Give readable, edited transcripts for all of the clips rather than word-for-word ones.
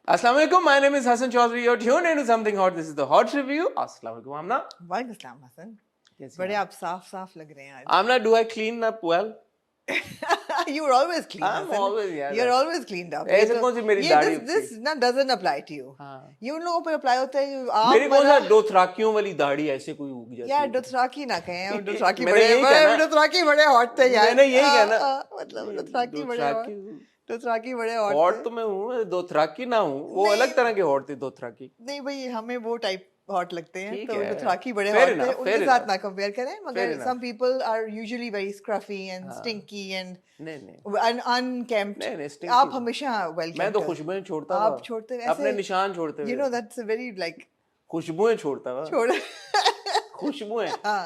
Assalamu alaikum. My name is Hassan Chaudhary. You're tuned into Something Hot. This is the Hot Review. Assalamu alaikum, Amna. वालेकुम अस्सलाम हसन. कैसी बड़े हैं आप साफ साफ लग रहे हैं आज. Amna, do I clean up well? You're always clean. I'm Hassan. always, yeah. You're always cleaned up. ऐसे कौन सी मेरी दाढ़ी this ना doesn't apply to you. हाँ. ये उन लोगों पर apply होता है. आप मेरी कौन सा डोथराकियों वाली दाढ़ी ऐसे कोई उग जाती यार है? डोथराकी ना कहें. और डोथराकी मैंने यही कहना. डोथराकी बड़े hot थे यार. मैंने यही कहना. मतलब डोथराकी बड़े hot. डोथराकी बड़े hot. हॉट तो मैं हूँ, दोथराकी ना हूँ. वो अलग तरह के हॉट थे दोथराकी. नहीं भाई हमें वो टाइप हॉट लगते हैं तो है. डोथराकी बड़े Fair हॉट enough, थे. fair उनके साथ enough. ना कंपेयर करें. मगर enough. some people are usually very scruffy and stinky and नहीं unkempt. नहीं, stinky आप नहीं. हमेशा well मैं तो kept. खुशबुएं छोड़ता था. आप छोड़ते ऐसे अपने निशान छोड़ते you हुए. know that's a very like खुशबुएं छोड़ता था. छोड़ खुशबुएं. हाँ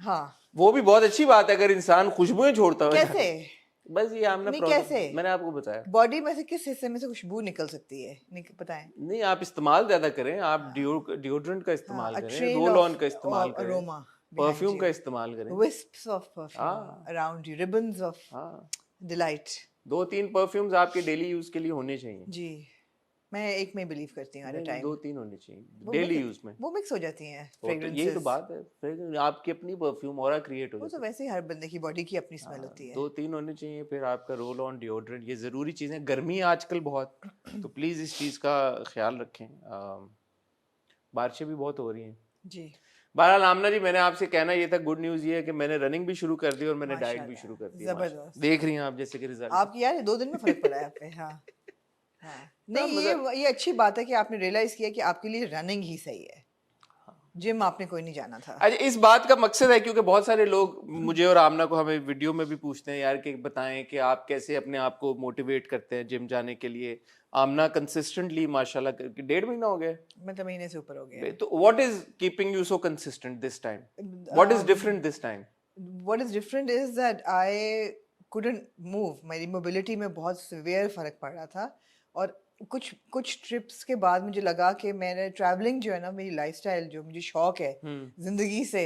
हाँ वो भी बहुत अच्छी बात है अगर इंसान खुशबुएं छोड़ता है. कैसे बस ये हमने नहीं कैसे मैंने आपको बताया. बॉडी में से किस हिस्से में से खुशबू निकल सकती है बताएं. नहीं आप इस्तेमाल ज्यादा करें. आप डिओड्रेंट का इस्तेमाल करें, रोल ऑन का इस्तेमाल करें, अरोमा परफ्यूम का इस्तेमाल करें. wisps of perfume around you, ribbons of delight. 2-3 perfumes आपके डेली यूज के लिए होने चाहिए. जी मैं एक में बिलीव करती हूँ. 2-3 होने चाहिए डेली यूज में. वो मिक्स हो जाती हैं यही तो बात है. फिर आपकी अपनी परफ्यूम और क्रिएट हो वो जाती तो वैसे ही हर बंदे की बॉडी की अपनी स्मेल होती है. 2-3 होने चाहिए. फिर आपका रोल ऑन, डिओड्रेंट, ये जरूरी चीजें. गर्मी है आजकल बहुत, तो प्लीज इस चीज का ख्याल रखें. बारिशें भी बहुत हो रही हैं जी. बहरहाल आमना जी, मैंने आपसे कहना ये था, गुड न्यूज ये है कि मैंने रनिंग भी शुरू कर दी और मैंने डाइट भी शुरू कर दी. जबरदस्त. देख रही हैं आप जैसे कि रिजल्ट आपकी यार 2 दिन में फर्क पड़ा है आप पे. हाँ नहीं ये अच्छी बात है कि आपने रियलाइज किया कि आपके लिए रनिंग ही सही है. जिम आपने कोई नहीं जाना था. अच्छा, इस बात का मकसद है क्योंकि बहुत सारे लोग मुझे और आमना को हमें वीडियो में भी पूछते हैं यार कि बताएं कि आप कैसे अपने आप को मोटिवेट करते हैं जिम जाने के लिए. आमना कंसिस्टेंटली माशाल्लाह 1.5 महीना हो गया. मतलब महीने से ऊपर हो गया. तो what is keeping you so consistent this time? What is different this time? What is different is that I couldn't move. मेरी मोबिलिटी में बहुत सीवियर फर्क पड़ रहा था. और कुछ ट्रिप्स के बाद मुझे लगा कि मैंने ट्रैवलिंग जो है ना, मेरी लाइफस्टाइल जो मुझे शौक है जिंदगी से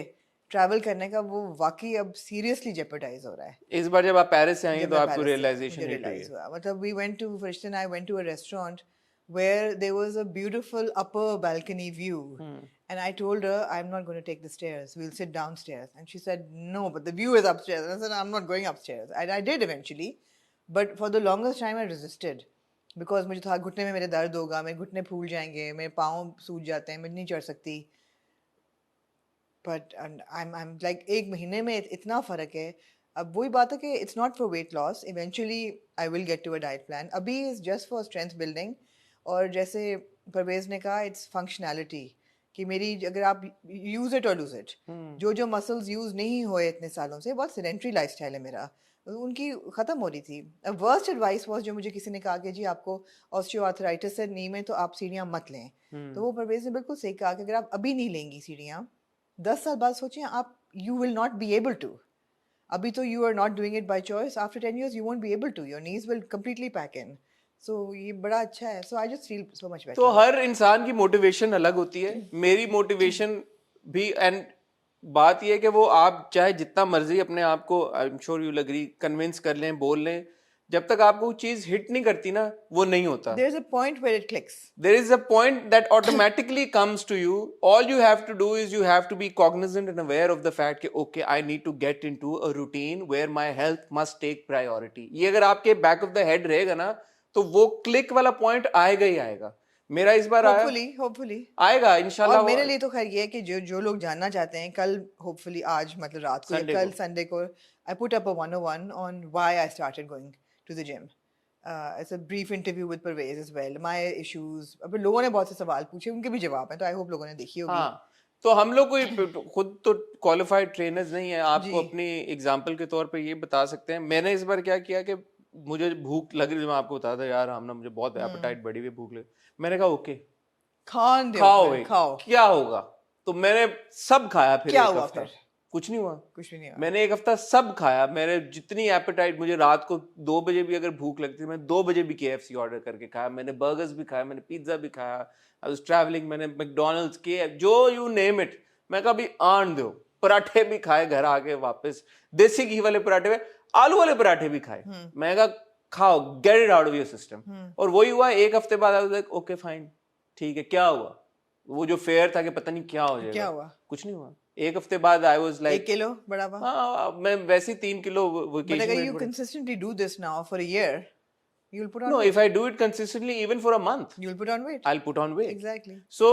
ट्रैवल करने का, वो वाकई अब सीरियसली जेपरडाइज हो रहा है. इस बार जब आप पेरिस से आई तो आपको रियलाइजेशन हुआ. मतलब we went to Friston, I went to a restaurant where there was a beautiful upper balcony view. And I told her, I'm not going to take the stairs. We'll sit downstairs. And she said, no, but the view is upstairs. And I said, I'm not going upstairs. And I did eventually. But for the longest time, I resisted. Because मुझे था घुटने में मेरे दर्द होगा, मेरे घुटने फूल जाएंगे, मेरे पाँव सूज जाते हैं, मैं नहीं चढ़ सकती. But I'm like 1 महीने में इतना फ़र्क है. अब वही बात है कि it's not for weight loss. Eventually, I will get to a diet plan. अभी is just for strength building. और जैसे परवेज़ ने कहा, it's functionality. कि मेरी अगर आप यूज इट और लूज इट, जो मसल्स यूज नहीं हुए इतने सालों से, बहुत सेडेंट्री लाइफस्टाइल है मेरा, उनकी खत्म हो रही थी. वर्स्ट एडवाइस वाज जो मुझे किसी ने कहा कि जी आपको ऑस्टियोआर्थराइटिस है नी में, तो आप सीढ़ियाँ मत लें. तो वो परवेज ने बिल्कुल सही कहा कि अगर आप अभी नहीं लेंगी सीढ़ियाँ, 10 साल बाद सोचें आप, you will not be able to. अभी तो you are not doing it by choice. After 10 years you won't be able to. Your knees will completely pack in. So, ये बड़ा अच्छा है. So I just feel so much better. तो हर इंसान की motivation अलग होती है. मेरी मोटिवेशन भी, एंड बात ये है कि वो आप चाहे जितना मर्जी अपने आप को, I am sure you will agree, convince कर लें, बोल लें, जब तक आपको वो चीज हिट नहीं करती ना, वो नहीं होता. There is a point where it clicks. There is a point that automatically comes to you. All you have to do is you have to be cognizant and aware of the fact कि okay, I need to get into a routine where my health must take priority. ये अगर आपके back of the head रहेगा ना, तो वो click वाला point आएगा ही आएगा. मेरा इस बार होपफुली आएगा इंशाल्लाह. और मेरे लिए तो खैर ये है कि जो लोग जानना चाहते हैं, कल होपफुली, आज मतलब रात को, कल संडे को, I put up a 101 on why I started going to the gym. It's a brief interview with Parvez as well, my issues. अब लोगों ने बहुत से सवाल पूछे, उनके भी जवाब हैं, तो आई होप लोगों ने देखी होगी. हाँ, तो हम लोग कोई खुद तो क्वालिफाइड ट्रेनर्स नहीं है. आपको अपनी एग्जांपल के तौर पे ये बता सकते हैं. मैंने इस बार क्या किया कि मुझे भूख लग रही थी, मैं आपको बताता यार हमने, मुझे बहुत एपेटाइट बढ़ी हुई, भूख लगी. मैंने कहा ओके, खाओ, क्या होगा. तो मैंने सब खाया. फिर क्या हुआ? फिर कुछ नहीं हुआ. कुछ भी नहीं हुआ. मैंने 1 हफ्ता सब खाया. मेरे जितनी एपेटाइट, मुझे रात को 2 बजे भी अगर भूख लगती थी, मैं 2 बजे भी KFC ऑर्डर करके खाया. मैंने बर्गर्स भी खाया, मैंने पिज्जा भी खाया. आई वाज ट्रैवलिंग, मैंने मैकडॉनल्ड्स के, जो यू नेम इट, मैं कहा भी आन दो. पराठे भी खाए घर आके वापस, देसी घी वाले पराठे, आलू वाले पराठे भी खाए. मैं कहा खाओ, get it out of your system. और वही हुआ, एक हफ्ते बाद I was like okay fine, ठीक है। क्या हुआ? वो जो फेयर था कि पता नहीं क्या हो जाएगा, क्या हुआ? कुछ नहीं हुआ। एक हफ्ते बाद आई वाज 1 लाइक किलो बढ़ा हुआ? हाँ, मैं वैसे 3 किलो But वेकेशन अगर में you consistently do this now for a year, you'll put on No, weight. if I do it consistently, even for a month, You'll put on weight. I'll put on weight. Exactly. So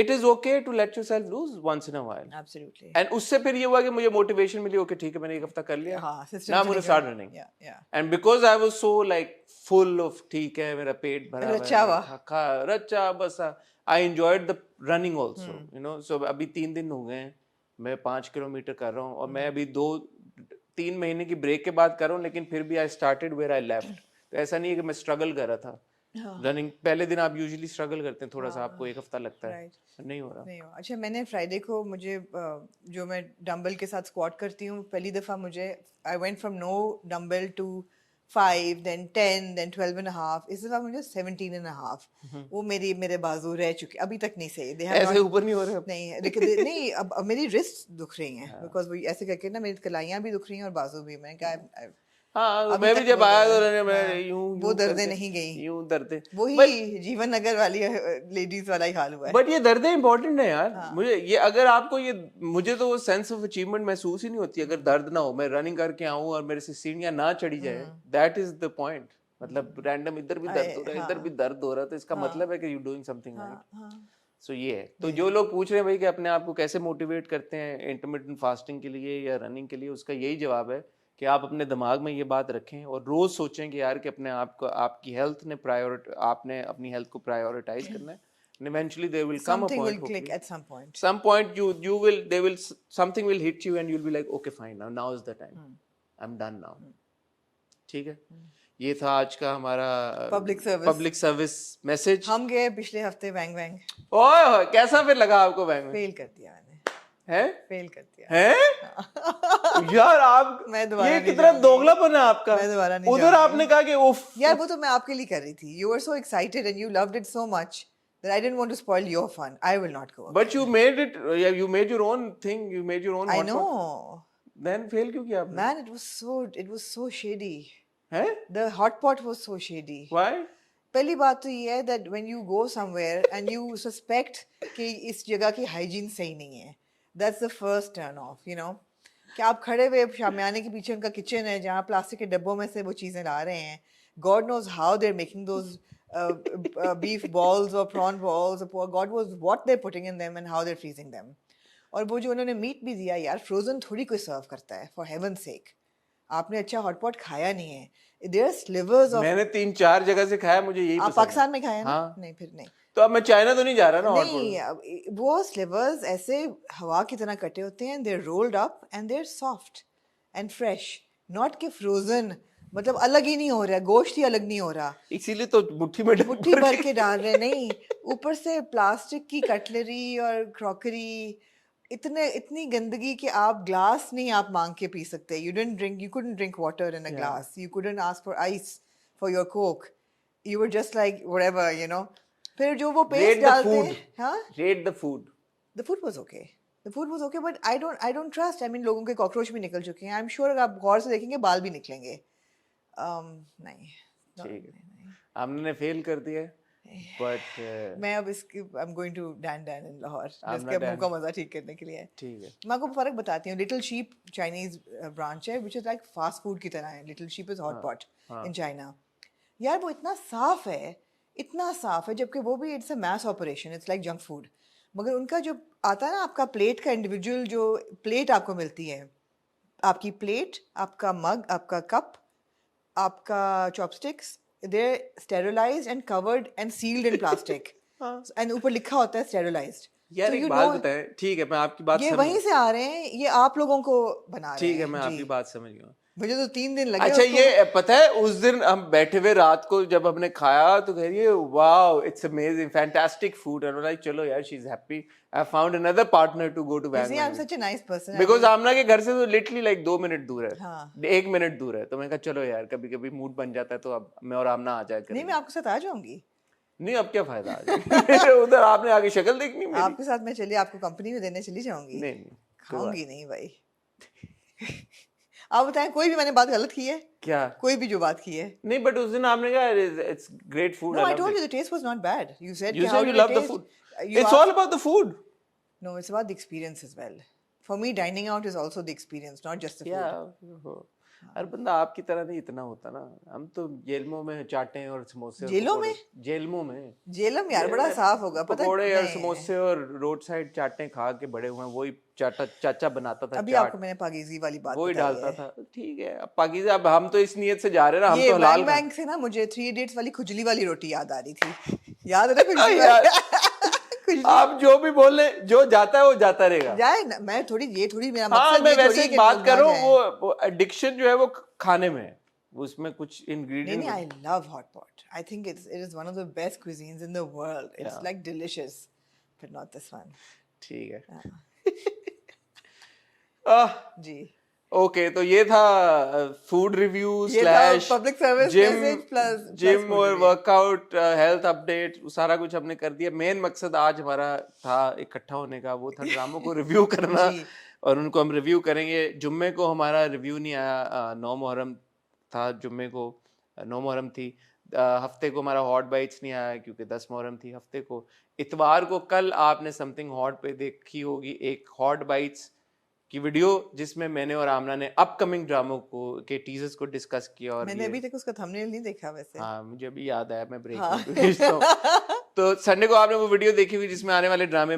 it is okay to let yourself lose once in a while. Absolutely. And उससे फिर ये हुआ कि मुझे motivation मिली, okay ठीक है मैंने एक हफ्ता कर लिया, हाँ, system now से I'm going to निकल- start running. Yeah. And because I was so like full of ठीक है मेरा पेट भरा हुआ है, रचा हुआ। खा रचा बस, I enjoyed the running also, you know. So अभी 3 दिन हो गए हैं, मैं 5 किलोमीटर कर रहा हूँ, और मैं अभी 2-3 महीने की ब्रेक के बाद कर रहा हूँ, लेकिन फिर भी I started where I left. तो ऐसा नहीं है कि मैं स्ट्रगल कर रहा था रनिंग। पहले दिन आप यूजुअली स्ट्रगल करते हैं थोड़ा सा, आपको एक हफ्ता लगता है, नहीं हो रहा। नहीं हो। अच्छा, मैंने फ्राइडे को मुझे जो मैं डंबल के साथ स्क्वाट करती हूँ, पहली दफ़ा मुझे I went from no dumbbell to 5, then 10, then 12.5, इस दफ़ा मुझे 17.5। वो मेरे बाजू रह चुके, अभी तक नहीं सही। ऐसे ऊपर नहीं हो रहे? नहीं, अब मेरी रिस्ट दुख रही हैं, बिकॉज वो ऐसे करके ना मेरी कलाइयाँ भी दुख रही हैं और बाजू भी। मैंने कहा हाँ, मैं भी जब आया तो मैं यूं वो दर्दें नहीं गई, यूं दर्दें, वही जीवन नगर वाली लेडीज वाला ही हाल हुआ है। बट ये दर्दें इंपॉर्टेंट है यार। मुझे ये, अगर आपको ये, मुझे तो वो सेंस ऑफ अचीवमेंट महसूस ही नहीं होती अगर दर्द ना हो। मैं रनिंग करके आऊं और मेरे से सीढ़ियां ना चढ़ी जाए, दैट इज द पॉइंट। मतलब रैंडम इधर भी दर्द हो रहा है, इधर भी दर्द हो रहा है, तो इसका मतलब है कि यू डूइंग समथिंग राइट। सो ये है। तो जो लोग पूछ रहे हैं भाई कि अपने आप को कैसे मोटिवेट करते हैं इंटरमिटेंट फास्टिंग के लिए या रनिंग के लिए, उसका यही जवाब है कि आप अपने दिमाग में ये बात रखें और रोज सोचें कि यार कि अपने आप को, आपकी हेल्थ ने आपने अपनी हेल्थ को प्रायोरिटाइज करना है, and eventually there will come a Something point, will click at some point. some point something will hit you and you'll be like okay fine, now is the time, I'm done now. ठीक है, ये था आज का हमारा public service message. हम गए पिछले हफ्ते बैंग बैंग। ओह, कैसा फिर लगा आपको बैंग? फेल कर दिया मैंने। है? फेल कर दिया है? यार आप, ये कितना दोगलापन है आपका। मैं दोबारा नहीं उधर आपने कहा कि उफ, यार वो तो मैं आपके लिए कर रही थी। You were so excited and you loved it so much that I didn't want to spoil your fun. I will not go. But you made it, you made your own thing, you made your own. I know. Then fail क्यों किया आपने? Man, it was so shady. है? The hot pot was so shady. Why? पहली बात तो ये है that when you go somewhere and you suspect कि इस जगह की hygiene सही नहीं है, that's the first turn off, you know. कि आप खड़े हुए शामियाने के पीछे उनका किचन है जहाँ प्लास्टिक के डब्बों में से वो चीज़ें ला रहे हैं। God knows how they're making those beef balls or prawn balls, or God knows what they're putting in them and how they're freezing them. और वो जो उन्होंने मीट भी दिया यार, फ्रोजन थोड़ी कोई सर्व करता है, for heaven's sake. आपने अच्छा हॉट पॉट खाया नहीं है। There are slivers of. मैंने 3-4 जगह से खाया, मुझे यही आप पाकिस्तान में खाया ना? हाँ। नहीं, फिर नहीं। तो अब मैं चाइना तो नहीं जा रहा ना हॉट नहीं, वो स्लिवर्स ऐसे हवा की तरह कटे होते हैं, they're rolled up and they're soft and fresh, not के frozen, मतलब अलग ही नहीं हो रहा, गोश्त ही अलग नहीं हो रहा, इसीलिए तो मुट्ठी भर के डाल रहे। नहीं, ऊपर से प्लास्टिक की कटलरी और क्रॉकरी, इतनी गंदगी कि आप ग्लास नहीं आप मांग के पी सकते। you couldn't drink water in a glass, you couldn't ask for ice for your coke, you were just like whatever, you know. फिर जो वो पेस्ट डालते हैं, हाँ? Rate the food. The food was okay. The food was okay, but I don't trust. I mean, लोगों के cockroach भी निकल चुके हैं। I'm sure अगर आप गौर से देखेंगे बाल भी निकलेंगे। नहीं। ठीक है। हमने फेल कर दिया, but मैं अब इसकी I'm going to Dan in Lahore, जिसके मुंह का मजा ठीक करने के लिए। ठीक है। मैं आपको फर्क बताती हूँ। Little Sheep Chinese branch है, which is like fast food की तरह है। Little Sheep is hot pot in China. यार वो इतना साफ है, जबकि वो भी it's a mass operation, it's like junk food. मगर उनका जो आता है ना, आपका प्लेट का इंडिविजुअल जो प्लेट आपको मिलती है, आपकी प्लेट, आपका मग, आपका कप, आपका chopsticks, they sterilized and covered and sealed in plastic and ऊपर लिखा होता है स्टेरिलाइज्ड। यार एक बात बताएं, ठीक है मैं आपकी बात ये वहीं से आ रहे हैं, ये आप लोगों को बना रहे हैं। ठीक है, मैं आपकी बात समझ गया। मुझे तो 3 दिन लगे। अच्छा, ये पता है उस दिन हम बैठे हुए रात को जब हमने खाया तो कह रही है wow it's amazing, fantastic food, and like चलो यार she is happy, I found another partner to go to bang. I am such a nice person. Because Amna के घर से तो लिटरली लाइक 2 मिनट दूर है। हाँ। 1 मिनट दूर है, तो मैं कहा चलो यार कभी कभी मूड बन जाता है तो अब मैं और आमना आ जाए। नहीं, मैं आपके साथ आ जाऊंगी। नहीं, अब क्या फायदा आज उधर आपने आगे शक्ल देखनी मेरी। आपके साथ मैं चलिए आपको कंपनी में देने चली जाऊंगी। नहीं खाऊंगी नहीं भाई। आप बताएं कोई भी मैंने बात गलत की है? क्या? कोई भी जो बात की है? नहीं, बट उस दिन आपने कहा it's great food, No, I I love told you it. the taste was not bad. You said You कि how said you did it love the taste? food. You It's all asked. about the food. No, it's about the experience as well. For me, dining out is also the experience, not just the या food. हर बंदा आपकी तरह नहीं इतना होता ना। हम तो जेलमो में चाटे और समोसे और जेलों पकोड़े, में? जेलमो में जेलम यार जेल बड़ा में साफ होगा पता पकोड़े और नहीं। समोसे और रोड साइड चाटे खा के बड़े हुए हैं। वही चाचा बनाता था अभी आपको चाट, मैंने पाकीज़ी वाली बात वही बताई डालता है। था। ठीक है, अब पाकीज़ा, अब हम तो इस नियत से जा रहे हैं ना, हम ये तो हलाल बैंग खाना। बैंग से ना मुझे 3 इडियट्स वाली खुजली वाली रोटी याद आ रही थी। याद है ना खुजली यार वाली? खुजली आप जो भी बोल रहे, जो जाता है वो जाता रहेगा। जाए ना, मैं थोड़ी ये थोड़ी मेरा हाँ, मकसद मैं ये थोड़ी वैसे है एक कि बात लोग ना करूं, जाएं। वो एडिक्शन जो है वो खाने में है, उसमें कुछ नहीं इंग्रेडिएंट। नहीं, I love hot pot. I think it is one of the best cuisines in the world. It's Yeah. like delicious, but not this one. ठीक है। जी, ओके, तो ये था फूड रिव्यू ये था slash public service gym, message plus gym food और review. Workout, health update, सारा कुछ हमने कर दिया। मेन मकसद आज हमारा था इकट्ठा होने का, वो था ड्रामों को रिव्यू करना, जी। और उनको हम रिव्यू करेंगे। जुम्मे को हमारा रिव्यू नहीं आया, 9 मुहर्रम था जुम्मे को, 9 मुहर्रम थी। हफ्ते को हमारा हॉट बाइट्स नहीं आया क्योंकि 10 मुहर्रम थी हफ्ते को। इतवार को कल आपने समथिंग हॉट पे देखी होगी, एक हॉट बाइट्स की वीडियो जिसमें मैंने और आमना ने अपकमिंग ड्रामों को के टीजर्स को डिस्कस किया। और मैंने ये, अभी तक उसका थंबनेल नहीं देखा वैसे। हाँ मुझे अभी याद आया, मैं ब्रेक हाँ। में भेजता हूँ। तो संडे को आपने वो वीडियो देखी हुई जिसमें आने वाले ड्रामे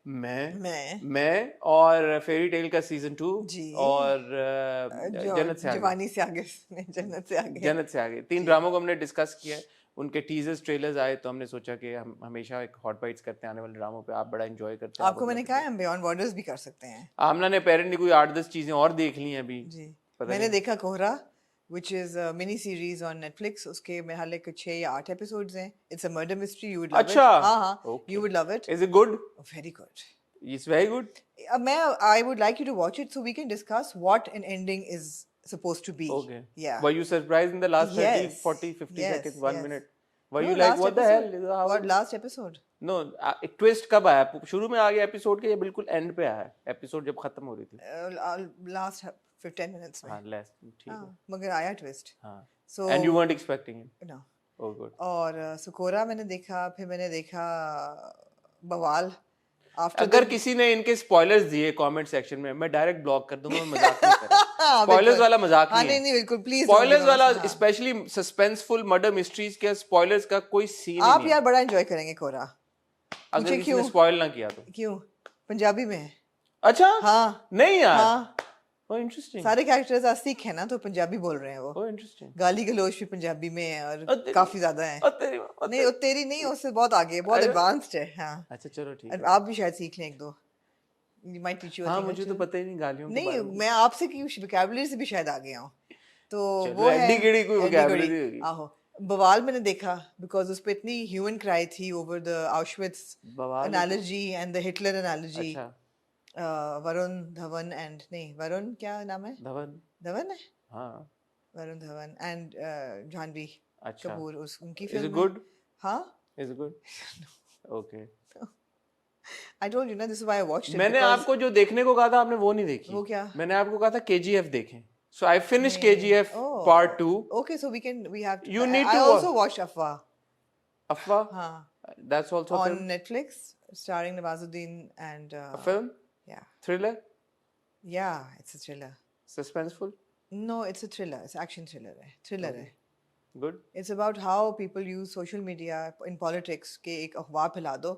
मैं और फेरी टेल का सीजन 2 जी। और जो जन्नत से आगे, जवानी से आगे, जन्नत से आगे। जन्नत से आगे 3 ड्रामों को हमने डिस्कस किया है। उनके टीजर्स ट्रेलर्स आए तो हमने सोचा कि हम हमेशा एक हॉट बाइट्स करते हैं आने वाले ड्रामों पे। आप बड़ा एंजॉय करते हैं। आपको मैंने कहा हम बियॉन्ड बॉर्डर्स भी कर सकते हैं। आमना ने अपेरेंटली कोई 8-10 चीजें और देख ली हैं अभी। जी, पता मैंने नहीं। देखा कोहरा, which is a mini series on Netflix. उसके मेरे ख्याल है 6 या 8 एपिसोड्स हैं। It's a murder mystery. You would love अच्छा, it. हाँ हाँ, okay. you would love it. Is it good? Very good. It's very good. अब I would like you to watch it so we can discuss what an ending is supposed to be. Okay. Yeah. Were you surprised in the last 30, Yes. 40, 50 Yes, seconds, 1 yes. minute? Were No, you like last what the episode. hell? How- What last episode? No, एक twist कब आया? शुरू में आ गया episode के, या बिल्कुल and पे आया एपिसोड जब खत्म हो रही थी? Last 10 minutes में। हाँ, less, ठीक है। हाँ, मगर आया twist. हाँ। So And you weren't expecting it? no. Oh, good. और सुकोरा मैंने देखा, फिर मैंने देखा बवाल। अगर किसी ने इनके स्पॉयलर्स दिए कमेंट सेक्शन में, मैं डायरेक्ट ब्लॉक कर दूंगा, मैं मजाक नहीं कर रहा। स्पॉयलर्स वाला मजाक हाँ, नहीं है। नहीं बिल्कुल प्लीज। स्पॉयलर्स वाला, स्पेशली सस्पेंसफुल मर्डर मिस्ट्रीज के स्पॉयलर्स का कोई सीन आप नहीं यार बड़ा एंजॉय करेंगे कोहरा। अगर किसी ने स्पॉइल ना किया तो। क्यों? पंजाबी में है। अच्छा, हाँ नहीं यार। हाँ, ओह इंटरेस्टिंग। सारे कैरेक्टर्स आज सिख है ना, तो पंजाबी बोल रहे हैं वो। Oh interesting. गाली गलौज भी पंजाबी में है और काफी ज्यादा है। नहीं वो तेरी नहीं, उससे बहुत आगे, बहुत एडवांस्ड है। हाँ अच्छा चलो ठीक और है। आप भी शायद सीख लें एक दो। You might teach you a हाँ, thing or मुझे तो two. पता ही नहीं गालियों के नहीं, बारे में। मैं आपसे की vocabulary से भी शायद आ गया हूँ। तो चलो, वो है एड्डी गिड़ी कोई एड्डी vocabulary गिड़ी। होगी। आहो, बवाल मैंने देखा बिकॉज उस पे इतनी ह्यूमन क्राई थी ओवर द आउशविट्स बवाल analogy and the Hitler analogy. अच्छा, वरुण धवन एंड नहीं, वरुण क्या नाम है? धवन। धवन है? हाँ, वरुण धवन एंड जानवी अच्छा। कपूर उनकी Is it फिल्म। good? हाँ, Is it good? Okay. I told you ना, this is why I watched it. मैंने because- आपको जो देखने को कहा था आपने वो नहीं देखी। वो क्या? मैंने आपको कहा था KGF देखें। So I finished नहीं, KGF oh, part 2. Okay, so we have to. You need I to also watched Afwa. Afwa? हाँ, That's also a on film? Netflix, starring Nawazuddin and. A film? Yeah, Thriller? yeah, it's a thriller. Suspenseful? No, it's a thriller. It's action thriller है, thriller है. Good? It's about how people use social media in politics के एक अफवाह फैला दो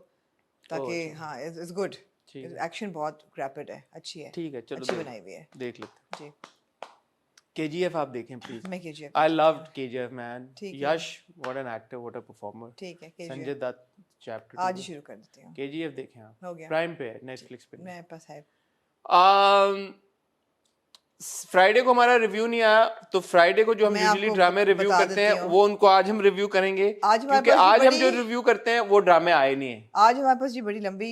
ताकि हाँ, it's good. ठीक है। Action बहुत rapid है, अच्छी है, ठीक है, चलो अच्छी बनाई हुई है। देख लेते हैं। जी, KGF आप देखें प्लीज। मैं KGF। I loved KGF man. ठीक है। Yash, what an actor, what a performer. ठीक है, संजय KGF। दत्त चैप्टर आज ही शुरू कर देती हूँ। KGF देखें आप। हो गया। प्राइम पे है, नेटफ्लिक्स पे नहीं। मेरे पास है। फ्राइडे को हमारा रिव्यू नहीं आया, तो फ्राइडे को जो हम मैं यूजुअली आपको ड्रामे रिव्यू बता करते देती हैं हूँ। वो उनको आज हम रिव्यू करेंगे, आज हमारे क्योंकि पास आज हम बड़ी- जो रिव्यू करते हैं वो ड्रामे आए नहीं है। आज हमारे पास जी बड़ी लंबी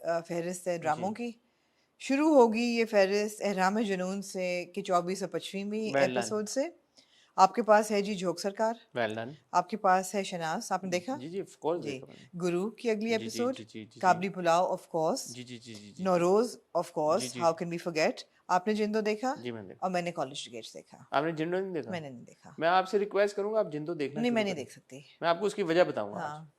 फहरिस्त है ड्रामों की। शुरू होगी ये फहरिस्त एहराम जुनून से कि 24 और 25वीं Well done. एपिसोड से। आपके पास है जी झोंक सरकार, वेल डन। आपके पास है शनाज, आपने देखा? जी जी ऑफ कोर्स जी। देखा मैंने। गुरु की अगली जी जी एपिसोड, जी जी जी काबली पुलाव ऑफ कोर्स, जी जी जी जी जी नौरोज ऑफ जी कोर्स, जी हाउ कैन वी फॉरगेट। आपने जिंदो देखा जी मैंने देखा। और मैंने कॉलेज गेट्स देखा। आपने जिंदो नहीं देखा? मैंने नहीं देखा। मैं आपसे रिक्वेस्ट करूंगा आप जिंदो देखना नहीं, मैं शुरू नहीं करें। देख सकती। मैं आपको उसकी वजह बताऊंगा आज। हाँ,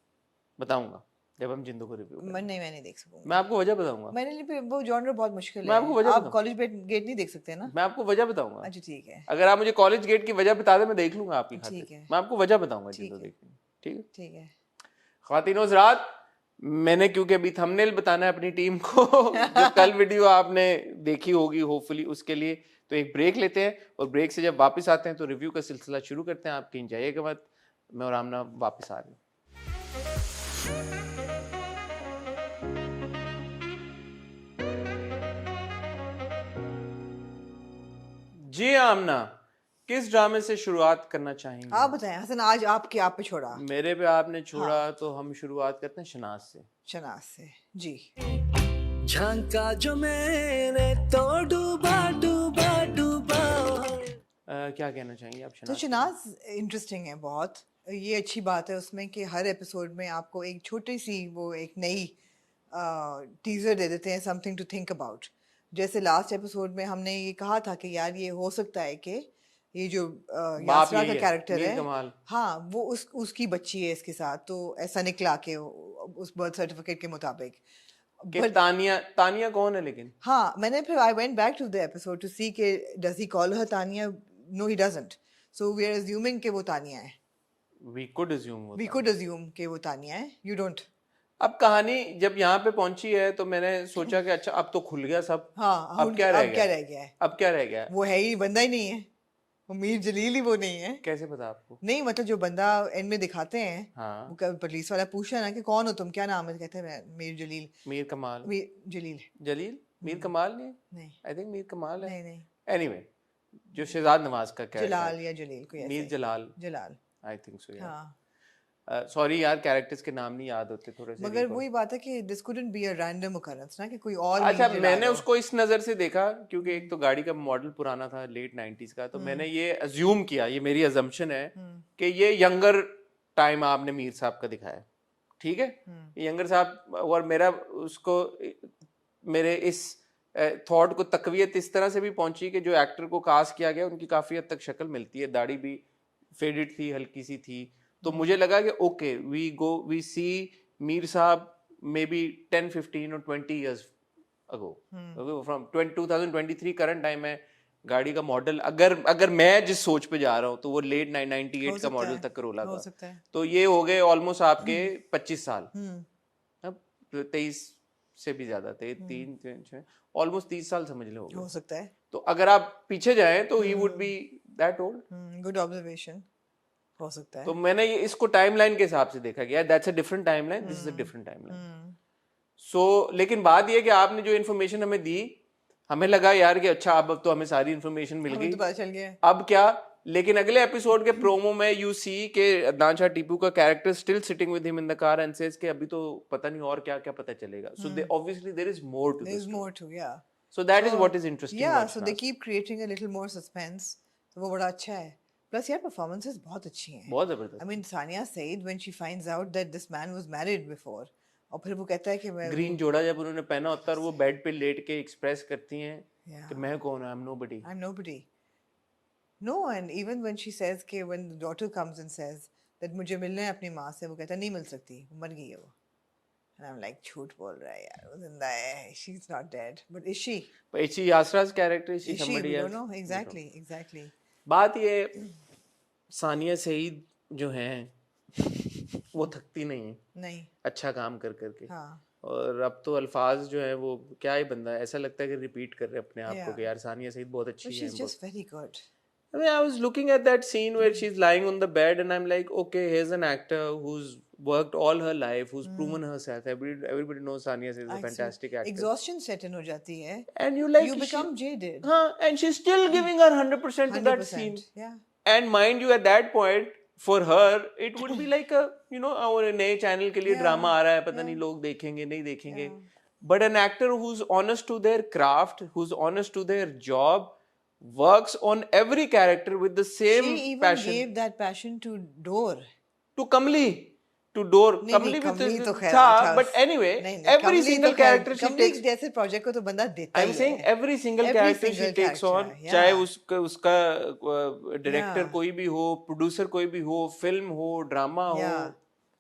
बताऊंगा जब हम जिंदो को रिव्यू करेंगे। मैं नहीं देख मैं सकूंगी। आपको वजह बताऊंगा। मैंने लिए वो जॉनर बहुत मुश्किल मैं है। आपको वजह आप बताऊं। कॉलेज गेट नहीं देख सकते ना? मैं आपको वजह बताऊंगा। अच्छा ठीक है। अगर आप मुझे कॉलेज गेट की वजह बता दें मैं देख लूंगा आपकी खातिर। ठीक है। मैं आपको वजह बताऊंगा जिंदो ठीक है। देखने की। ठीक है। ठीक है। ख्वातीन और हज़रात, मैंने क्योंकि अभी थंबनेल बताना है अपनी टीम को जो कल वीडियो आपने देखी होगी होपफुली उसके लिए, तो एक ब्रेक लेते हैं और ब्रेक से जब वापस आते हैं तो रिव्यू का सिलसिला शुरू करते हैं। आप कहीं जाइएगा मत, मैं और आमना वापस आ रहे हैं। जी आमना, किस ड्रामे से शुरुआत करना चाहेंगे? आप बताएं हसन, आज आपके आप पे छोड़ा। मेरे पे आपने छोड़ा हाँ। तो हम शुरुआत करते हैं शनाज से। शनाज से जी। झांका जो मैंने तो डूबा डूबा डूबा। क्या कहना चाहेंगे आप तो शनाज? शनाज इंटरेस्टिंग है बहुत। ये अच्छी बात है उसमें कि हर एपिसोड में आपको एक छोटी सी वो एक नई टीजर दे देते हैं, समथिंग टू थिंक अबाउट। जैसे लास्ट एपिसोड में हमने ये कहा था कि यार ये हो सकता है कि ये जो बाप यासरा यही का है, कैरेक्टर मीर है, कमाल। हाँ वो उसकी बच्ची है इसके साथ, तो ऐसा निकला कि उस बर्थ सर्टिफिकेट के मुताबिक। कि But तानिया, तानिया कौन है लेकिन? हाँ, मैंने फिर I went back to the episode to see के does he call her Tania. No he doesn't. So we are assuming कि वो तानिया है। वी कुड अज्यूम वो वी था। कुड अज्यूम कि वो तानिया है। You don't. अब कहानी जब यहाँ पे पहुंची है तो मैंने सोचा कि अच्छा अब तो खुल गया सब। हाँ, अब क्या रह अब क्या गया? रह गया है? अब क्या रह गया? वो है ही बंदा ही नहीं है। वो मीर जलील ही वो नहीं है। कैसे पता आपको? नहीं मतलब जो बंदा एंड में दिखाते हैं, हाँ, वो पुलिस वाला पूछा ना कि कौन हो तुम, क्या नाम है, तो कहते हैं मैं मीर जलील। मीर कमाल। मीर जलील। जलील? मीर कमाल नहीं? नहीं आई थिंक मीर कमाल है। नहीं नहीं, एनीवे, जो शहजाद नवाज का कैरेक्टर जलाल या जलील कोई ऐसे मीर ही। जलाल, जलाल। आई थिंक सो यार। हाँ, सॉरी यार, कैरेक्टर्स के नाम नहीं याद होते थोड़े से। मगर वही बात है कि this couldn't be a random occurrence ना कि कोई और अच्छा, मीर मैंने जलाल हो। उसको इस नज़र से देखा क्योंकि एक तो गाड़ी का मॉडल पुराना था लेट 90s का, तो मैंने ये अज्यूम किया, ये मेरी अजम्पशन है कि ये यंगर टाइम आपने मीर साहब का दिखाया। ठीक है, यंगर साहब, और मेरा उसको मेरे इस थॉट को तकवीयत इस तरह से भी पहुंची कि जो एक्टर को कास्ट किया गया उनकी काफ़ी हद तक शक्ल मिलती है, दाढ़ी भी फेडेड थी, हल्की सी थी, तो मुझे लगा कि ओके वी सी मीर साहब मे बी 10, 15 और 20 years ago, from 2023 current time है। गाड़ी का मॉडल अगर मैं जिस सोच पे जा रहा हूँ तो वो लेट 98 हो का सकता मॉडल है, था करोला हो का, सकता है। तो ये हो गए ऑलमोस्ट आपके 25 साल, अब 23 से भी ज्यादा थे, 3 ऑलमोस्ट 30 साल समझ लो हो हो गए। सकता है। तो अगर आप पीछे जाएं तो he would be that old. Good observation. हो सकता है। तो मैंने ये इसको टाइमलाइन के हिसाब से देखा गया, that's a different timeline, this is a different timeline. So लेकिन बात ये है कि आपने जो इन्फॉर्मेशन हमें दी, हमें लगा यार कि अच्छा अब तो हमें सारी इन्फॉर्मेशन मिल हमें गई, तो पता चल गया है। अब क्या। लेकिन अगले एपिसोड के प्रोमो में यू सी के अदनान शाह टीपू का character still sitting with him in the car and says कि अभी तो पता नहीं और क्या क्या पता चलेगा। So they obviously there is more to There's this, more to, yeah. So that is what is interesting Yeah, about so they keep creating a little more suspense. तो वो बड़ा अच्छा है। Plus यार performances बहुत अच्छी हैं। बहुत I जबरदस्त। mean Sania Said when she finds out that this man was married before, और फिर वो कहता है कि मैं ग्रीन जोड़ा जब उन्होंने पहना होता है और वो बेड पे लेट के एक्सप्रेस करती हैं Yeah. कि मैं कौन हूं, I am nobody. I'm nobody. No, and even when she says कि when the daughter comes and says that मुझे मिलना है अपनी माँ से, वो कहता है नहीं मिल सकती, वो मर गई है वो। And I'm like झूठ बोल रहा है यार, वो जिंदा है, she's not dead, but is she? But is she Yasra's character? Is she Is she? somebody We else? don't know. We don't Exactly, exactly. बात ये सानिया सईद जो हैं वो थकती नहीं है नहीं, अच्छा काम कर करके, हाँ, और अब तो अल्फाज जो है वो क्या ही बंदा है, ऐसा लगता है कि रिपीट कर रहे हैं अपने आप को Yeah. कि यार सानिया सईद बहुत but अच्छी है। she's just very good. I mean, I was looking at that scene where she's lying on the bed and I'm like, okay, here's an actor who's worked all her life, who's proven herself. Everybody knows Sania Singh is a fantastic actor. Exhaustion set in हो जाती है. And you like You become jaded. and she's still giving her 100% to that scene. 100%. Yeah. And mind you, at that point, for her, it would be like a, our नए channel के लिए drama आ रहा है, पता नहीं लोग देखेंगे नहीं देखेंगे. But an actor who's honest to their craft, who's honest to their job, works on every character with the same She even passion. gave that passion to Dor. To Kamli, to Dor. नहीं Kamli भी कमली तो खैर था, अच्छा, but anyway, नहीं every कमली single तो खैर character she Kamli takes. जैसे प्रोजेक्ट को तो बंदा देता I'm ही saying है. every single Every character she single takes character, on, yeah. चाहे उसका डायरेक्टर Yeah. कोई भी हो, प्रोड्यूसर कोई भी हो, फिल्म हो, ड्रामा हो, Yeah.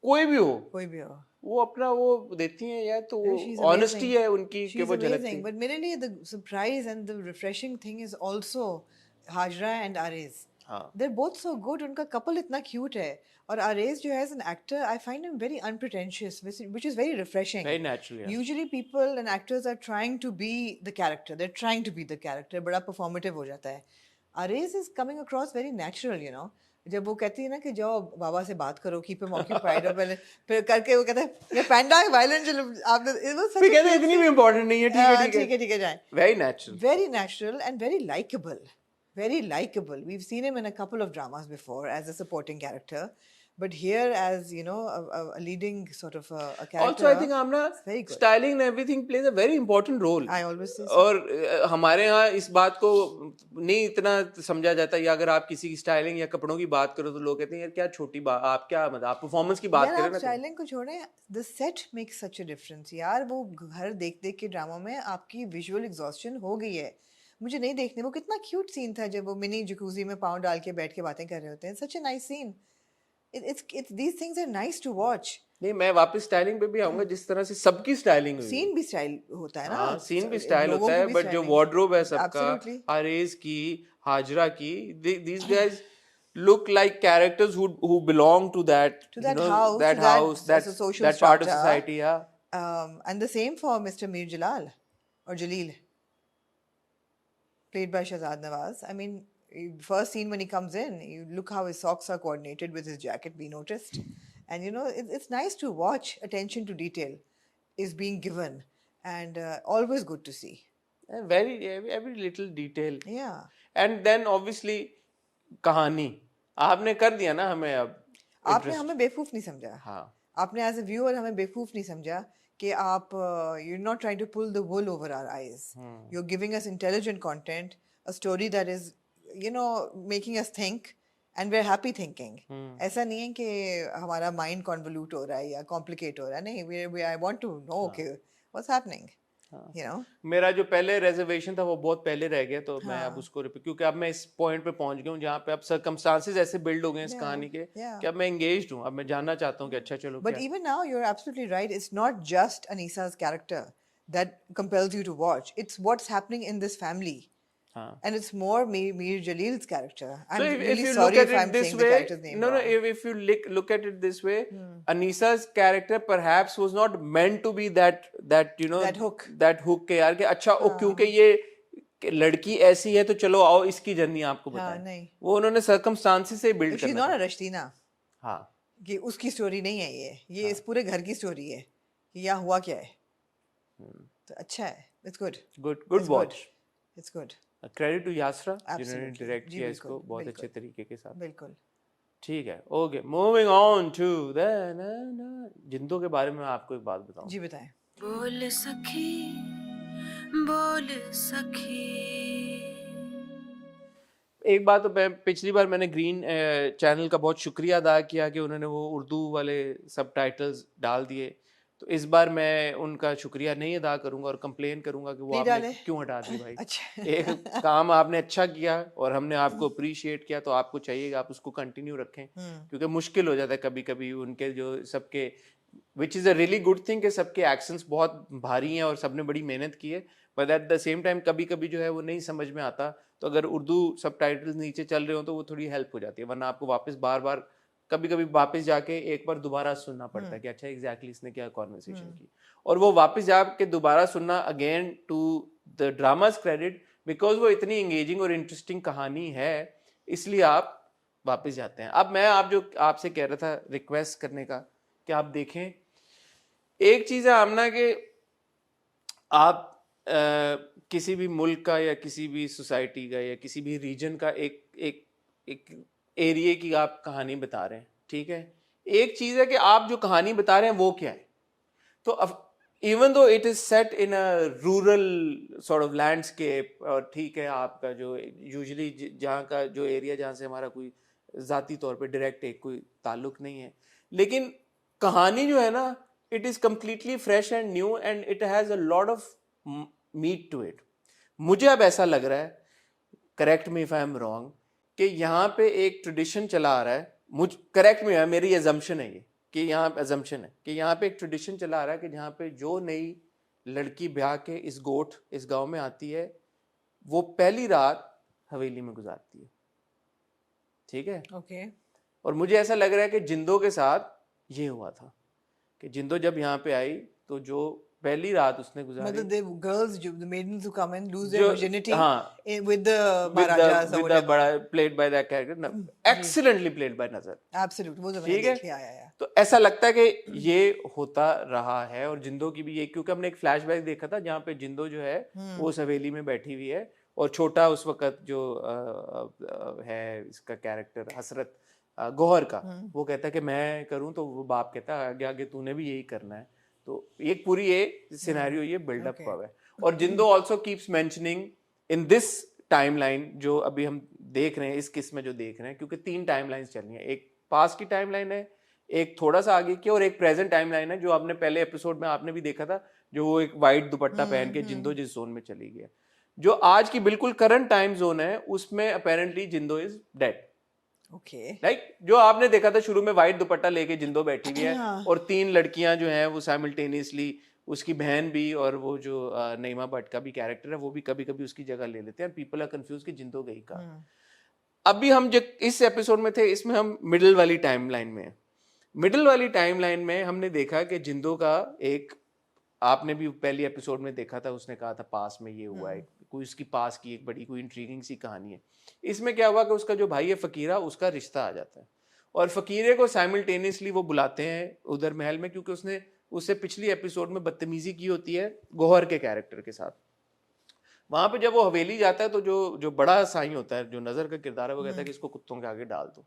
कोई भी हो, कोई भी हो. वो अपना वो देती हैं यार, तो She's ऑनेस्टी amazing. है उनकी कि She's वो झलकती amazing. है. But मेरे लिए the surprise and the refreshing thing is also Hajra and Arez. हाँ. They're both so good. उनका couple इतना cute है. और Arez जो है as an actor, I find him very unpretentious, which is very refreshing. Very natural, yeah. Usually people and actors are trying to be the character. They're trying to be the character. बड़ा performative हो जाता है. Arez is coming across very natural, you know. जब वो कहती है ना कि जाओ बाबा से बात करो, keep him occupied, और पहले फिर करके वो कहता है ये पैंडा है वायलेंट, चलो आपने वो फिर कहते हैं इतनी भी इम्पोर्टेंट नहीं है, ठीक है जाए. Very Very natural and very likable. Very likable. We've seen him in a couple of dramas before as a supporting character, but here as you know a leading sort of a character. Also, I think Amna, very good. styling and everything plays a very important role. I always say so. और हमारे यहाँ इस बात को नहीं इतना समझा जाता, या अगर आप किसी की स्टाइलिंग या कपड़ों की बात करो तो लोग कहते हैं यार क्या छोटी बात, आप क्या मतलब आप परफॉर्मेंस की बात यार करें आप ना. स्टाइलिंग को छोड़ें, the set makes such a difference. यार वो घर देख देख के ड्रामा में आपकी विजुअल एग्जॉस्शन हो गई है. मुझे नहीं देखने, वो कितना क्यूट सीन था जब वो मिनी जकूजी में पाँव डाल के बैठ के बातें कर रहे होते हैं. Such a nice scene. It's these things are nice to watch. नहीं, मैं वापस स्टाइलिंग पे भी आऊंगा, जिस तरह से सबकी स्टाइलिंग हुई. सीन भी स्टाइल होता है ना. हाँ, सीन भी स्टाइल लोगों होता की है, भी बट जो styling. वार्डरोब है सबका, Absolutely. आरेज की, हाजरा की, these guys look like characters who belong to that house, that to that house, that social that part of strata. society. Yeah. And the same for Mr. Mir Jalal or Jaleel, played by Shahzad Nawaz. I mean, first scene when he comes in, you look how his socks are coordinated with his jacket. We noticed, and you know it's nice to watch. Attention to detail is being given, and always good to see. And every little detail. Yeah. And then obviously कहानी आपने कर दिया ना हमें अब. आपने हमें बेवकूफ नहीं समझा. हाँ. आपने एज ए व्यूअर हमें बेवकूफ नहीं समझा कि आप you're not trying to pull the wool over our eyes. You're giving us intelligent content, a story that is, you know, making us think, and we're happy thinking. ऐसा नहीं है कि हमारा mind convolute हो रहा है या complicate हो रहा है. नहीं, I want to know okay, what's happening. You know? मेरा जो पहले रिजर्वेशन था वो बहुत पहले रह गया, तो मैं अब उसको क्योंकि अब मैं इस पॉइंट पे पहुंच गया हूँ जहाँ पे अब सर्कमस्टांसेस ऐसे बिल्ड हो गए इस कहानी के कि अब मैं एंगेज्ड हूँ. अब मैं जानना चाहता हूँ कि अच्छा चलो. But even now, you're absolutely right. It's not just Anisa's character that compels you to watch. It's what's happening in this family. And it's more Mir Jalil's character. I'm So if really you sorry look at if I'm it this saying the way, character's name no, wrong. if you look at it this way, Anisa's character perhaps was not meant to be that you know that hook के यार कि अच्छा क्योंकि ये लड़की ऐसी है तो चलो आओ इसकी जर्नी आपको बताएं. नहीं. वो उन्होंने सर्कमस्टांसेस से बिल्ड She's करना. not a Rashtina. हाँ. कि उसकी स्टोरी नहीं है ये इस पूरे घर की स्टोरी है कि यहाँ हुआ क्या है. तो अच्छा है. It's good. Good watch. It's good. Credit to Yasra जिन्होंने Absolutely. डायरेक्ट जी, किया बिल्कुल, इसको बहुत बिल्कुल. अच्छे तरीके के साथ. बिल्कुल. ठीक है. Okay, moving on to the जिंदों के बारे में आपको एक बात बताऊं. जी बताएं. बोल सखी. एक बात तो पिछली बार मैंने ग्रीन चैनल का बहुत शुक्रिया अदा किया कि उन्होंने वो उर्दू वाले सबटाइटल्स डाल दिए. तो इस बार मैं उनका शुक्रिया नहीं अदा करूंगा और कंप्लेन करूंगा कि वो आपने क्यों हटा दी भाई. अच्छा. एक काम आपने अच्छा किया और हमने आपको अप्रिशिएट किया, तो आपको चाहिए कि आप उसको कंटिन्यू रखें, क्योंकि मुश्किल हो जाता है कभी कभी उनके जो सबके which is a really good thing कि सबके एक्शंस बहुत भारी हैं और सबने बड़ी मेहनत की है, but at the same time कभी कभी जो है वो नहीं समझ में आता. तो अगर उर्दू सबटाइटल्स नीचे चल रहे हो तो वो थोड़ी हेल्प हो जाती है, वरना आपको वापस बार बार कभी कभी वापस जाके एक बार दोबारा सुनना पड़ता है कि अच्छा एग्जैक्टली इसने क्या कॉन्वर्सेशन की, और वो वापस जाके दोबारा सुनना again to the dramas credit, because वो इतनी एंगेजिंग और इंटरेस्टिंग कहानी है, इसलिए आप वापस जाते हैं. अब मैं आपसे कह रहा था रिक्वेस्ट करने का कि आप देखें. एक चीज़ है आमना कि आप किसी भी मुल्क का या किसी भी सोसाइटी का या किसी भी रीजन का एक एरिया की आप कहानी बता रहे हैं, ठीक है. एक चीज़ है कि आप जो कहानी बता रहे हैं वो क्या है. तो अब even though it is set in a rural sort of landscape, और ठीक है आपका जो यूजुअली जहाँ का जो एरिया जहाँ से हमारा कोई ज़ाती तौर पे डायरेक्ट एक कोई ताल्लुक नहीं है, लेकिन कहानी जो है ना it is completely fresh and new and it has a lot of meat to it. मुझे अब ऐसा लग रहा है, correct me if I am wrong, कि यहाँ पे एक ट्रेडिशन चला आ रहा है, मुझ करेक्ट मी, मेरी एजम्पशन है ये कि यहाँ एजम्पशन है कि यहाँ पे एक ट्रेडिशन चला आ रहा है कि जहाँ पे जो नई लड़की ब्याह के इस गोठ इस गांव में आती है वो पहली रात हवेली में गुजारती है. ठीक है. ओके. और मुझे ऐसा लग रहा है कि जिंदो के साथ ये हुआ था कि जिंदो जब यहाँ पे आई तो जो पहली रात उसने गुजारी, मतलब the girls, the maidens who come and lose their जो virginity हाँ with the Maharajas or with the whatever. बड़ा played by that character, excellently played by नजर. Absolute, वो तो मैंने ठीक है. देख लिया. या. तो ऐसा लगता है कि ये होता रहा है. और जिंदो की भी ये, क्योंकि हमने एक फ्लैशबैक देखा था जहाँ पे जिंदो जो है वो उस हवेली में बैठी हुई है और छोटा उस वक्त जो है इसका कैरेक्टर हसरत गौहर का, वो कहता है कि मैं करूं, तो वो बाप कहता है आगे आगे तूने भी यही करना है. तो एक पूरी ये सिनेरियो ये बिल्डअप हुआ है. और Zindo also keeps mentioning in this timeline जो अभी हम देख रहे हैं, इस किस्म में जो देख रहे हैं, क्योंकि 3 टाइमलाइंस चल रही हैं. एक पास्ट की टाइमलाइन है, एक थोड़ा सा आगे की, और एक प्रेजेंट टाइमलाइन है जो आपने पहले एपिसोड में आपने भी देखा था, जो वो एक वाइट दुपट्टा पहन के जिंदो जिस जोन में चली गई. जो आज की बिल्कुल करंट टाइम जोन है उसमें apparently Zindo is dead. Okay. Like जो आपने देखा था शुरू में वाइट दुपट्टा लेके जिंदो बैठी हुई है और 3 लड़कियां जो हैं वो साइमल्टेनियसली, उसकी बहन भी और वो जो नईमा भट्ट का भी कैरेक्टर है वो भी कभी कभी उसकी जगह ले लेते हैं. पीपल आर कंफ्यूज कि जिंदो गई का. अभी हम जो इस एपिसोड में थे इसमें हम मिडिल वाली टाइमलाइन में, मिडिल वाली टाइमलाइन में हमने देखा कि जिंदो का एक, आपने भी पहली एपिसोड में देखा था, उसने कहा था पास में ये हुआ है, कोई उसकी पास की एक बड़ी कोई इंट्रीगिंग सी कहानी है. इसमें क्या हुआ कि उसका जो भाई है फकीरा, उसका रिश्ता आ जाता है और फकीरे को साइमल्टेनियसली वो बुलाते हैं उधर महल में, क्योंकि उसने उससे पिछली एपिसोड में बदतमीजी की होती है गौहर के कैरेक्टर के साथ. वहां पे जब वो हवेली जाता है तो जो बड़ा साईं होता है, जो नजर का किरदार है, वो कहता है कि इसको कुत्तों के आगे डाल दो.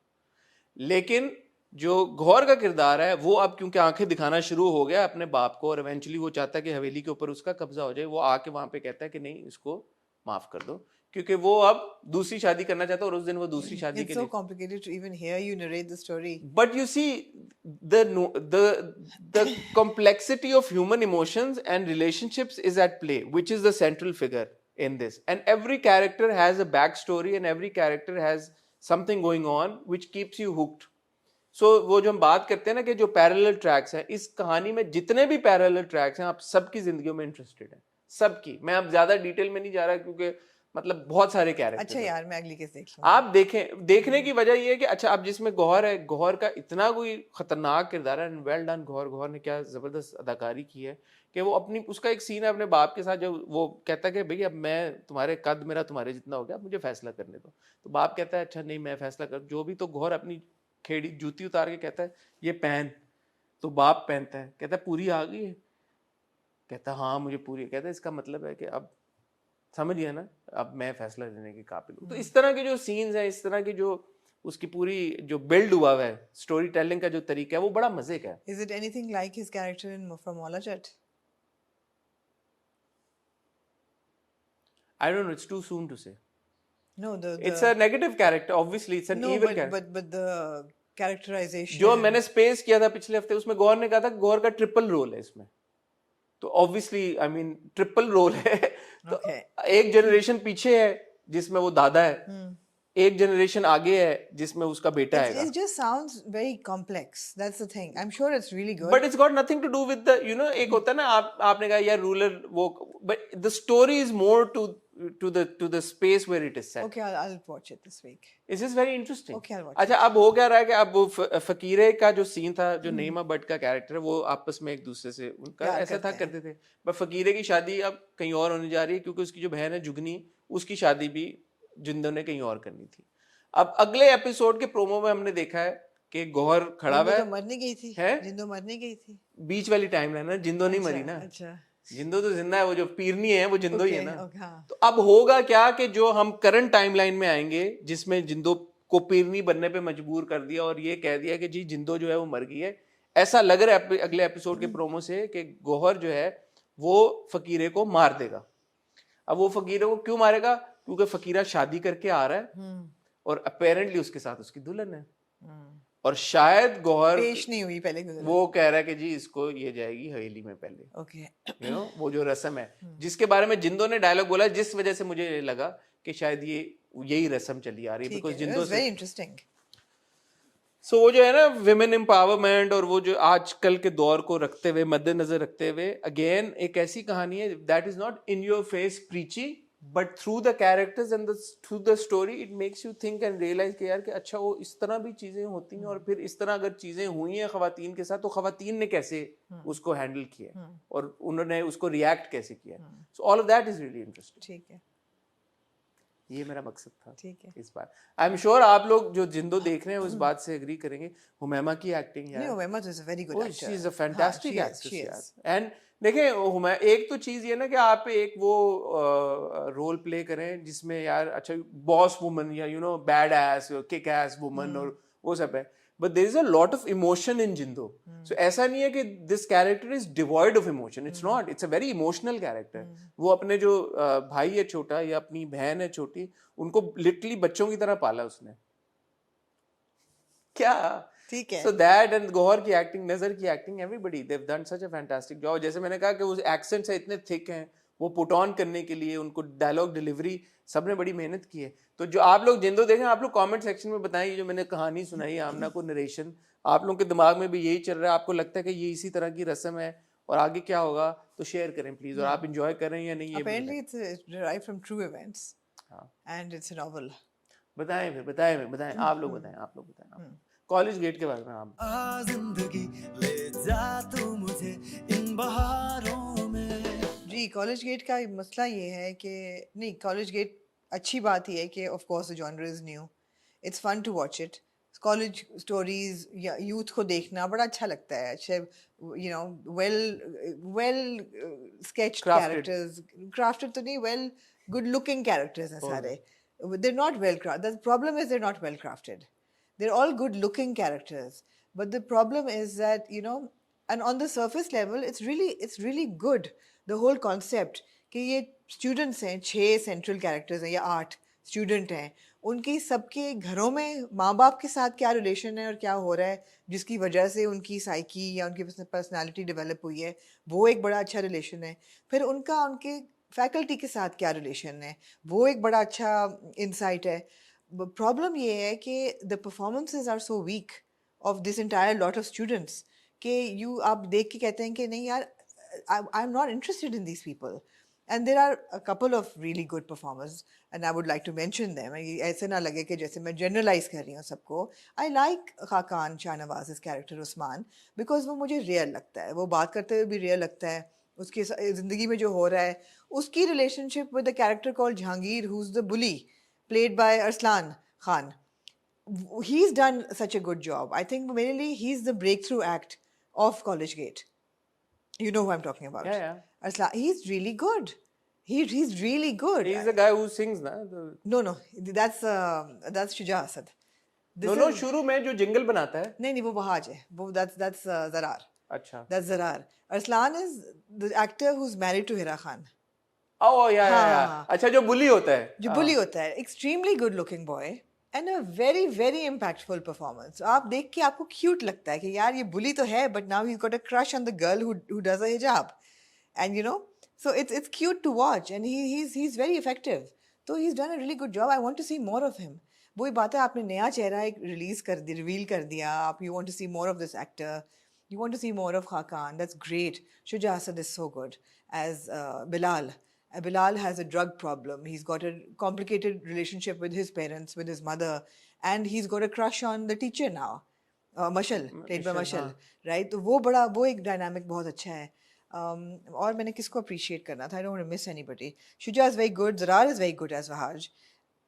लेकिन जो गौहर का किरदार है वो अब क्योंकि आंखें दिखाना शुरू हो गया अपने बाप को और इवेंचुअली वो चाहता है कि हवेली के ऊपर उसका कब्जा हो जाए, वो आके वहां पे कहता है कि नहीं इसको माफ कर दो, क्योंकि वो अब दूसरी शादी करना चाहता है और उस दिन वो दूसरी शादी के It's so लिए. complicated to even hear you narrate the story. But you see the complexity of human emotions and relationships is at play, which is the central figure in this, and every character has a backstory and every character has something going on which keeps you hooked. So वो जो हम बात करते हैं ना कि जो parallel tracks हैं, इस कहानी में जितने भी पैरेलल ट्रैक्स हैं आप सबकी जिंदगियों में इंटरेस्टेड हैं, सबकी. मैं अब ज्यादा डिटेल में नहीं जा रहा क्योंकि मतलब बहुत सारे कैरेक्टर. अच्छा यार, मैं अगली केस देख लूंगा. आप देखें, देखने की वजह ये है कि अच्छा अब जिसमें गौहर है, गौहर का इतना कोई खतरनाक किरदार है, वेल डन गौहर ने क्या जबरदस्त अदाकारी की है कि वो अपनी, उसका एक सीन है अपने बाप के साथ जब वो कहता है कि भाई अब मैं तुम्हारे कद मेरा तुम्हारे जितना हो गया, मुझे फैसला करने दो. तो बाप कहता है अच्छा नहीं मैं फैसला कर जो भी. तो गौहर अपनी खेड़ी जूती उतार के कहता है ये पहन. तो बाप पहनता है, कहता है पूरी आ गई है, कहता है हाँ मुझे पूरी. कहता है इसका मतलब है कि अब समझिए ना, अब मैं फैसला लेने के काबिल हूँ. तो इस तरह के जो सीन्स हैं, इस तरह की जो उसकी पूरी जो बिल्ड हुआ है स्टोरी टेलिंग का जो तरीका है वो बड़ा मजे का है. Is it anything like his character in from Mola Chat? I don't know, it's too soon to say. No, It's a negative character, obviously it's an no, evil but, character. but the characterization. जो मैंने space किया था पिछले हफ्ते, उसमें गौर ने कहा था गौर का ट्रिपल रोल है इसमें. तो obviously I mean triple role है. तो एक जनरेशन पीछे है जिसमें वो दादा है, एक जनरेशन आगे है जिसमें उसका बेटा है. It just sounds very complex. That's the thing. I'm sure it's really good. But it's got nothing to do with the, you know, एक होता है ना, आपने कहा यार रूरल वो, but the story is more to the space where it is set. Okay, I'll watch it this week. This is very interesting. Okay, I'll watch अच्छा अब हो क्या रहा है कि अब वो फकीरे का जो सीन था, जो नईमा भट्ट का कैरेक्टर है, वो आपस में एक दूसरे से उनका ऐसा था करते थे. पर फकीरे की शादी अब कहीं और होने जा रही है क्योंकि उसकी जो बहन है जुगनी, उसकी शादी भी जिंदो ने कहीं और करनी थी. अब अगले एपिसोड के प्रोमो में हमने देखा है कि गौहर खड़ा हुआ है. तो मरने गई थी है? जिंदो मरने गई थी. बीच वाली टाइमलाइन है, जिंदो नहीं मरी ना. अच्छा, जिंदो तो जिंदा है, वो जो पीरनी है वो जिंदो ही है ना. हाँ. तो अब होगा क्या कि जो हम करंट टाइमलाइन में आएंगे जिसमें जिंदो को पीरनी बनने पे मजबूर कर दिया और ये कह दिया कि जी जिंदो जो है वो मर गई है. ऐसा लग रहा है अगले एपिसोड के प्रोमो से कि गौहर जो है वो फकीरे को मार देगा। अब वो फकीरे को क्यों मारेगा? क्योंकि फकीरा शादी करके आ रहा है और अपेरेंटली उसके साथ उसकी दुल्हन है, और शायद गौहर पेश नहीं हुई पहले की वो कह रहा है कि जी इसको ये जाएगी हवेली में पहले, ओके यू नो वो जो रस्म है जिसके बारे में जिंदो ने डायलॉग बोला, जिस वजह से मुझे लगा कि शायद ये यही रस्म चली आ रही है, ठीक बिकॉज है, जिंदो से वेरी इंटरेस्टिंग। सो वो जो है ना विमेन एम्पावरमेंट और वो जो आजकल के दौर को रखते हुए मद्देनजर रखते हुए अगेन एक ऐसी कहानी है that is not in your face preachy, but through the characters and through the story it makes you think and realize कि यार कि अच्छा वो इस तरह भी चीजें होती हैं, और फिर इस तरह अगर चीजें हुई हैं खवातीन के साथ तो खवातीन ने कैसे उसको हैंडल किया और उन्होंने उसको रिएक्ट कैसे किया। So all of that is really interesting. ठीक है, ये मेरा मकसद था ठीक है। इस बार। आई एम श्योर आप लोग जो जिंदो देख रहे हैं उस बात से एग्री करेंगे। हुमैमा की एक्टिंग नहीं, यार, Umaima is a very good actor. She is a fantastic she is, actress she यार। is. एंड देखिए एक तो चीज ये ना कि आप एक वो रोल प्ले करें जिसमें यार अच्छा बॉस वुमन या you know bad ass kick ass woman और वो सब है, but there is a lot of emotion in Zindo. So ऐसा नहीं है कि this character is devoid of emotion, it's not, it's a very emotional character. वो अपने जो भाई है छोटा या अपनी बहन है छोटी, उनको लिटरली बच्चों की तरह पाला उसने। क्या ठीक है। So that and गौहर की एक्टिंग, नजर की acting, everybody they've done such a fantastic job। जैसे मैंने कहा कि वो एक्सेंट्स इतने थिक हैं, वो पुट ऑन करने के लिए उनको डायलॉग डिलीवरी सबने बड़ी मेहनत की है। तो जो आप लोग जिंदो देखें, आप लोग कमेंट सेक्शन में बताएं, जो मैंने कहानी सुनाई आमना को नरेशन, आप लोगों के दिमाग में भी यही चल रहा है? आपको लगता है कि ये इसी तरह की रस्म है और आगे क्या होगा? तो शेयर करें प्लीज। और आप इंजॉय कर रहे हैं या नहीं ये Apparently it's derived from true events and it's a novel. बताएं। फिर बताएं आप लोग बताएं, आप लोग बताएं कॉलेज गेट के बारे में आप। जिंदगी ले जा तू मुझे इन बहारों में। जी, कॉलेज गेट का मसला ये है कि नहीं, कॉलेज गेट अच्छी बात ये है कि of course the genre is new, it's fun to watch it. College stories या यूथ को देखना बड़ा अच्छा लगता है। अच्छे you know well sketched characters, crafted तो नहीं, वेल गुड लुकिंग कैरेक्टर्स हैं सारे। They're not well crafted. The problem is they're not well crafted. They're all good looking characters, but the problem is that, you know, and on the surface level it's really good, the whole concept कि ये students हैं, 6 central characters हैं या 8 student हैं, उनकी सबके घरों में माँ बाप के साथ क्या रिलेशन है और क्या हो रहा है जिसकी वजह से उनकी साइकी या उनकी पर्सनालिटी डेवलप हुई है, वो एक बड़ा अच्छा रिलेशन है। फिर उनका उनके फैकल्टी के साथ क्या रिलेशन है, वो एक बड़ा अच्छा इंसाइट है। प्रॉब्लम ये है कि the performances are so weak of this entire lot of students कि यू आप देख के कहते हैं कि नहीं यार, I am not interested in these people. And there are a couple of really good performers and I would like to mention them. ऐसे ना लगे कि जैसे मैं जनरलाइज कर रही हूँ सबको। आई लाइक खाकान शाहनवाज इस कैरेक्टर उस्मान, बिकॉज वो मुझे रियल लगता है, वो बात करते हुए भी रियल लगता है, उसकी ज़िंदगी में जो हो रहा है, उसकी relationship with the character called Jahangir who is the bully played by Arsalan Khan. He's done such a good job. I think mainly he's the breakthrough act of College Gate. You know who I'm talking about. Yeah. Arslan, he's really good. He's really good. He's the guy who sings ना? No, that's Shuja Asad. No, शुरू में जो jingle बनाता है। नहीं, वो बहाज है, वो that's Zarar. अच्छा। That's Zarar. Arslan is the actor who's married to Hira Khan. Oh yeah. अच्छा, जो बुली होता है। जो बुली होता है, extremely good looking boy and a very very impactful performance. आप देख के आपको cute लगता है कि यार ये बुली तो है, but now he's got a crush on the girl who does a hijab, and you know, so it's cute to watch and he's very effective. So he's done a really good job. I want to see more of him. वही बात है, आपने नया चेहरा एक reveal कर दिया, आप you want to see more of this actor, you want to see more of Khakan. That's great. Shuja Asad is so good as Bilal. Bilal has a drug problem. He's got a complicated relationship with his parents, with his mother, and he's got a crush on the teacher now, Mashal, played by Mashal, right? तो वो एक dynamic बहुत अच्छा है। और मैंने किसको appreciate करना था? I don't want to miss anybody. Shuja is very good. Zarar is very good as Wahaj.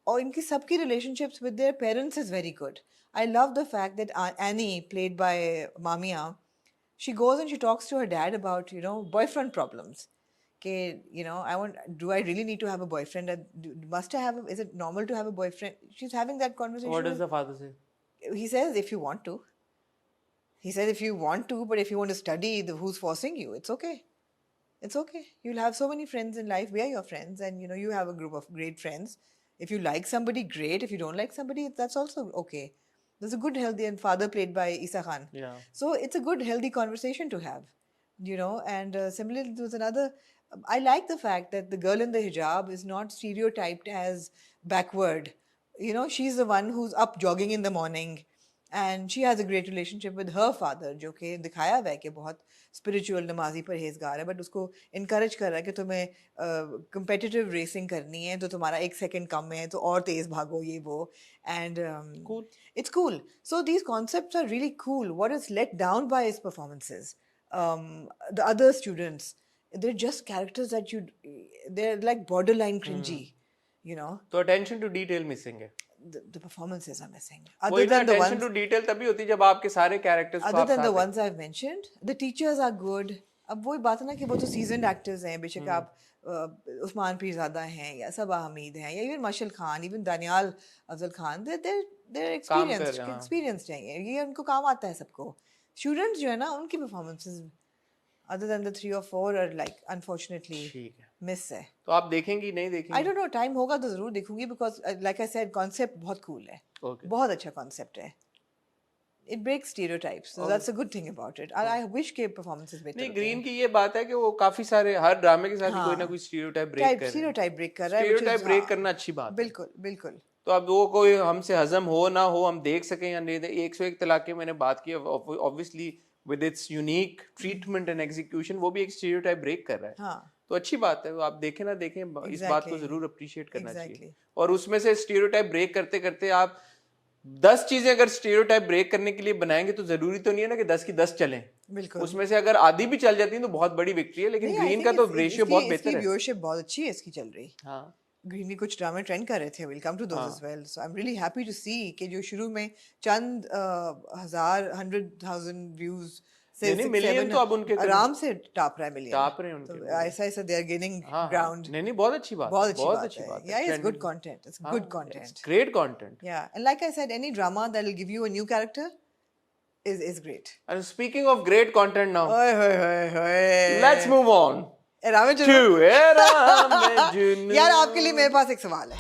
और इनकी सबकी relationships with their parents is very good. I love the fact that Annie, played by Mamia, she goes and she talks to her dad about, you know, boyfriend problems. Okay, you know, do I really need to have a boyfriend? Is it normal to have a boyfriend? She's having that conversation. What does the father say? He says, if you want to. He says, if you want to, but if you want to study, who's forcing you? It's okay. It's okay. You'll have so many friends in life. We are your friends, and you have a group of great friends. If you like somebody, great. If you don't like somebody, that's also okay. There's a good, healthy, and father played by Isa Khan. Yeah. So it's a good, healthy conversation to have, And similarly, there was another. I like the fact that the girl in the hijab is not stereotyped as backward. She's the one who's up jogging in the morning, and she has a great relationship with her father, जो कि दिखाया हुआ है कि बहुत spiritual नमाजी परहेजगार है, but उसको encourage कर रहा है कि तुम्हें competitive racing करनी है, तो तुम्हारा 1 second कम है, तो और तेज भागो ये वो, and Cool. it's cool. So these concepts are really cool. What is let down by his performances. The other students, they're just characters that they're like borderline cringy, तो attention to detail missing है. The performances are missing. वही ना, attention to detail तभी होती है जब आपके सारे characters को Other आप than the साथ ones I've mentioned, the teachers are good. अब वही बात है ना कि वो तो seasoned actors हैं, बेशक आप उस्मान पीरज़ादा हैं या सबा हमीद हैं या even मशल Khan, even Daniyal Afzal Khan, they're experienced हैं, ये उनको काम आता है सबको. Students जो है ना, उनकी performances other than the 3 or 4 are like unfortunately ठीक है. miss है. तो आप देखेंगी नहीं I देखेंगी? don't know, time होगा तो जरूर देखूंगी because like I said, concept बहुत cool है. Okay. बहुत अच्छा concept है. It breaks stereotypes, so that's a good thing about it. I wish के performances better नहीं, होते ग्रीन हैं. की ये बात है कि वो काफी सारे हर ड्रामे के साथ ही कोई ना कोई स्टीरियोटाइप ब्रेक कर रहे हैं. Stereotype break कर रहा है. which is- स्टीरियोटाइप ब्रेक हाँ, करना अच्छी बात है. बिल्कुल बिल्कुल. तो अब वो कोई हमसे हजम हो ना हो, हम देख सकें या नहीं, 101 तलाक मैंने बात की, obviously with its unique treatment and execution वो भी एक स्टीरियोटाइप ब्रेक कर रहा है. हाँ. तो अच्छी बात है, आप देखें ना देखें, इस बात को Exactly. जरूर अप्रिशिएट करना चाहिए. Exactly. और उसमें से स्टीरियोटाइप ब्रेक करते करते आप 10 चीजें अगर स्टीरियोटाइप ब्रेक करने के लिए बनाएंगे तो जरूरी तो नहीं है ना कि 10 की 10 चलें. बिल्कुल. उसमें से अगर आधी भी चल जाती है तो बहुत बड़ी विक्ट्री है, लेकिन नहीं, I ग्रीन think का तो it's- रेशियो इसकी- बहुत बेहतर इसकी है. व्यूअरशिप बहुत अच्छी है इसकी चल रही. हाँ. ग्रीन भी कुछ ड्रामे ट्रेंड कर रहे थे. Will come to those as well. So I am really happy to see कि जो शुरू में चंद 100,000 व्यूज से नहीं, मिलियन तो अब उनके आराम से टाप रहा है मिलियन. टाप रहे हैं उनके. तो ऐसा ऐसा दे आर गेनिंग हाँ, ग्राउंड. नहीं बहुत अच्छी बात, बहुत अच्छी बात अच्छी है. बात है. Yeah, it's Trending. good content. It's good content. Great content. Yeah, and like I said, any drama that will give you a new character is great. And speaking of great content now, ओए होए होए होए. let's move on रामे to Junu. Era Junoo. यार आपके लिए मेरे पास एक सवाल है.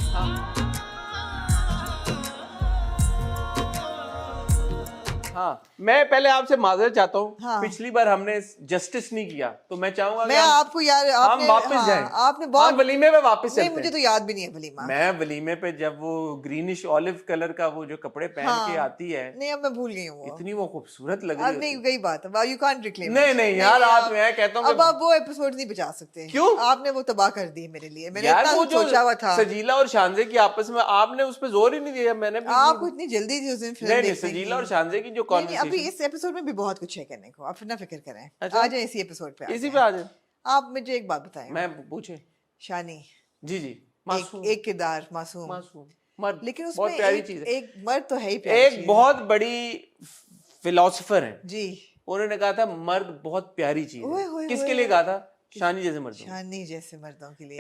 हाँ, मैं पहले आपसे माजरत चाहता हूँ. हाँ. पिछली बार हमने जस्टिस नहीं किया, तो मैं चाहूंगा मैं आपको यार हम वापस जाएं. आपने बहुत हम वलीमे में वापस नहीं, चलते मुझे हैं. तो याद भी नहीं है वलीमा. मैं वलीमे पे जब वो ग्रीनिश ऑलिव कलर का वो जो कपड़े पहन के आती है, नहीं अब मैं भूल गई हूँ वो. इतनी वो खूबसूरत लग अब रही नहीं है. गई बात. अब यू कांट रिक्लेम. नहीं यार, आप मैं कहता हूँ अब आप वो एपिसोड नहीं बचा सकते. क्यों? आपने वो तबाह कर दी मेरे लिए. मैंने यार इतना वो जो सोचा हुआ था. सजीला और शानजे की आपस में आपने उस पे जोर ही नहीं दिया. मैंने भी आपको इतनी जल्दी थी उस दिन फिल्म नहीं देखने की. सजीला और शानजे की जो नहीं, अभी कॉन्वर्सेशन, इस एपिसोड में भी बहुत कुछ है कहने को. आप फिर ना फिक्र करें. अच्छा। आ जाए इसी एपिसोड पे. इसी आते पे हैं. आ जाए. आप मुझे एक बात बताएं. मैं पूछे. शानी जी मासूम. एक किरदार मासूम. मासूम मर्द, लेकिन बहुत उसमें प्यारी चीज है. एक मर्द तो है ही प्यारी एक चीज. बहुत बड़ी फिलोसोफर है, जी. उन्होंने कहा था मर्द बहुत प्यारी चीज ओए है. होए किसके होए. लिए कहा था? शानी जैसे मर्दों. शानी जैसे मर्दों के लिए.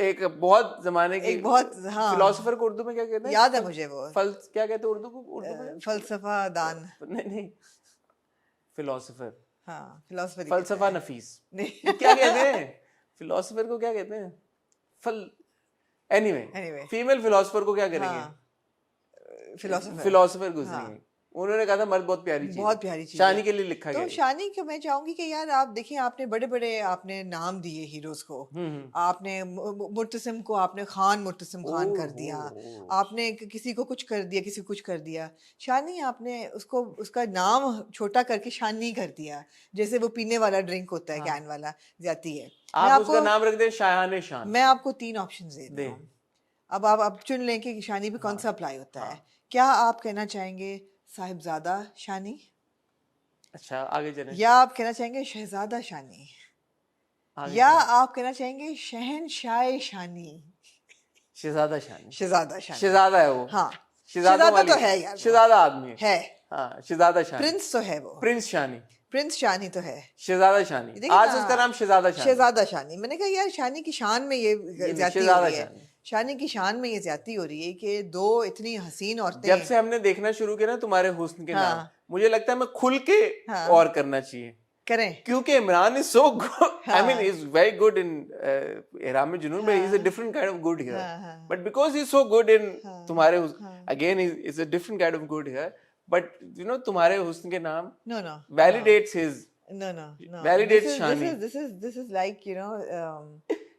एक बहुत जमाने की एक बहुत, हाँ. फिलोसोफर को उर्दू में क्या कहते हैं? याद है मुझे वो. क्या कहते हैं उर्दू को? उर्दू में फलसफा दान. नहीं फिलोसोफर. हाँ, फिलोसफर. फलसफा नफीस. नहीं. क्या कहते हैं फिलोसोफर को? क्या कहते हैं? एनीवे फीमेल फिलोसोफर को क्या करेंगे? फिलोसफर. फिलोसोफर गुजरेंगे. उन्होंने कहा था मर्द बहुत प्यारी चीज. बहुत प्यारी चीज. शानी के लिए लिखा तो गया. शानी को मैं चाहूंगी कि यार आप देखिए, आपने बड़े बड़े आपने नाम दिए हीरोज को. आपने मुर्तसिम को आपने खान मुर्तसिम खान कर दिया. आपने किसी को कुछ कर दिया, किसी को कुछ कर दिया. शानी आपने उसको उसका नाम छोटा करके शानी कर दिया. जैसे वो पीने वाला ड्रिंक होता है, कैन वाला, जाती है. आप उसका नाम रख दें शायान शान. मैं आपको 3 ऑप्शन दे रहा हूँ. अब आप चुन लें कि शानी पे कौन सा अप्लाई होता है. क्या आप कहना चाहेंगे साहिबजादा शानी? अच्छा, आगे चलें. या आप कहना चाहेंगे शहजादा शानी? या आप कहना चाहेंगे शहनशाह शानी? शहजादा शानी. शहजादा शानी. शहजादा है वो. हाँ, शहजादा तो है यार. शहजादा आदमी है. हाँ, शहजादा शानी. प्रिंस तो है वो. प्रिंस शानी. प्रिंस शानी तो है. शहजादा शानी. देखिए आज ना, उसका नाम शहजादा शानी. शहजादा शानी. मैंने कहा यार शानी की शान में ये ज्यादती हो रही है. शानी. शानी की शान में ये ज्यादती हो रही है कि 2 इतनी हसीन औरतें. जब से हमने देखना शुरू किया ना तुम्हारे हुस्न के नाम, मुझे लगता है मैं खुल के और करना चाहिए. करें क्योंकि Imran is so good, I mean is very good in Ehraam Junoon, but is a different kind of good here, but because he is so good in तुम्हारे again is a different kind of good here, but you know तुम्हारे हुस्न के नाम no no validates his no validates this Shani. is like, you know,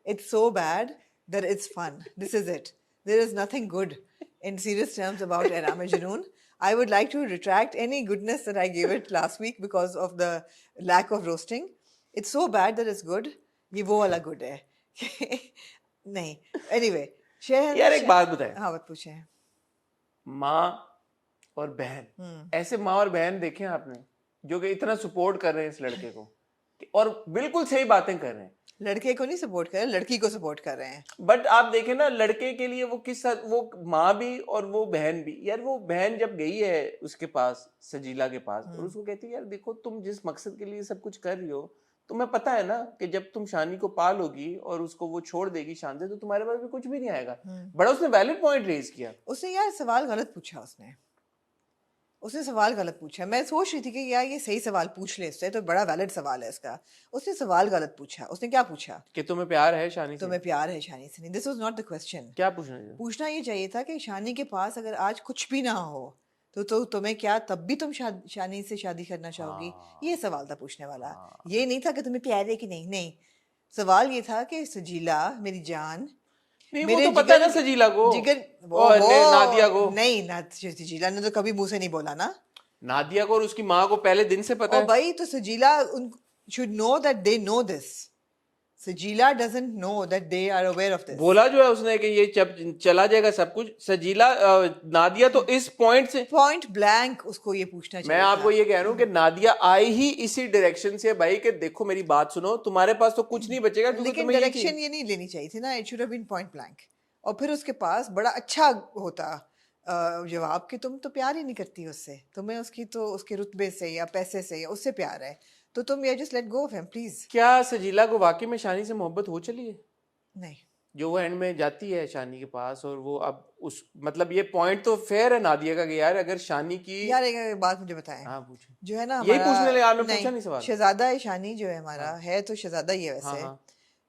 it's so bad that it's fun. This is it. There is nothing good in serious terms about Ihram Junoon. I would like to retract any goodness that I gave it last week because of the lack of roasting. It's so bad that it's good. ये वो वाला good है. नहीं. Anyway, यार एक बात बताएं, हाँ बात पूछे. माँ और बहन, ऐसे माँ और बहन देखे हैं आपने जो कि इतना सपोर्ट कर रहे हैं इस लड़के को और बिल्कुल सही बातें कर रहे हैं, लड़के को नहीं सपोर्ट कर रहे, लड़की को सपोर्ट कर रहे हैं. बट आप देखें ना लड़के के लिए वो किस वो माँ भी और वो बहन भी, यार वो बहन जब गई है उसके पास, सजीला के पास, और उसको कहती है यार देखो तुम जिस मकसद के लिए सब कुछ कर रही हो, तुम्हें पता है ना कि जब तुम शानी को पालोगी और उसको वो छोड़ देगी शान से, तो तुम्हारे पास भी कुछ भी नहीं आएगा. बड़ा उसने वैलिड पॉइंट रेज किया. उसने यार सवाल गलत पूछा, उसने सवाल गलत पूछा. मैं सोच रही थी कि यार ये सही सवाल पूछ ले इससे, तो बड़ा वैलिड सवाल है इसका. उसने सवाल गलत पूछा. उसने क्या पूछा कि तुम्हें प्यार है शानी से? तुम्हें प्यार है शानी से? नहीं, this was not the question. क्या पूछना चाहिए? पूछना ये चाहिए था कि शानी के पास अगर आज कुछ भी ना हो तो तुम्हें क्या तब भी तुम शानी से शादी करना चाहोगी? ये सवाल था पूछने वाला. ये नहीं था कि तुम्हें प्यार है कि नहीं. नहीं, सवाल ये था कि सजीला मेरी जान, नहीं वो तो पता है ना सजीला को, जिगर वो नादिया को. नहीं ना, सजीला ने तो कभी मुंह से नहीं बोला ना. नादिया को और उसकी माँ को पहले दिन से पता है. भाई तो सजीला should know that they know this. सजीला doesn't know that they are aware of this. बोला जो है उसने कि ये चला जाएगा सब कुछ. सजीला नादिया तो इस पॉइंट से पॉइंट ब्लैंक उसको ये पूछना चाहिए. मैं आपको ये कह रहा हूँ कि नादिया आई ही इसी डायरेक्शन से भाई कि देखो मेरी बात सुनो, तुम्हारे पास तो कुछ नहीं बचेगा. लेकिन डायरेक्शन ये नहीं लेनी चाहिए थी ना. It should have been point blank. और फिर उसके पास बड़ा अच्छा होता जवाब कि तुम तो प्यार ही नहीं करती उससे, तुम्हें उसकी तो उसके रुतबे से या पैसे से या उससे प्यार है, तो तुम ये just let go of him please. क्या सजीला को वाकई में शानी से मोहब्बत हो चली है? नहीं, जो वो एंड में जाती है शानी के पास और वो अब उस मतलब ये पॉइंट तो फेयर है नादिया का कि यार अगर शानी की यार एक बात मुझे बताएं. हाँ पूछे. जो है ना यही पूछने लगे आपने, पूछा नहीं सवाल. शहजादा शानी जो है हमारा है तो शहजादा ही है वैसे. हाँ.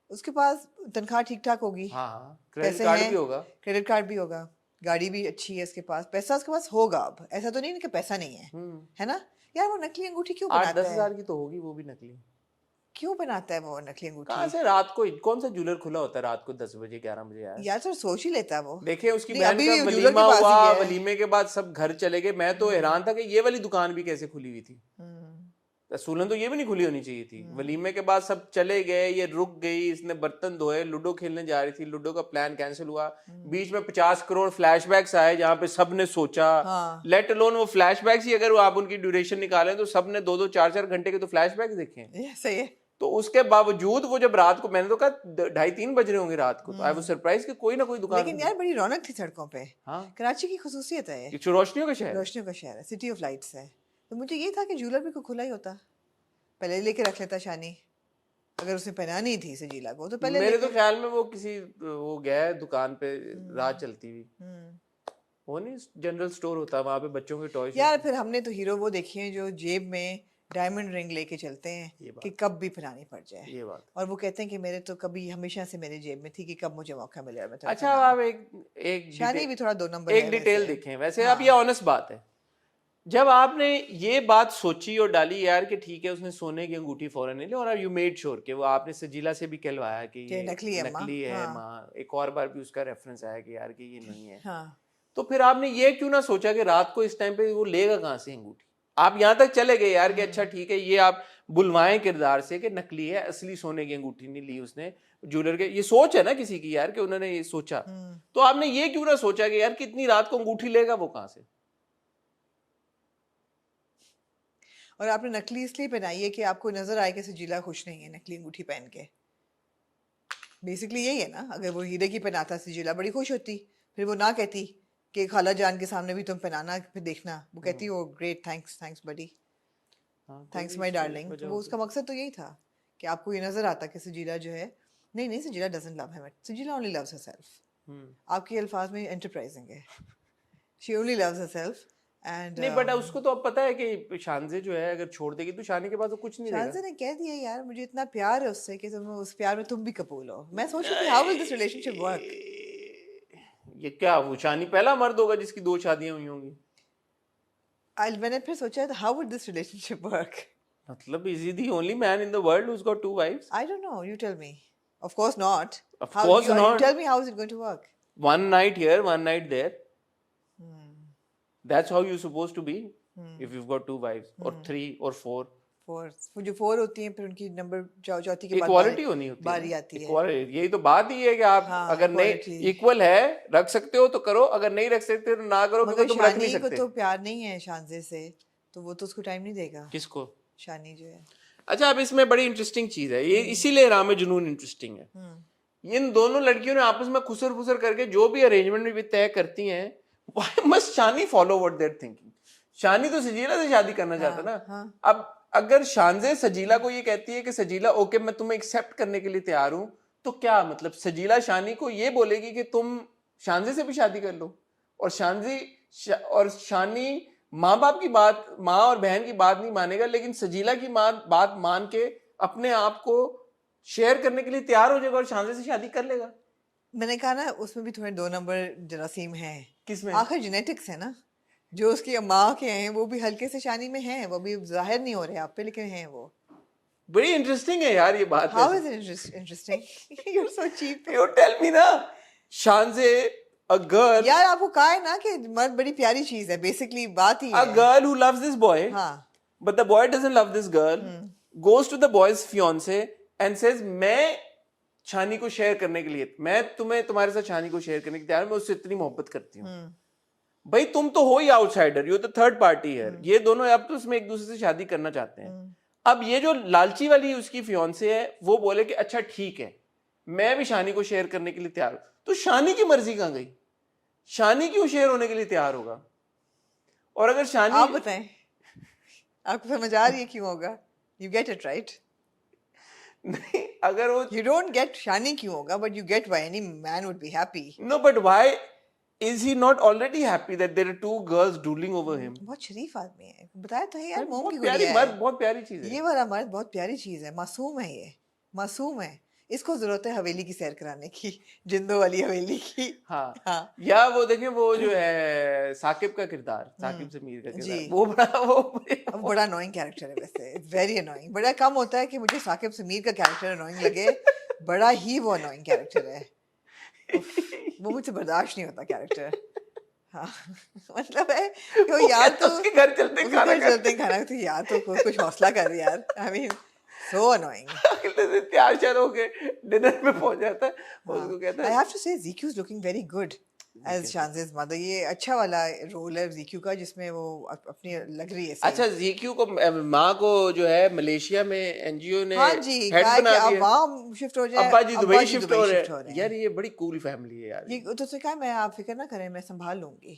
उसके पास तनख्वाह ठीक ठाक होगी. हाँ, क्रेडिट कार्ड भी होगा. क्रेडिट कार्ड भी होगा. गाड़ी भी अच्छी है उसके पास. पैसा उसके पास होगा. अब ऐसा तो नहीं कि पैसा नहीं है, है ना. यार वो नकली अंगूठी क्यों बनाता है? 8-10 हज़ार की तो होगी, वो भी नकली. क्यों बनाता है वो नकली अंगूठी? कहाँ से? रात को कौन सा ज्वेलर खुला होता है रात को 10 बजे 11 बजे? यार सर सोच ही लेता है वो. देखिए उसकी नहीं, बहन अभी का भी वलीमा ज्वेलर के पास हुआ, ही है. वलीमे के बाद सब घर चले गए. मैं तो हैरान था कि ये वाली दुकान भी कैसे खुली हुई थी. रसूलन तो ये भी नहीं खुली होनी चाहिए थी. वलीमे के बाद सब चले गए, ये रुक गई, इसने बर्तन धोए, लूडो खेलने जा रही थी, लूडो का प्लान कैंसिल हुआ. बीच में 50 करोड़ फ्लैशबैक्स आए जहाँ पे सब ने सोचा. लेट अलोन वो फ्लैशबैक्स ही अगर आप उनकी ड्यूरेशन निकालें तो सब ने 2-2 4-4 घंटे के तो फ्लैशबैक्स देखे हैं. सही है. तो उसके बावजूद वो जब रात को, मैंने तो कहा 2:30-3 बज रहे होंगे रात को, तो आई वाज सरप्राइज कि कोई ना कोई दुकान. लेकिन यार बड़ी रौनक थी सड़कों पे. हाँ, कराची की खुसूसियत है ये. रोशनियों का शहर, रोशनियों का शहर है, सिटी ऑफ लाइट्स है. तो मुझे ये था कि ज्वेलर भी को खुला ही होता, पहले लेके रख लेता शानी. अगर उसने पहनानी थी सजीला को तो पहले मेरे तो ख्याल में वो किसी वो गया दुकान पे रात चलती हुई. वो नहीं जनरल स्टोर होता वहाँ पे बच्चों के टॉयज. यार फिर हमने तो हीरो वो देखे हैं जो जेब में डायमंड रिंग लेके चलते हैं कि कब भी पहनानी पड़ जाए. ये बात. और वो कहते हैं कि मेरे तो कभी हमेशा से मेरे जेब में थी कि कब मुझे मौका मिले. और मैं अच्छा आप एक शानी भी थोड़ा 2 नंबर एक डिटेल देखें वैसे. आप ये ऑनेस्ट बात है, जब आपने ये बात सोची और डाली यार कि ठीक है उसने सोने की अंगूठी फौरन नहीं ली, और यू मेड श्योर कि वो आपने सजीला से भी कहलवाया कि ये नकली है माँ. एक और बार भी उसका रेफरेंस आया कि यार कि ये नहीं है. हाँ. तो फिर आपने ये क्यों ना सोचा कि रात को इस टाइम पे वो लेगा कहाँ से अंगूठी? आप यहाँ तक चले गए यार कि अच्छा ठीक है ये आप बुलवाएं किरदार से कि नकली है, असली सोने की अंगूठी नहीं ली उसने ज्वेलर के. ये सोच है ना किसी की यार कि उन्होंने ये सोचा. तो आपने ये क्यों ना सोचा कि यार कितनी रात को अंगूठी लेगा वो कहाँ से? और आपने नकली इसलिए पहनाई है कि आपको नजर आए कि सजीला खुश नहीं है नकली अंगूठी पहन के. बेसिकली यही है ना. अगर वो हीरे की पहनाता सजीला बड़ी खुश होती, फिर वो ना कहती कि खाला जान के सामने भी तुम पहनाना फिर देखना. वो कहती oh great, thanks buddy, thanks my darling. तो वो उसका मकसद तो यही था कि आपको ये नजर आता कि सजीला जो है नहीं Sajeela doesn't love him. Sajeela only loves herself. आपके अल्फाज में एंटरप्राइजिंग है. She only loves herself and नहीं बट उसको तो अब पता है कि शानजे जो है अगर छोड़ देगी तो शानी के पास तो कुछ नहीं शानज़े रहेगा। ने कह दिया यार मुझे इतना प्यार है उससे कि तुम उस प्यार में तुम भी कबूल हो। मैं सोच रही थी how will this relationship work. ये क्या वो शानी पहला मर्द होगा जिसकी 2 शादियां हुई होंगी? मैंने फिर सोचा how would this relationship work. मतलब is he the only man in the world who's got 2 wives? I don't know, you tell me. Of course not. Of course you not. tell me how is it going to work? One night here, one night there. That's how you're supposed to be if you've got 2 wives or 3 or 4. वो जो 4 होती हैं फिर उनकी number चौथी के बाद equality होनी होती है बारी ना। आती है। Equality, यही तो बात ही है कि आप हाँ, अगर नहीं equality। इक्वल है रख सकते हो तो करो, अगर नहीं रख सकते तो ना करो क्योंकि मगर तुम रख नहीं शानी को सकते। तो प्यार नहीं है शानज़े से, तो वो तो उसको टाइम नहीं देगा। किसको? शानी जो है अच्छा अब इसमें बड़ी इंटरेस्टिंग चीज है ये, इसीलिए राम जुनून इंटरेस्टिंग है। इन दोनों लड़कियों ने आपस में खुसर फुसर करके जो भी अरेंजमेंट भी तय करती हैं, why must Shani follow what they are thinking? Shani तो सजीला से शादी करना चाहता ना। हाँ। अब अगर शानजे सजीला को ये कहती है कि सजीला ओके मैं तुम्हें एक्सेप्ट करने के लिए तैयार हूं, तो क्या मतलब सजीला शानी को ये बोलेगी कि तुम शानजे से भी शादी कर लो, और शानी माँ बाप की बात, माँ और बहन की बात नहीं मानेगा, लेकिन सजीला की बात मान के अपने आप को शेयर करने के लिए तैयार हो जाएगा और शानजे से शादी कर लेगा। मैंने कहा ना उसमें भी थोड़े 2 नंबर जरासीम है। किसमें? आखिर जेनेटिक्स है ना, जो उसकी माँ के हैं वो भी हल्के से शानी में हैं, वो भी जाहिर नहीं हो रहे आप पे लेकिन हैं वो। बड़ी इंटरेस्टिंग है यार ये बात। How is it interesting? You are so cheap. You tell me ना। शानजे a girl, यार आपको कहा है ना कि मर्द बड़ी प्यारी चीज है, बेसिकली बात ही a है। girl who loves this boy, हाँ but the boy doesn't love this girl, goes to the boy's fiance and says मैं शानी को शेयर करने के लिए, मैं तुम्हारे साथ शानी को शेयर करने के तैयार, मैं उससे इतनी मोहब्बत करती हूँ। भाई तुम तो हो ही आउटसाइडर, यू तो थर्ड पार्टी है। ये दोनों अब तो उसमें एक दूसरे से शादी करना चाहते हैं। अब ये जो लालची वाली उसकी फियांसे है वो बोले कि अच्छा ठीक है मैं भी शानी को शेयर करने के लिए तैयार हूं, तो शानी की मर्जी कहां गई? शानी क्यों शेयर होने के लिए तैयार होगा? और अगर शानी, आप बताएं आपको समझ आ रही है क्यों होगा? You get it right? नहीं अगर वो, यू डोंट गेट शानी क्यों होगा but you get why any man would be happy. No but why is he not already happy that there are 2 girls dueling over him? बहुत शरीफ आदमी है, बताया तो है यार, मोम बहुत की प्यारी गुड़िया मर्द, है। बहुत प्यारी चीज है ये वाला मर्द बहुत प्यारी चीज है, मासूम है, ये मासूम है। इसको जरूरत है हवेली की सैर कराने की, जिंदो वाली हवेली की। हाँ, हाँ। या वो देखें वो जो है साकिब का किरदार, साकिब समीर का किरदार, जी। वो बड़ा वो अब बड़ा अनोइंग कैरेक्टर है वैसे, इट्स वेरी अनोइंग। बड़ा कम होता है कि मुझे साकिब समीर का कैरेक्टर अनोइंग लगे, बड़ा ही वो अनोइंग कैरेक्टर है। उफ, वो मुझे बर्दाश्त नहीं होता कैरेक्टर। हाँ मतलब है कि वो यार तो उसके घर चलते उसके खाना घर चलते खाना, तो यार तो कुछ हौसला कर यार। I mean so annoying. अगले दिन तैयार श्यार होके डिनर में पहुंच जाता है, उसको कहता आई है हैव टू से ज़ीक्यू is looking very good as शानज़ेज़ मदर। ये अच्छा वाला रोल है ज़ीक्यू का जिसमें वो अपनी लग रही है सही। अच्छा जीक्यू को माँ को जो है मलेशिया में एनजीओ ने हाँ जी, हेड कहा है बना कि अब दिया, वहाँ शिफ्ट हो जाए, अब्बा जी दुबई शिफ्ट हो रहे शिफ्ट हैं। यार ये बड़ी कूल फैमिली है यार। ये तो उसने कहा मैं आप फिक्र ना करें मैं संभाल लूंगी।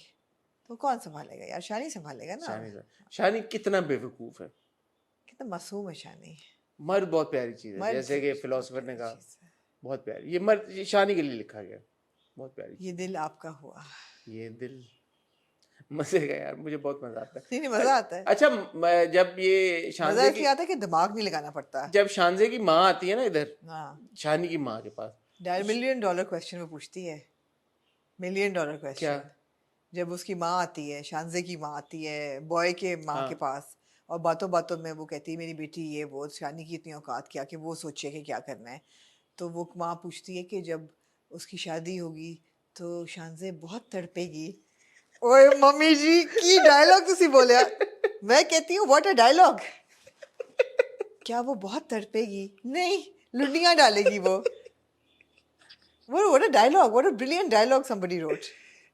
तो कौन संभालेगा यार? शानी संभालेगा ना। शानी कितना बेवकूफ है, कितना मासूम है शानी। मर्द बहुत प्यारी चीज है, मर्द जैसे कि फिलोसोफर ने कहा चीज़ है। बहुत प्यारी, ये मर्द ये शानी के लिए लिखा गया, बहुत प्यारी। ये दिल आपका हुआ। ये दिल मजे का यार, मुझे बहुत मजा आता है। नहीं मजा आता है। अच्छा जब ये मजा शानजे इसलिए की, आता है कि दिमाग नहीं लगाना पड़ता। जब शानजे की माँ आती है ना इधर, हाँ, शानी की माँ के पास, $1 million क्वेश्चन वो पूछती है, $1 million क्या? क्वेश्चन। जब उसकी माँ आती है, शानजे की माँ आती है बॉय के माँ हाँ। के पास, और बातों बातों में वो कहती है मेरी बेटी ये वो, शानी की इतनी औकात क्या कि वो सोचे कि क्या करना है। तो वो माँ पूछती है कि जब उसकी शादी होगी तो शानजे बहुत तड़पेगी। ओए मम्मी जी की डायलॉग तुसी बोलिया, मैं कहती हूँ व्हाट अ डायलॉग। क्या वो बहुत तड़पेगी? नहीं, लुंडियाँ डालेगी वो। What a dialogue! What a brilliant dialogue somebody wrote.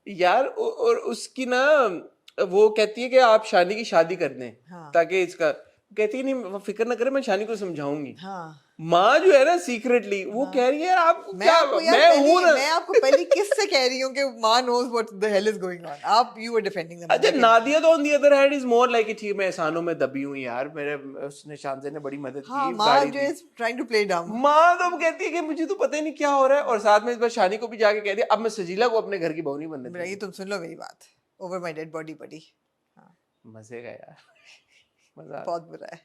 यार और उसकी ना वो कहती है कि आप शानी की शादी कर दें, हाँ। ताकि इसका, कहती है नहीं फिक्र ना करें मैं शानी को समझाऊंगी। हाँ। माँ जो है ना सीक्रेटली वो कह रही है यार आप मैं क्या, आपको यार मैं हूं ना। मैं आपको पहले किससे कह रही हूँ कि माँ knows what the hell is going on. आप you were defending them. अच्छा नादिया तो on the other hand is more like ठीक मैं एहसानों में दबी हूँ यार, मेरे उसने शानजे ने बड़ी मदद हाँ, की, माँ गाड़ी जो दी। is trying to play dumb. माँ तो अब कहती है कि मुझे तो पता ही नहीं क्या हो रहा है, और साथ में इस बार शानी को भी जाके कह दिया अब मैं सजीला को अपने घर की बहू नहीं बनने मेरा ये दूंगी। तुम सुन लो मेरी बात। Over my dead body buddy. हाँ। मजे का यार, मजा आता बहुत बुरा है,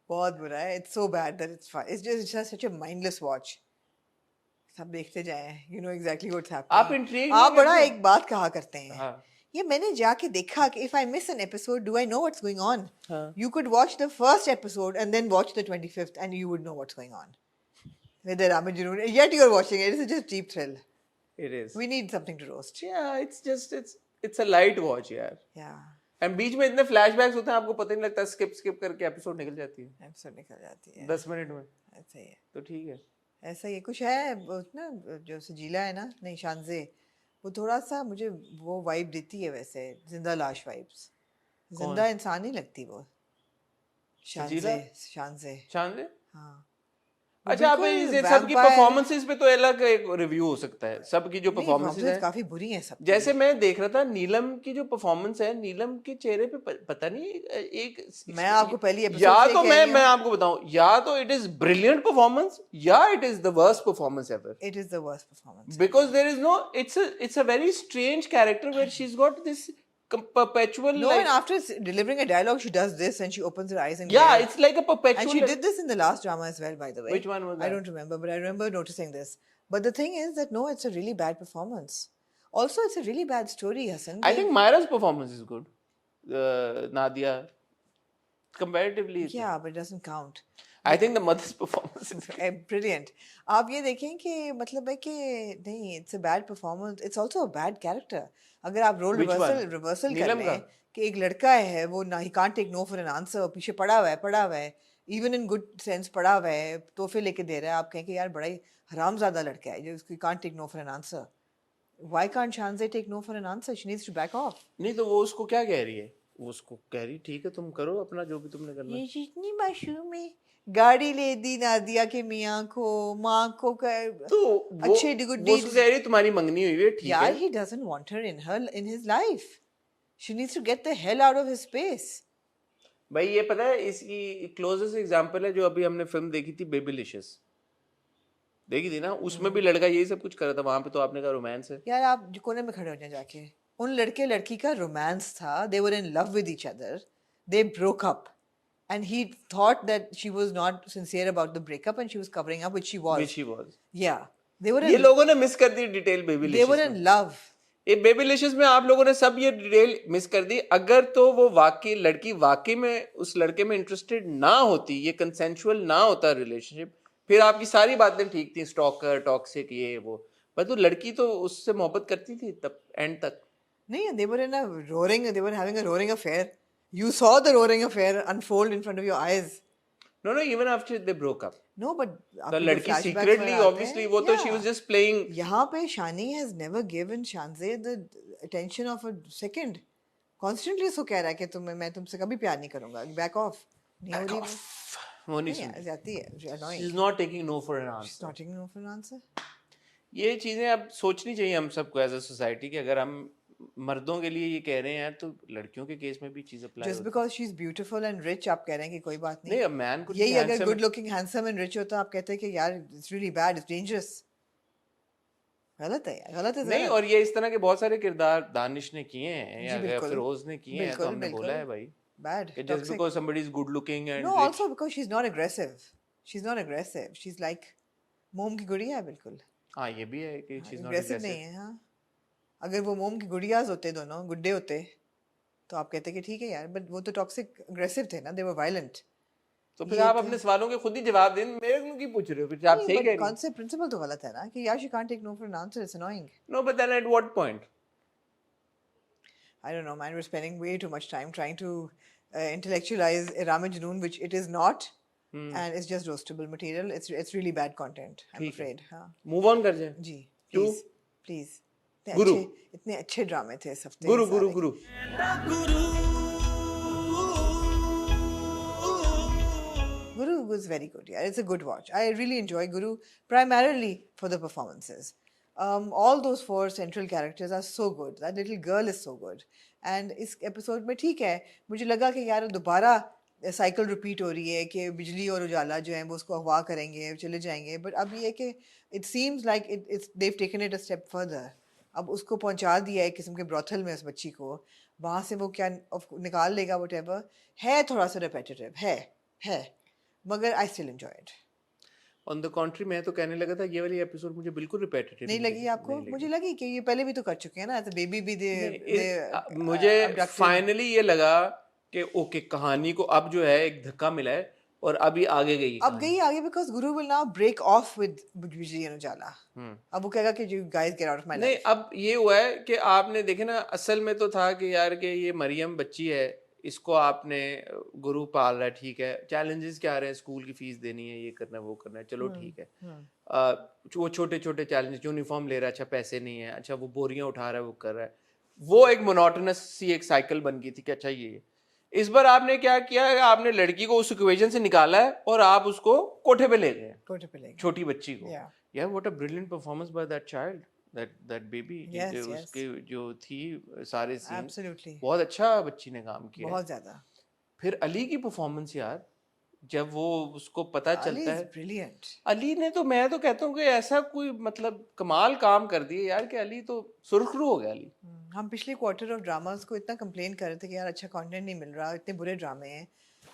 बहुत बुरा है. It's so bad that it's fun. It's just such a mindless watch. सब देखते जाएं, you know exactly what's आप happening. intrigued आप नहीं बड़ा करते? एक बात कहा करते हैं, हाँ ये मैंने जाके देखा कि if I miss an episode, do I know what's going on? हाँ. You could watch the first episode and then watch the 25th and you would know what's going on. With the Raman Junoon, yet you're watching it. It's just cheap thrill. It is. We need something to roast. Yeah, it's a light watch यार. Yeah. And बीच में इतने flashbacks होते हैं आपको पता नहीं लगता, skip करके एपिसोड निकल जाती है एपिसोड निकल जाती है 10 मिनट में. ऐसा ही है, तो ठीक है. ऐसा ही कुछ है ना. जो सजीला है ना, नहीं शानजे, वो थोड़ा सा मुझे वो वाइब देती है वैसे, जिंदा लाश वाइब्स. जिंदा इंसान नहीं लगती वो. सजीला? शानजे, शानजे. शानजे. हाँ. अच्छा, आप बिल्कुल इसे सबकी vampire- परफॉर्मेंसेस पे तो अलग एक रिव्यू हो सकता है, सबकी जो नहीं, परफॉर्मेंसेस performances है. काफी बुरी हैं सब. जैसे मैं देख रहा था नीलम की जो परफॉर्मेंस है, नीलम के चेहरे पे पता नहीं एक मैं आपको पहली episode या से तो कह रही मैं हूँ. आपको बताऊं, या तो इट इज ब्रिलियंट परफॉर्मेंस या it is the worst performance ever. It is the worst performance. Because there is no, it's a very strange character where she's got this perpetual No, like, and after delivering a dialogue, she does this and she opens her eyes and yeah, glares. it's like a perpetual. And she did this in the last drama as well, by the way. Which one was I that? don't remember, but I remember noticing this. But the thing is that no, it's a really bad performance. Also, it's a really bad story, Hassan. I think Myra's performance is good. Nadia, comparatively. Yeah, but it doesn't count. I think the mother's performance is good. Brilliant. आप ये देखें कि मतलब है कि नहीं, it's a bad performance. It's also a bad character. अगर आप रोल Which one? रिवर्सल कर नीलम का? लें कि एक लड़का है, वो ना ही can't take no for an answer, पीछे पड़ा हुआ है, even in good sense पड़ा हुआ है, तोहफे लेके दे रहा है, आप कहें कि यार बड़ा ही हरामजादा लड़का है जो उसकी can't take no for an answer. Why can't Shanzeh take no for an answer? She needs to back off. नहीं तो वो उसको क्या कह रही है? वो उसको कह रही ठीक है तुम करो अपना जो भी तुमने करना. ये जितनी मासूम है, गाड़ी ले दी नादिया के मियाँ को, माँ को कर. तो अच्छे good वो deeds. उसको कह रही है तुम्हारी मंगनी हुई है, ठीक Yeah, है. he doesn't want her in his life. She needs to get the hell out of his space. भाई ये पता है इसकी क्लोजेस्ट एग्जांपल है जो अभी हमने फिल्म देखी थी बेबीलिशियस. देखी थी ना, उसमें भी लड़का यही सब कुछ कर रहा था. वहां पे तो आपने कहा रोमांस है. यार आप कोने में खड़े हो जाए जाके. उन लड़के लड़की का रोमांस था. They were in love with each other. They broke up. And he thought that she was not sincere about the breakup and she was covering up, which she was. Which he was. Yeah. They were ये in, लोगों ने miss कर the detail they बेबीलिशियस were में. in love. ये बेबीलिशियस में आप लोगों ने सब ये डिटेल मिस कर दी. अगर तो वो वाकई लड़की वाकई में उस लड़के में इंटरेस्टेड ना होती, ये कंसेंशुअल ना होता रिलेशनशिप, फिर आपकी सारी बातें ठीक थी, स्टॉकर टॉक्सिक ये वो. पर तो लड़की तो उससे मोहब्बत करती थी तब एंड तक. नहीं, they were having a roaring affair. You saw the roaring affair unfold in front of your eyes. No, even after they broke up. No, but The आपके जो लड़की flashbacks secretly में आते obviously हैं, वो तो she yeah. was just playing. यहाँ पे Shani has never given Shanzeh the attention of a second. Constantly उसको कह रहा है कि मैं तुमसे कभी प्यार नहीं करूँगा. Back off. नहीं हो रही वो नहीं नहीं सुनती. जाती है. Annoying. She's not taking no for an She's answer. not taking no for an answer. ये चीजें अब सोचनी चाहिए हम सबको एज अ सोसाइटी कि अगर हम मर्दों के लिए ये कह रहे हैं तो लड़कियों के केस में भी चीज apply Just because she's beautiful and rich आप कह रहे हैं कि कोई बात नहीं. नहीं. a man could यही be अगर handsome. good looking, handsome and rich होता आप कहते हैं कि यार it's really bad, it's dangerous. गलत है यार, गलत है नहीं, ज़रा. और ये इस तरह के बहुत सारे किरदार दानिश ने किए हैं जी, या बिल्कुल. फिरोज ने किए हैं, तो बिल्कुल, हमने बोला बिल्कुल. है भाई Bad. कि just Toxic. because somebody is good looking and No, rich. also because she's not aggressive. She's not aggressive. She's like मोम की गुड़िया है बिल्कुल. हाँ ये भी है कि she's not Aggressive aggressive. नहीं है. हाँ. अगर वो मोम की गुड़ियाज होते दोनों, गुड्डे होते, तो आप कहते कि ठीक है यार, बट वो तो टॉक्सिक अग्रेसिव थे ना. They were violent. तो फिर आप अपने सवालों के खुद ही जवाब दें. मेरे को क्यों पूछ रहे हो? फिर आप सही कह रही हैं. कॉन्सेप्ट प्रिंसिपल तो गलत है ना कि यार she can't take no for an answer. It's annoying. No, but then at what point? I don't know, man. We're spending way too much time trying to intellectualize Raman Junoon, which it is not, and it's just roastable material. It's really bad content. I'm ठीक है. afraid. हाँ. Move on कर जाए. जी. क्यों? Please. Please. गुरु. इतने अच्छे ड्रामे थे इस हफ्ते. गुरु ये गुरु सारे. गुरु. Guru was very good. Yeah, it's a good watch. I really enjoy Guru primarily for the performances. All those four central characters are so good. That little girl is so good. And इस episode में ठीक है, मुझे लगा कि यार दोबारा cycle repeat हो रही है कि बिजली और उजाला जो है वो उसको अगवा करेंगे, चले जाएंगे. बट अब ये कि it seems like they've taken it a step further. अब उसको पहुंचा दिया है किस्म के ब्रॉथल में उस बच्ची को. वहां से वो क्या निकाल लेगा, whatever है, थोड़ा सा रिपीटेटिव है, मगर I still enjoy it. On the contrary मैं तो कहने लगा था ये वाली एपिसोड मुझे बिल्कुल रिपीटेटिव नहीं लगी आपको? मुझे लगी कि ये पहले भी तो कर चुके हैं ना, एज बेबी भी मुझे फाइनली ये लगा कि ओके कहानी को अब जो है एक धक्का मिला है और अभी आगे गई अब गई आगे, because Guru will now break off with Vijay Ujala. अब वो कहेगा कि you guys get out of my नहीं लाइफ। अब ये हुआ है कि आपने देखे ना, असल में तो था कि यार कि ये मरियम बच्ची है, इसको आपने गुरु पाल रहा है, ठीक है, चैलेंजेस क्या आ रहे हैं, स्कूल की फीस देनी है, ये करना है, वो करना है, चलो ठीक है। वो छोटे छोटे चैलेंज, यूनिफॉर्म ले रहा है, अच्छा पैसे नहीं है, अच्छा वो बोरियां उठा रहा है, वो कर रहा है, वो एक मोनोटोनस सी एक साइकिल बन गई थी कि अच्छा ये इस बार आपने क्या किया है, आपने लड़की को उस इक्वेशन से निकाला है और आप उसको कोठे पे ले गए, कोठे पे ले गए। छोटी बच्ची को। Yeah. यार what a brilliant performance by that child, that baby. Yes, yes. उसके जो थी सारे सीन, Absolutely. बहुत अच्छा बच्ची ने काम किया। बहुत ज्यादा। फिर अली की परफॉर्मेंस यार, जब वो उसको पता चलता है, ब्रिलियंट। अली ने तो, मैं तो कहता हूँ कि ऐसा कोई मतलब कमाल काम कर दिए यार कि अली तो सुर्खरू हो गया अली। हम पिछले क्वार्टर ऑफ ड्रामास को इतना कंप्लेन कर रहे थे कि यार अच्छा कंटेंट नहीं मिल रहा, इतने बुरे ड्रामे हैं,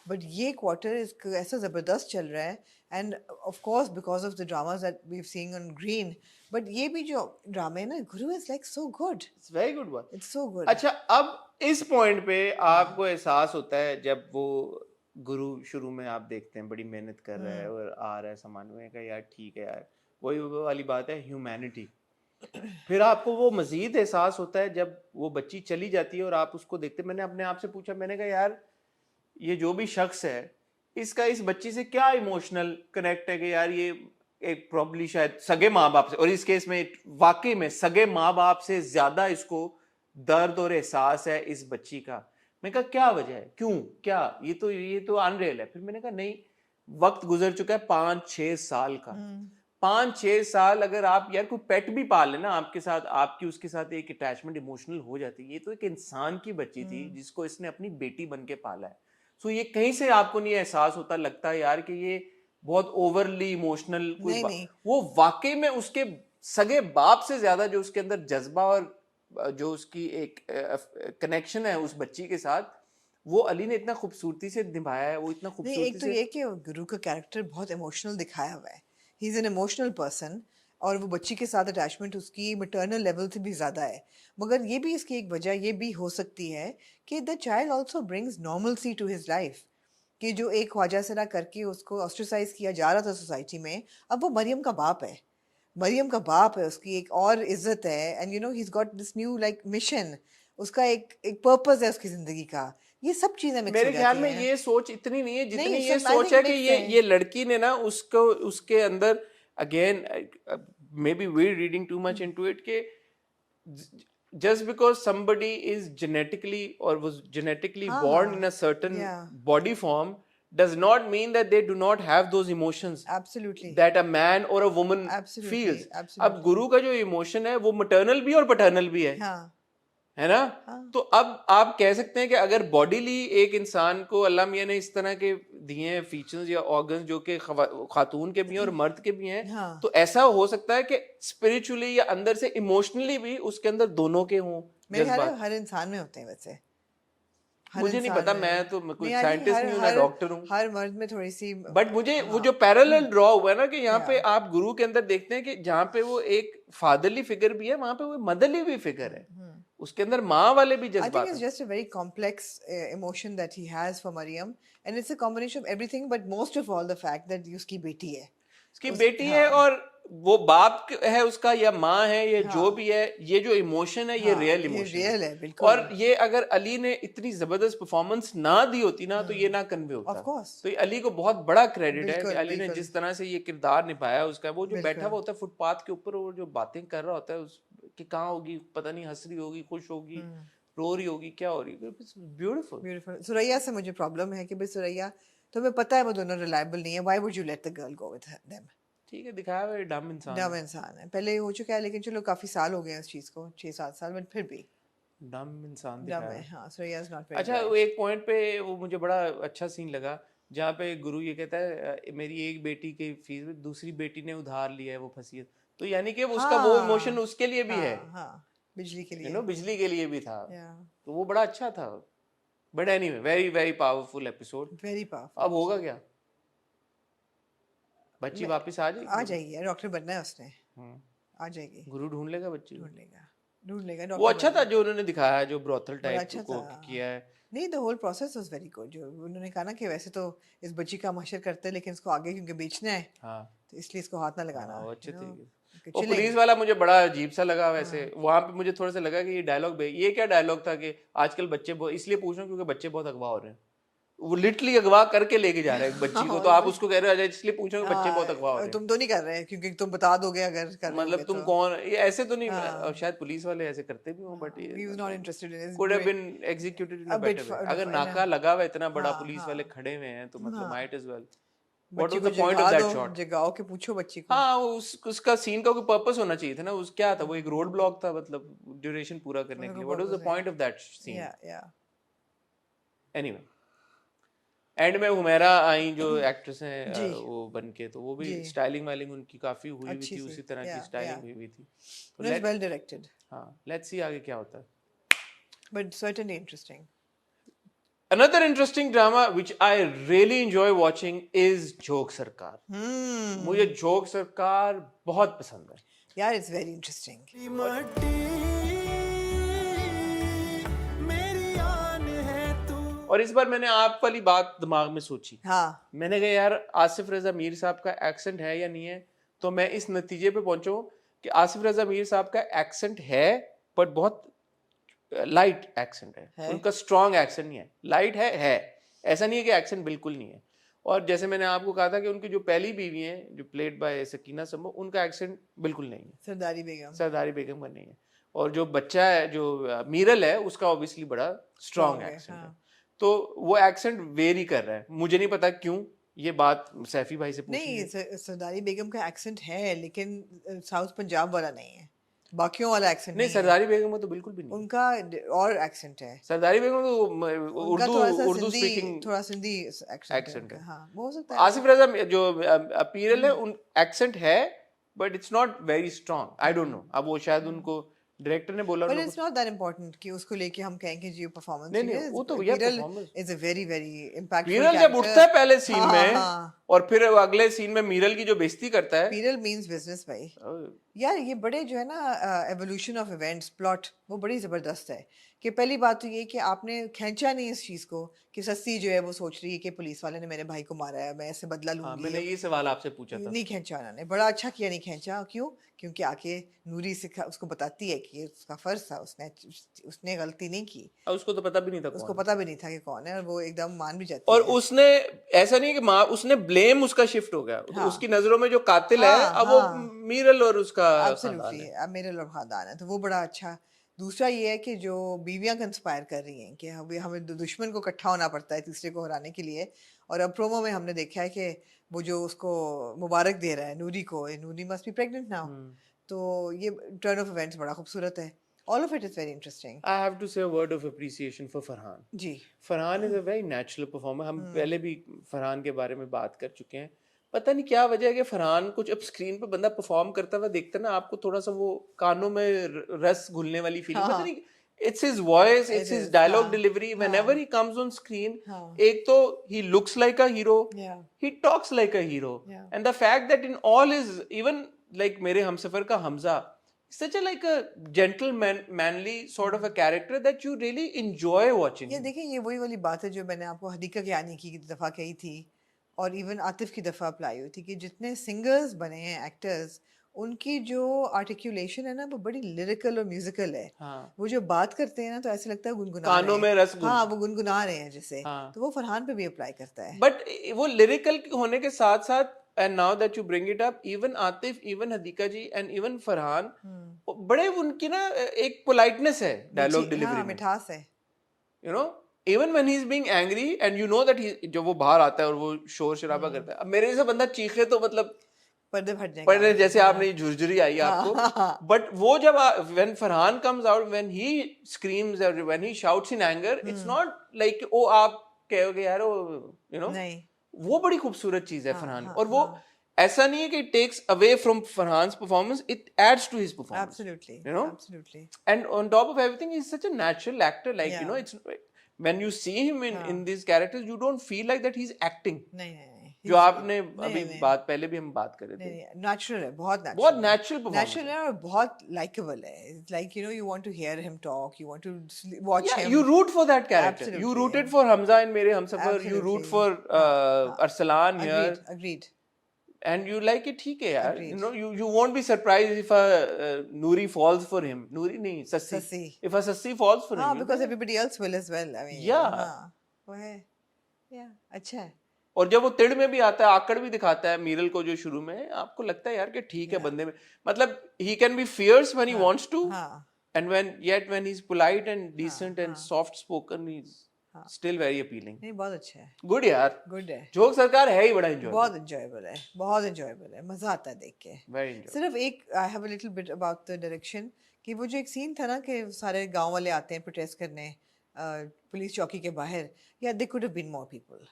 बट ये क्वार्टर ऐसा ज़बरदस्त चल रहा है, and of course because of the dramas that we have seen on Green, but ये भी जो ड्रामे है ना, Guru is like so good, it's very good one. It's so good. अच्छा अब इस पॉइंट पे आपको एहसास होता है जब वो गुरु शुरू में आप देखते हैं बड़ी मेहनत कर रहा है और आ रहा है सामान में का, यार ठीक है यार, वही वो वाली बात है ह्यूमैनिटी। फिर आपको वो मजीद एहसास होता है जब वो बच्ची चली जाती है और आप उसको देखते। मैंने अपने आप से पूछा, मैंने कहा यार ये जो भी शख्स है इसका इस बच्ची से क्या इमोशनल कनेक्ट है कि यार ये एक प्रॉब्ली शायद सगे माँ बाप से, और इस केस में वाकई में सगे माँ बाप से ज्यादा इसको दर्द और एहसास है इस बच्ची का। मैं कहा क्या वजह है, क्यों, क्या, ये तो अनरियल है। फिर मैंने कहा नहीं, वक्त गुजर चुका है 5-6 साल का। 5-6 साल अगर आप यार कोई पेट भी पाल लेना आपके साथ, आपकी उसके साथ एक अटैचमेंट इमोशनल हो जाती है। ये तो एक इंसान की बच्ची थी जिसको इसने अपनी बेटी बन के पाला है। सो ये कहीं से आपको नहीं एहसास होता, लगता है यार कि ये बहुत ओवरली इमोशनल कोई नहीं। वो वाकई में उसके सगे बाप से ज्यादा जो उसके अंदर जज्बा और जो उसकी एक कनेक्शन है उस बच्ची के साथ, वो अली ने इतना खूबसूरती से निभाया है, वो इतना नहीं, खूबसूरती एक तो से। ये कि गुरु का कैरेक्टर बहुत इमोशनल दिखाया हुआ है, he is an emotional person, और वो बच्ची के साथ अटैचमेंट उसकी मैटरनल लेवल से भी ज़्यादा है। मगर ये भी इसकी एक वजह ये भी हो सकती है कि the child also brings normalcy to his life, कि जो एक ख्वाजा सरा करके उसको ऑस्ट्रेसाइज किया जा रहा था सोसाइटी में, अब वो मरियम का बाप है, मरियम का बाप है, उसकी एक और इज्जत है, and you know he is got this new like mission, उसका एक पर्पस है उसकी जिंदगी का। ये सब चीजें मिक्स मेरे हो ख्याल जाती में हैं। ये सोच इतनी नहीं है जितनी नहीं, ये सब I सोच think है कि mixed है। ये लड़की ने ना उसको उसके अंदर again maybe we reading too much into it के just because somebody is genetically or was genetically born in a certain body form does not mean that they do not have those emotions Absolutely. that a man or a woman Absolutely, feels. absolutely. अब गुरु का जो emotion है वो maternal भी और paternal भी है, हाँ, है ना? तो अब आप कह सकते हैं कि अगर बॉडीली एक इंसान को अल्लाह मियां ने इस तरह के दिए हैं फीचर्स या ऑर्गन्स जो कि खातून के भी हैं और मर्द के भी हैं, हाँ। तो ऐसा हो सकता है कि स्पिरिचुअली या अंदर से इमोशनली भी उसके अंदर दोनों के हों मेरे ख्याल जज्बात। में हर इंसान में होते हैं वैसे। मुझे नहीं पता, मैं तो कोई नहीं, I think साइंटिस्ट नहीं हूँ ना डॉक्टर हूँ, हर मर्द में थोड़ी सी, बट मुझे वो जो पैरेलल ड्रॉ हुआ है ना कि यहाँ पे आप गुरु के अंदर देखते हैं कि जहाँ पे वो एक फादरली फिगर भी है वहां पे वो मदरली भी फिगर है, उसके अंदर माँ वाले भी I think जज्बात it's हैं। just a very complex emotion that he has for Mariam, and it's a combination of everything, but most of all the fact that उसकी बेटी है, उसकी बेटी है और वो बाप है उसका या माँ है या जो भी है, ये जो इमोशन है ये रियल इमोशन रियल है, बिल्कुल। और ये अगर अली ने इतनी जबरदस्त परफॉर्मेंस ना दी होती ना तो ये ना कन्वे होता। Of course. तो ये अली को बहुत बड़ा क्रेडिट है बिल्कुल, कि अली ने बिल्कुल। जिस तरह से ये किरदार निभाया उसका। वो जो बिल्कुल। बैठा हुआ होता है फुटपाथ के ऊपर और जो बातें कर रहा होता है उस कि कहाँ होगी पता नहीं, हंस रही होगी, खुश होगी, रो रही होगी, क्या हो रही है, ब्यूटीफुल। ब्यूटीफुल। सुरैया से मुझे प्रॉब्लम है कि भाई सुरैया, तुम्हें पता है वो दोनों रिलायबल नहीं है, why would you let the girl go with them? ठीक है, दिखाया हुआ डम इंसान डम इंसान है, पहले हो चुका है, लेकिन चलो काफी साल हो गए हैं इस चीज को, 6-7 साल, बट फिर भी डम इंसान डम दिखाया है। है। हाँ, सुरैया इज नॉट वेरी अच्छा, वो एक पॉइंट पे वो मुझे बड़ा अच्छा सीन लगा जहाँ पे गुरु ये कहता है मेरी एक बेटी की फीस में दूसरी बेटी ने उधार लिया है, वो फंसी है, तो यानी कि वो उसका वो इमोशन उसके लिए भी है। बिजली के यू लिए नो बिजली के लिए भी था, या तो वो बड़ा अच्छा था। But anyway very very powerful episode. Very powerful. अब होगा क्या, बच्ची वापस आ आ जाएगी? जाएगी, डॉक्टर बनना है उसने, हम्म, आ जाएगी, गुरु ढूंढ लेगा बच्ची को। ढूंढ लेगा वो डॉक्टर अच्छा बनना था है। जो उन्होंने दिखाया है, जो ब्रोथल बड़ा टाइप अच्छा को था। किया है। नहीं, the whole process was very good. जो उन्होंने कहा ना कि वैसे तो इस बच्ची का मशर करते हैं लेकिन इसको आगे क्योंकि बेचना है हाँ तो इसलिए इसको हाथ ना लगाना, हाँ, वो अच्छे you know, तरीके से। कि वो chilling। पुलिस वाला मुझे बड़ा अजीब सा लगा वैसे, हाँ। वहां पे मुझे थोड़ा सा लगा कि ये डायलॉग ये क्या डायलॉग था कि आजकल बच्चे बहुत, इसलिए पूछ रहा हूँ क्योंकि बच्चे बहुत अगवा हो रहे हैं। वो लिटरली अगवा करके लेके जा रहे हैं एक बच्ची को, तो आप उसको कह रहे हो अजय, इसलिए पूछ रहा हूँ कि बच्चे बहुत अगवा हो रहे हैं। तुम तो नहीं कर रहे क्योंकि तुम बता दोगे अगर कर रहे मतलब होगे तुम तो। कौन, ये ऐसे तो नहीं, हाँ। शायद पुलिस वाले ऐसे करते भी हों, but He was not interested in his could have doing been executed in a a bit better way। for- अगर in a- नाका लगा हुआ है, इतना बड़ा हाँ, पुलिस हाँ। वाले खड़े हुए हैं, तो मतलब हाँ। might as well। What बच्ची was को the point of जगा that दो, shot? जगाओ के पूछो बच्ची को। हाँ, उसका सीन का कोई पर्पस होना चाहिए था ना, उस क्या था, वो एक रोड ब्लॉक था, मतलब ड्यूरेशन पूरा करने के लिए। What was the point of that scene? या एनीवे, एंड में हुमैरा आई जो एक्ट्रेस हैं जी। वो बन के, तो वो भी जी। स्टाइलिंग वाइलिंग उनकी काफी हुई हुई अच्छी थी, सी, उसी तरह की yeah, स्टाइलिंग yeah। हुई हुई थी। तो It was well directed, हाँ, लेट्स सी आगे क्या होता है। but certainly interesting। Another interesting drama which I really enjoy watching is joke सरकार। मुझे जोक सरकार बहुत पसंद है यार, it's very interesting। मट्टी मेरी आन है तू। और इस बार मैंने आप वाली बात दिमाग में सोची। हाँ, मैंने कहा यार आसिफ रजा मीर साहब का एक्सेंट है या नहीं है, तो मैं इस नतीजे पे पहुंचा हूं कि आसिफ रजा मीर साहब का एक्सेंट है, बट बहुत लाइट एक्सेंट है। उनका स्ट्रॉन्ग एक्सेंट नहीं है, लाइट है। ऐसा नहीं है कि एक्सेंट बिल्कुल नहीं है। और जैसे मैंने आपको कहा था कि उनकी जो पहली बीवी है जो प्लेड बाय सकीना समो, उनका एक्सेंट बिल्कुल नहीं है, सरदारी बेगम। सरदारी बेगम का नहीं है। और जो बच्चा है जो मीरल है, उसका ऑब्वियसली बड़ा स्ट्रॉन्ग Strong है, एक्सेंट है। हाँ। तो वो एक्सेंट वेरी कर रहा है, मुझे नहीं पता क्यों। ये बात सैफी भाई से पूछनी नहीं, है। सरदारी बेगम का एक्सेंट है लेकिन साउथ पंजाब वाला नहीं है, बाकियों वाला एक्सेंट नहीं, नहीं है। सरदारी बेगम में तो बिल्कुल भी नहीं है। उनका और एक्सेंट है। सरदारी बेगम तो उनका थोड़ा सा उर्दू सिंधी, स्पीकिंग थोड़ा सिंधी एक्सेंट accent है। हाँ, वो हो सकता है। आसिफ रजा जो अपीरल है, उन एक्सेंट है, but it's not very strong. I don't know, अब वो शायद उनको डायरेक्टर ने बोला But उनको it's not that important कि उसको लेके हम कहें कि जी परफॉर्मेंस नहीं, नहीं, वो तो भैया performance। Is a very very impactful Miral जब उठता है पहले सीन हाँ, में, हाँ। और फिर वो अगले सीन में मीरल की जो बेइज्जती करता है, पीरल मींस बिजनेस भाई। यार ये बड़े जो है ना एवोल्यूशन ऑफ इवेंट्स प्लॉट, वो बड़ी ज़बरदस्त है। कि पहली बात तो ये कि आपने खींचा नहीं इस चीज़ को कि सस्ती जो है वो सोच रही है कि पुलिस वाले ने मेरे भाई को मारा है, मैं ऐसे बदला हाँ, लूंगी। मैंने ये सवाल आपसे पूछा था। नहीं खींचा उन्होंने, बड़ा अच्छा किया नहीं खींचा। क्यों? क्योंकि आके नूरी उसको बताती है कि उसका फर्ज था, उसने गलती नहीं की, और उसको तो पता भी नहीं था उसको कौन। पता भी नहीं था कि कौन है, और वो एकदम मान भी जाती और है। उसने ऐसा नहीं है कि उसने ब्लेम उसका शिफ्ट हो गया। हाँ। उसकी नजरों में जो कातिल है, हाँ, अब वो हाँ। मीरल और उसका खानदान एब्सोल्युटली, है। अब मेरे लोग खानदान है, तो वो बड़ा अच्छा। दूसरा ये है कि जो बीवियां कंस्पायर कर रही हैं कि हमें दुश्मन को इकट्ठा होना पड़ता है तीसरे को हराने के लिए। और अब प्रोमो में हमने देखा है कि वो जो उसको मुबारक दे रहा है नूरी को, Noori must be pregnant now. तो ये टर्न ऑफ इवेंट्स बड़ा खूबसूरत है। All of it is very interesting. I have to say a word of appreciation for Farhan. जी, Farhan is a very natural performer. हम पहले भी फरहान के बारे में बात कर चुके हैं। पता नहीं क्या वजह है कि फरहान कुछ अब स्क्रीन पे बंदा परफॉर्म करता हुआ देखता ना, आपको थोड़ा सा वो कानों में रस घुलने वाली फीलिंग, पता नहीं, it's his voice, it's his dialogue delivery whenever he comes on screen. एक तो he looks like a hero, Yeah. He talks like a hero, Yeah. And the fact that in all is even like Mere Humsafar का Hamza, such a like a gentleman manly sort of a character that you really enjoy watching ये him. देखिए, ये वही वाली बात है जो मैंने आपको हदीका के आने की दफ़ा कही थी, और इवन आतिफ की दफ़ा अप्लाई हुई थी कि जितने सिंगर्स बने हैं, एक्टर्स, उनकी जो आर्टिकुलेशन है ना वो बड़ी लिरिकल और म्यूजिकल है। हाँ। वो जो बात करते हैं ना तो ऐसे लगता है गुनगुना कानों रहे हैं। में रस घुल- हाँ, वो गुनगुना रहे हैं जैसे। हाँ। तो वो फरहान पे भी अप्लाई करता है। बट वो लिरिकल होने के साथ साथ, and now that you bring it up, even Atif, even Hadiqa ji and even Farhan, बड़े उनकी ना एक पोलाइटनेस है डायलॉग डिलीवरी हाँ, में, मिठास है। You know, even when he is being angry and you know that he, जब वो बाहर आता है और वो शोर शराबा करता है, अब मेरे जैसा बंदा चीखे तो मतलब पर्दे फट जाएंगे। पर जैसे आपने झुरझुरी आई आपको, बट वो जब when Farhan comes out, when he screams और when he shouts in anger, it's not like oh आप कहोगे यार वो, यू नो, नहीं, वो बड़ी खूबसूरत चीज है फरहान। और वो ऐसा नहीं है कि it takes away from Farhan's performance, it adds to his performance. Absolutely. You know? Absolutely. And on top of everything, he's such a natural actor. Like, you know, Yeah. it's when you see him in these characters, you don't feel like that he's acting. नहीं. जो आपने अभी नहीं. बात पहले भी हम बात कर रहे थे. नहीं, नेचुरल है, बहुत नेचुरल. बहुत natural performance नेचुरल है और बहुत लाइकेबल है. It's like, you know, you want to hear him talk, you want to watch Yeah, him. you root for that character. Absolutely. You rooted for Hamza in Mere Humsafar. You root for Arsalan here. Agreed. And you like it, ठीक है यार. Agreed. You know, you won't be surprised if a Noori falls for him. Noori नहीं, Sassi. Sassi. If a Sassi falls for him. हाँ, you because know. everybody else will as well. I mean, Yeah. हाँ, वो है. Yeah, अच्छा है. और जब वो तिड़ में भी आता है, आकड़ भी दिखाता है मीरल को जो शुरू में, आपको लगता है यार कि ठीक है बंदे में, मतलब he can be fierce when he wants to, हाँ. and when he's polite and decent and soft spoken, he's still very appealing. नहीं, बहुत अच्छा है. Good यार. Good है. जोक सरकार है ही बड़ा enjoy. बहुत enjoyable है. बहुत enjoyable है. मजा आता है देख के. Very enjoyable. सिर्फ एक I have a little bit about the direction कि वो जो एक सीन था ना कि सारे गांव वाले आते हैं प्रोटेस्ट करने पुलिस चौकी के बाहर. Yeah, they could have been more people.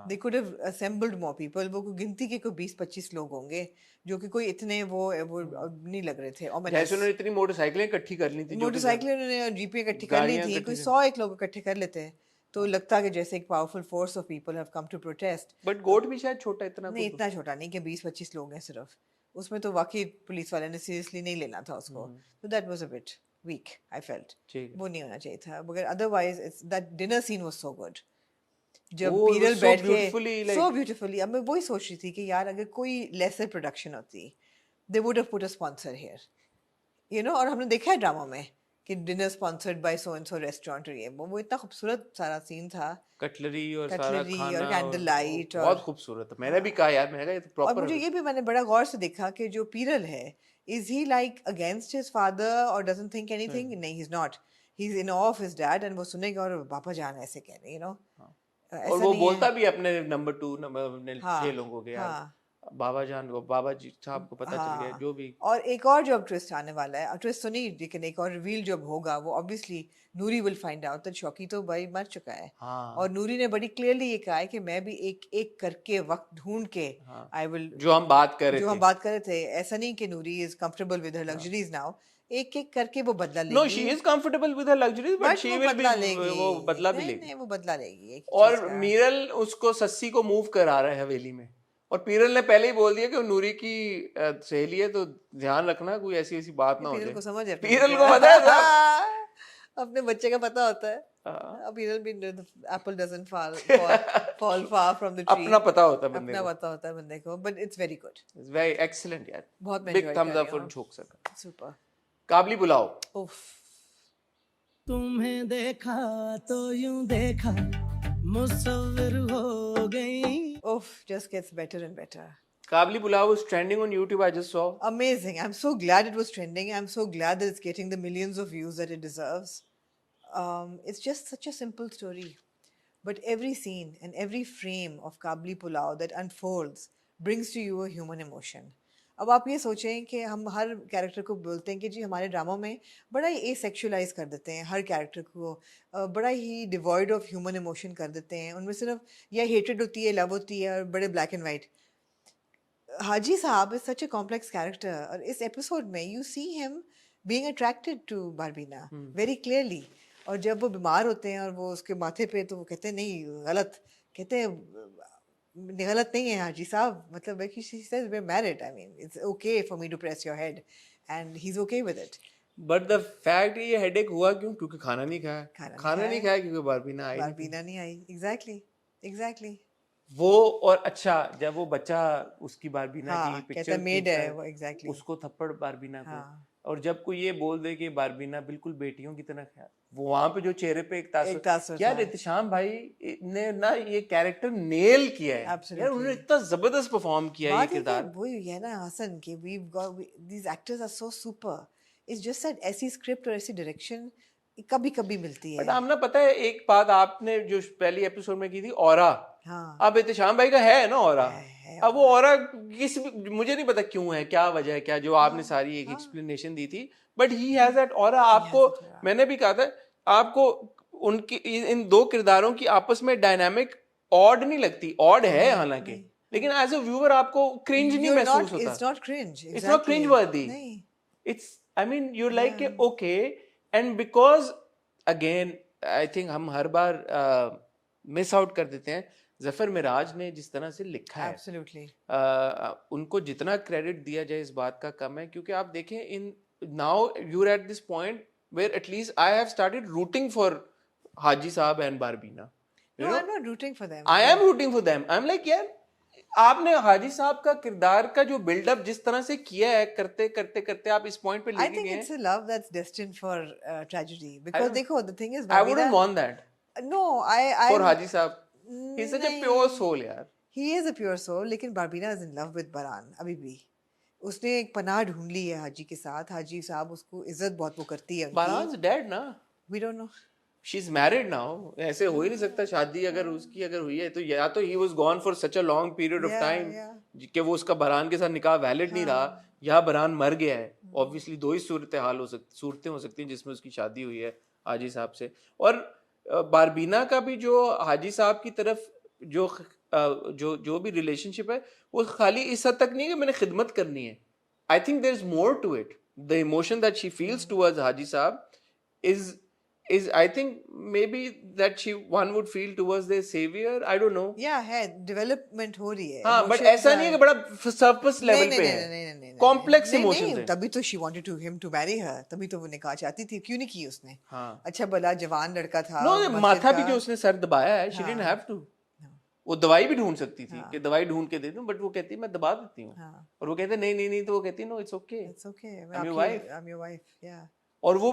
They could have assembled more people. वो गिनती के कोई 20-25 लोग होंगे जो कि कोई इतने वो नहीं लग रहे थे. और जैसे उन्होंने इतनी मोटरसाइकिलें इकट्ठी कर ली थी, मोटरसाइकिलें उन्होंने जीपें इकट्ठी कर ली थी. कोई 100 एक लोग इकट्ठे कर लेते तो लगता कि जैसे एक powerful force of people have come to protest. But गोट भी शायद छोटा इतना नहीं, इतना छोटा नहीं कि 20-25 लोग हैं सिर्फ. उसमें तो वाकई पुलिस वाले ने सीरियसली नहीं लेना था उसको. तो that was a bit weak I felt. वो नहीं होना चाहिए था. मगर otherwise that dinner scene was so good. जब पीरल बैठ के सो ब्यूटीफुली, अब मैं वही सोच रही थी कि यार अगर कोई लेसर प्रोडक्शन होती, they would have put a sponsor here, you know. और हमने देखा है ड्रामा में कि dinner sponsored by so and so restaurant, और ये वो इतना खूबसूरत सारा सीन था. कटलरी और सारा खाना और कैंडल लाइट, बहुत खूबसूरत है. मैंने भी कहा यार, मैंने कहा ये तो प्रॉपर. और मुझे ये भी मैंने बड़ा गौर से देखा कि जो पीरल है, is he like against his father और डजंट थिंक एनीथिंग? नहीं, he is not. He is in awe of his dad, and वो सुनेगा और पापा जान ऐसे कह रहे, यू नो. और वो बोलता भी अपने नंबर 2 नंबर 6 लोगों के यार, बाबा जान को, बाबा जी साहब को पता चल गया जो भी. और एक और जो ट्विस्ट आने वाला है, ट्विस्ट तो नहीं लेकिन एक और रिवील जब होगा, वो obviously Noori will find out that Shauki तो भाई मर चुका है. और नूरी ने बड़ी क्लियरली ये कहा है कि मैं भी एक एक करके वक्त ढूंढ के आई विल, जो हम बात कर रहे थे. ऐसा नहीं कि Noori is comfortable with her luxuries now. एक एक करके वो बदला लेगी. No, she is comfortable with her luxuries, but she will be, वो बदला भी लेगी. नहीं, वो बदला लेगी. और मीरल उसको सस्सी को मूव करा रहा है हवेली में, और पीरल ने पहले ही बोल दिया कि वो नूरी की सहेली है, तो ध्यान रखना कोई ऐसी ऐसी बात ना हो जाए. पीरल को समझ है, पीरल को पता है, अपने बच्चे का पता होता है. पीरल भी Apple doesn't fall far from the tree. अपना पता होता है बंदे को. अपना पता होता है बंदे को. But it's very good. It's very excellent यार. बहुत big thumbs up for joke sir. Super. Kabuli बुलाओ. उफ. तुम्हें देखा तो यूं देखा, मुसव्विर हो गई. Oof, just gets better and better. Kabli Pulao was trending on YouTube, I just saw. Amazing. I'm so glad it was trending. I'm so glad that it's getting the millions of views that it deserves. It's just such a simple story. But every scene and every frame of Kabli Pulao that unfolds brings to you a human emotion. अब आप ये सोचें कि हम हर character को बोलते हैं कि जी हमारे ड्रामा में बड़ा ही एसेक्सुअलाइज कर देते हैं हर कैरेक्टर को, बड़ा ही डिवॉइड ऑफ ह्यूमन इमोशन कर देते हैं. उनमें सिर्फ या हेटेड होती है, लव होती है, और बड़े black and white. Haji Sahab is such a complex character, और इस एपिसोड में you see him being attracted to Barbeena very clearly. और जब वो बीमार होते हैं और वो उसके माथे पे, तो वो कहते हैं नहीं गलत, कहते हैं गलत नहीं है हाजी साहब, मतलब she says we're married, I mean it's okay for me to press your head, and he's okay with it. But the fact ये headache हुआ क्यों? क्योंकि खाना नहीं खाया. खाना नहीं खाया क्योंकि बारबीना नहीं आई. Exactly. वो, और अच्छा जब वो बच्चा उसकी बारबीना की पिक्चर मेड है वो, exactly उसको थप्पड़ बारबीना को. और जब कोई ये बोल दे कि बारबीना बिल्कुल बेटियों की तरह ख्याल, वो वहां पे जो चेहरे पे एक तासुर यार, एहतिशाम भाई ने ना ये कैरेक्टर नेल किया है यार. उन्होंने इतना जबरदस्त परफॉर्म किया है ये किरदार. वही है ना हसन कि we've got these actors are so super. It's just that ऐसी स्क्रिप्ट और ऐसी डायरेक्शन कभी कभी मिलती है. बट आपने पता है एक बात आपने जो पहली एपिसोड में की थी, ऑरा. अब एहतिशाम भाई का है ना ऑरा. अब वो ऑरा मुझे नहीं पता क्यों है, क्या वजह है, क्या जो आपने सारी एक एक्सप्लेनेशन दी थी, but he has that aura. आपको मैंने भी कहा था, आपको उनकी इन दो किरदारों की आपस में डायनामिक ऑड नहीं लगती. ऑड है हालांकि, लेकिन एज अ व्यूअर आपको क्रिंज नहीं You're महसूस not, होता. it's not cringe. It's not Exactly. cringe worthy. नहीं. It's, I mean, you're like, okay, and because again, I think हम हर बार मिस आउट कर देते हैं. जफर मिराज ने जिस तरह से लिखा है, Absolutely. उनको जितना क्रेडिट दिया जाए इस बात का कम है, क्योंकि आप देखें in now you're at this point where at least I have started rooting for हाजी साहब and बारबीना. You No, know, I'm not rooting for them. I am rooting for them. I'm like, यार आपने हाजी साहब का किरदार का जो बिल्डअप जिस तरह से किया है, करते करते करते आप इस पॉइंट पे I लेके think गए it's हैं. a love that's destined for tragedy. Because don't- देखो, the thing is, I wouldn't Barbina, want that no, I for हाजी साहब. He's such a नहीं. pure soul यार. He is a pure soul, लेकिन बारबीना is in love with Baran अभी भी. उसने एक पनाह ढूंढ ली है हाजी के साथ. हाजी साहब उसको इज्जत बहुत वो करती है उनकी. Baran's dead ना. We don't know. She's married now. ऐसे हो ही नहीं सकता. शादी अगर उसकी अगर हुई है तो या तो he was gone for such a long period of Yeah, time yeah. कि वो उसका बरान के साथ निकाह वैलिड नहीं रहा, या बरान मर गया है. ऑब्वियसली दो ही सूरतें हो सकती हैं जिसमें उसकी शादी हुई है हाजी साहब से. और बारबीना का भी जो हाजी साहब की तरफ जो जो भी रिलेशनशिप है, वो खाली इस हद तक नहीं है कि मैंने खिदमत करनी है. I think there is more to it. The emotion that she feels towards Haji Sahab is I think maybe that one would feel towards their savior. I don't know. Yeah, है development हो रही है. हाँ, but Emotions ऐसा नहीं है कि बड़ा surface level पे है. नहीं. Complex नहीं, emotions नहीं, है. तभी तो she wanted him to marry her. तभी तो वो निकाह चाहती थी. क्यों नहीं की उसने? हाँ. अच्छा भला जवान लड़का था. No, मस्जिद माथा भी का. जो उसने सर दबाया है, she didn't have to. वो दवाई भी ढूंढ सकती थी कि दवाई ढूंढ के दे दूं, बट वो कहती मैं दबा देती हूँ. हाँ. और वो कहते नहीं, तो वो कहती no, it's okay. It's okay. I'm your wife. I'm your wife. Yeah. और वो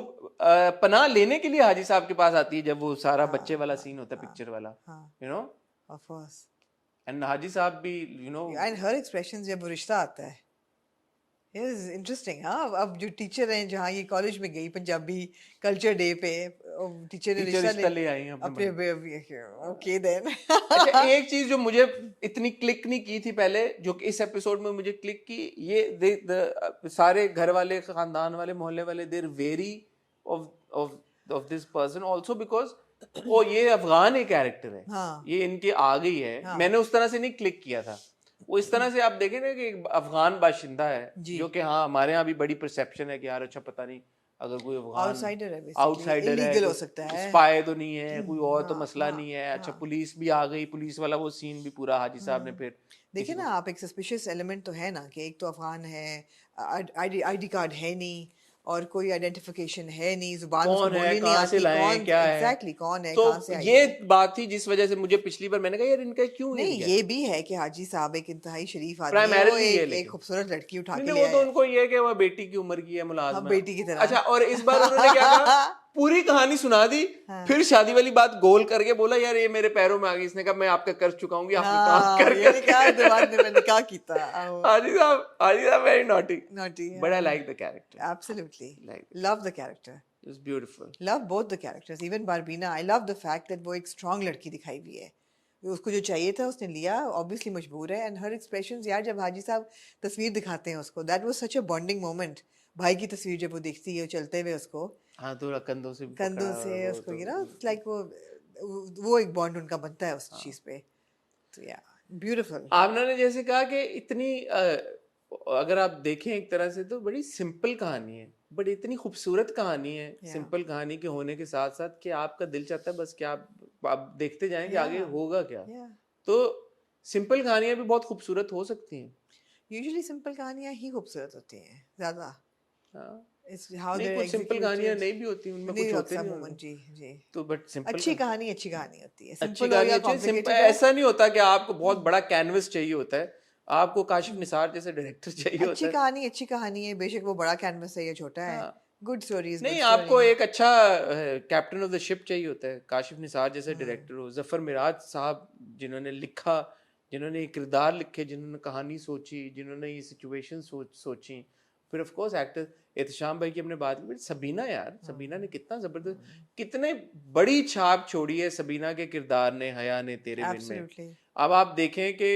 पनाह लेने के लिए हाजी साहब के पास आती है जब वो सारा बच्चे वाला सीन होता है, पिक्चर वाला, you know. Of course. And हाजी साहब भी, you know. And her expressions जब वो रिश्ता आता है. It is interesting, हाँ. अब जो टीचर हैं जहाँ ये कॉलेज में गई पंजाबी कल्चर डे पे, टीचर ने रिश्ता ले आई हैं अपने ओके देन. अच्छा, एक चीज जो मुझे इतनी क्लिक नहीं की थी पहले, जो कि इस एपिसोड में मुझे क्लिक की, ये सारे घर वाले, खानदान वाले, मोहल्ले वाले, there very of this person also, because oh ये अफगान एक कैरेक्टर है. हाँ. ये इनके आ गई है. हाँ. मैंने उस तरह से नहीं क्लिक किया था. वो इस तरह से आप देखें ना कि एक अफगान बाशिंदा है, जो कि हाँ हमारे यहाँ भी बड़ी परसेप्शन है कि यार अच्छा पता नहीं अगर कोई अफगान आउटसाइडर है, आउटसाइडर है, इलीगल हो सकता है, स्पाई तो नहीं है, कोई और तो मसला नहीं है. अच्छा, पुलिस भी आ गई, पुलिस वाला वो सीन भी पूरा हाजी साहब ने फिर देखिए ना आप, एक सस्पिशियस एलिमेंट तो है ना कि एक तो अफगान है, आईडी कार्ड है नहीं, और कोई आइडेंटिफिकेशन है नहीं, जुबान उसको कौन है, बोलनी नहीं कहाँ से आती, लाए, कौन क्या है, एग्जैक्टली कौन है, तो कहाँ से आई ये है. बात थी जिस वजह से मुझे पिछली बार मैंने कहा यार इनका क्यों नहीं, गया? ये भी है कि हाजी साहब एक इंतहाई शरीफ आदमी है, वो Primarily ये एक लेकिन। खूबसूरत लड़की उठा के नहीं, ले वो तो आया. उनको ये है कि वो बेटी की उम्र की है, मुलाजिम हाँ, है. बेटी की तरह. अच्छा, और इस बार उन्होंने क्या कहा, पूरी कहानी सुना दी, फिर शादी वाली बात गोल करके बोला यार ये मेरे पैरों में आ गई. इसने कहा मैं आपका कर्ज चुकाऊंगी, आप निकाह कर ये निकाह के बाद में निकाह कीता. हाजी साहब very naughty, Naughty, but I like the character. Absolutely. Like- Love the character. It's beautiful. Love both the characters. Even Barbina, I love the fact that वो एक strong लड़की दिखाई हुई है. उसको जो चाहिए था उसने लिया, obviously मजबूर है, and her expressions यार जब हाजी साहब तस्वीर दिखाते हैं उसको, that was such a bonding moment. भाई की तस्वीर जब वो दिखती है चलते हुए उसको, हाँ, थोड़ा कंधों से उसको you know, it's like वो एक बॉन्ड उनका बनता है उस चीज पे. तो yeah, beautiful. आपने ने जैसे कहा कि इतनी अगर आप देखें एक तरह से तो बड़ी सिंपल कहानी है, बट इतनी खूबसूरत कहानी है. सिंपल कहानी के होने के साथ साथ कि आपका दिल चाहता है बस कि आप देखते जाएं कि आगे होगा क्या. Yeah. तो सिंपल कहानियां भी बहुत खूबसूरत हो सकती हैं. Usually सिंपल कहानियां ही खूबसूरत होती हैं ज्यादा. हाँ. It's how नहीं, they're कुछ सिंपल executed. कहानियां नहीं भी होती, उनमें कुछ होते होता नहीं मोमेंट. होते. जी. तो बट सिंपल अच्छी कहानी होती है. अच्छी Simple हो कहानी या अच्छी सिंपल. complicated हो. ऐसा नहीं होता कि आपको बहुत बड़ा कैनवस चाहिए होता है, आपको काशिफ निसार जैसे डायरेक्टर चाहिए होता है. अच्छी कहानी है, बेशक वो बड़ा कैनवस है या छोटा है. हाँ. Good stories. नहीं, आपको एक अच्छा कैप्टन ऑफ द शिप चाहिए होता है. काशिफ निसार जैसे डायरेक्टर हो, जफर मिराज साहब जिन्होंने लिखा, जिन्होंने ये किरदार लिखे, जिन्होंने कहानी सोची, जिन्होंने ये सिचुएशन सोची. फिर ऑफ कोर्स एक्टर एहतशाम भाई की हमने बात की, सबीना यार, सबीना ने कितना जबरदस्त, कितने बड़ी छाप छोड़ी है सबीना के किरदार ने, हया ने तेरे बिन में. Absolutely. अब आप देखें कि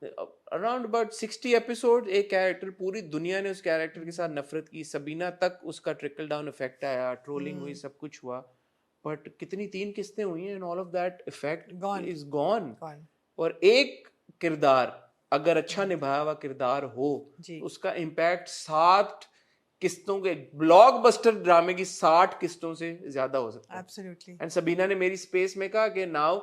अराउंड अबाउट 60 एपिसोड एक कैरेक्टर, पूरी दुनिया ने उस कैरेक्टर के साथ नफरत की, सबीना तक उसका ट्रिकल डाउन इफेक्ट आया, ट्रोलिंग हुई, सब कुछ हुआ, बट कितनी 3 किस्तें हुई हैं, and all of that effect Gone. Is gone. Gone. और एक किरदार अगर अच्छा निभाया हुआ किरदार हो जी। तो उसका इम्पैक्ट 7 किस्तों के ब्लॉकबस्टर ड्रामे की 60 किस्तों से ज्यादा हो सकता है। एब्सोल्युटली। एंड सबीना ने मेरी स्पेस में कहा कि नाउ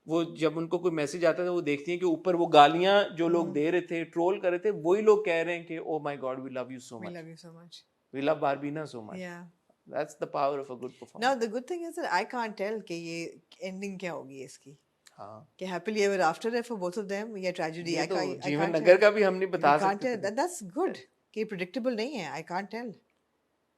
वो जब उनको कोई मैसेज आता था वो देखती हैं कि ऊपर वो गालियां जो लोग दे रहे थे ट्रोल कर रहे थे वही लोग कह रहे हैं कि oh my god we love you so We much, love you so much. We love Barbeena so much. Yeah. That's the power of a good Now performance. the good thing is that I can't tell कि ये ending क्या होगी इसकी, हाँ कि happily ever after है for both of them या tragedy. ये I तो can't, I जीवन can't नगर tell. का भी हम नहीं We बता can't सकते tell. थे। That's good कि predictable नहीं है. I can't tell.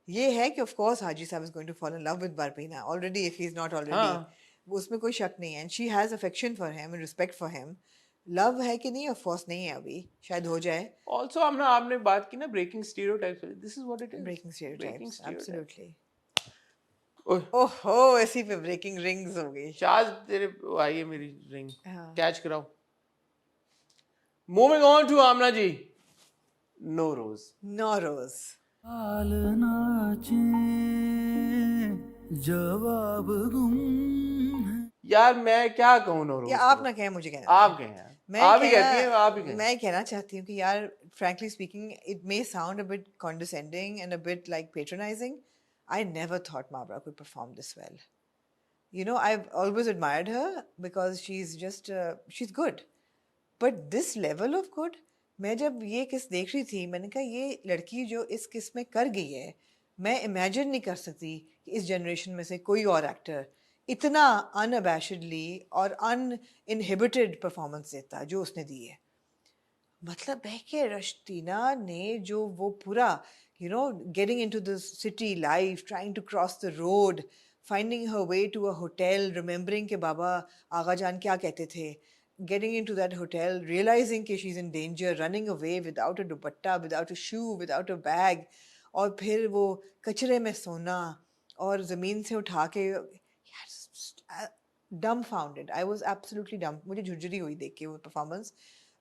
ये है कि of course Haji साहब is going to fall in love with Barbina already if he's not already. हाँ वो उसमें कोई शक नहीं है. And she has affection for him and respect for him. Love है कि नहीं, of course नहीं है अभी. शायद हो जाए. ऑल्सो हमने आपने बात की ना breaking stereotypes, this is what it is, Breaking stereotypes. Absolutely. ओह ओहो, ऐसी पे breaking rings हो गई. शाज तेरे आई है मेरी रिंग, हाँ. कैच कराओ। Moving on to Aamna ji, no rose. No rose. हाल नाचे जवाब गुम है। यार मैं क्या कहूँ नो रोज या आप ना कहें, मुझे कहना आप कहें यार, आप ही कहती हैं, आप ही कहें। मैं कहना चाहती हूँ कि यार frankly speaking it may sound a bit condescending and a bit like patronizing. I never thought Mavra could perform this well. You know, I've always admired her because she's just she's good. But this level of good, मैं जब ये किस देख रही थी मैंने कहा ये लड़की जो इस किस में कर गई है, मैं इमेजिन नहीं कर सकती कि इस जनरेशन में से कोई और एक्टर इतना अनअबैशडली और अनइनहिबिटेड परफॉर्मेंस देता जो उसने दी है। मतलब है कि रश्तीना ने जो वो पूरा getting into the city life, trying to cross the road, finding her way to a hotel, remembering कि बाबा आगा जान क्या कहते थे, getting into that hotel, realizing कि she's in danger, running away without a dupatta, without a shoe, without a bag, और फिर वो कचरे में सोना और ज़मीन से उठा के, dumbfounded. I was absolutely dumb. मुझे झुरझुरी हुई देख के वो performance.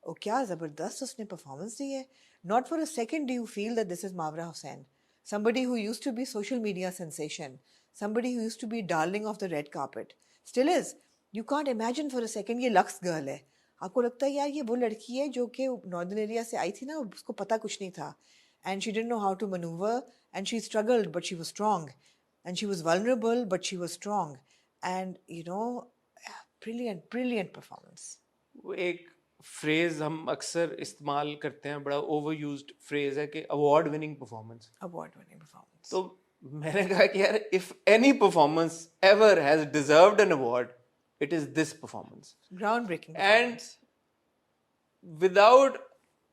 और क्या ज़बरदस्त उसने performance दी है. Not for a second do you feel that this is Mavra Hussain, somebody who used to be social media sensation, somebody who used to be darling of the red carpet, still is. You can't imagine for a second ये lux girl है. आपको लगता है यार ये वो लड़की है जो कि नॉर्दर्न एरिया से आई थी ना, उसको पता कुछ नहीं था, and she didn't know how to maneuver, and she struggled but she was strong, and she was vulnerable but she was strong, and brilliant performance. वो एक फ्रेज हम अक्सर इस्तेमाल करते हैं, बड़ा ओवर यूज्ड फ्रेज है कि award winning performance. Award winning performance. तो मैंने कहा कि यार if any performance ever has deserved an award it is this performance, Groundbreaking and performance. without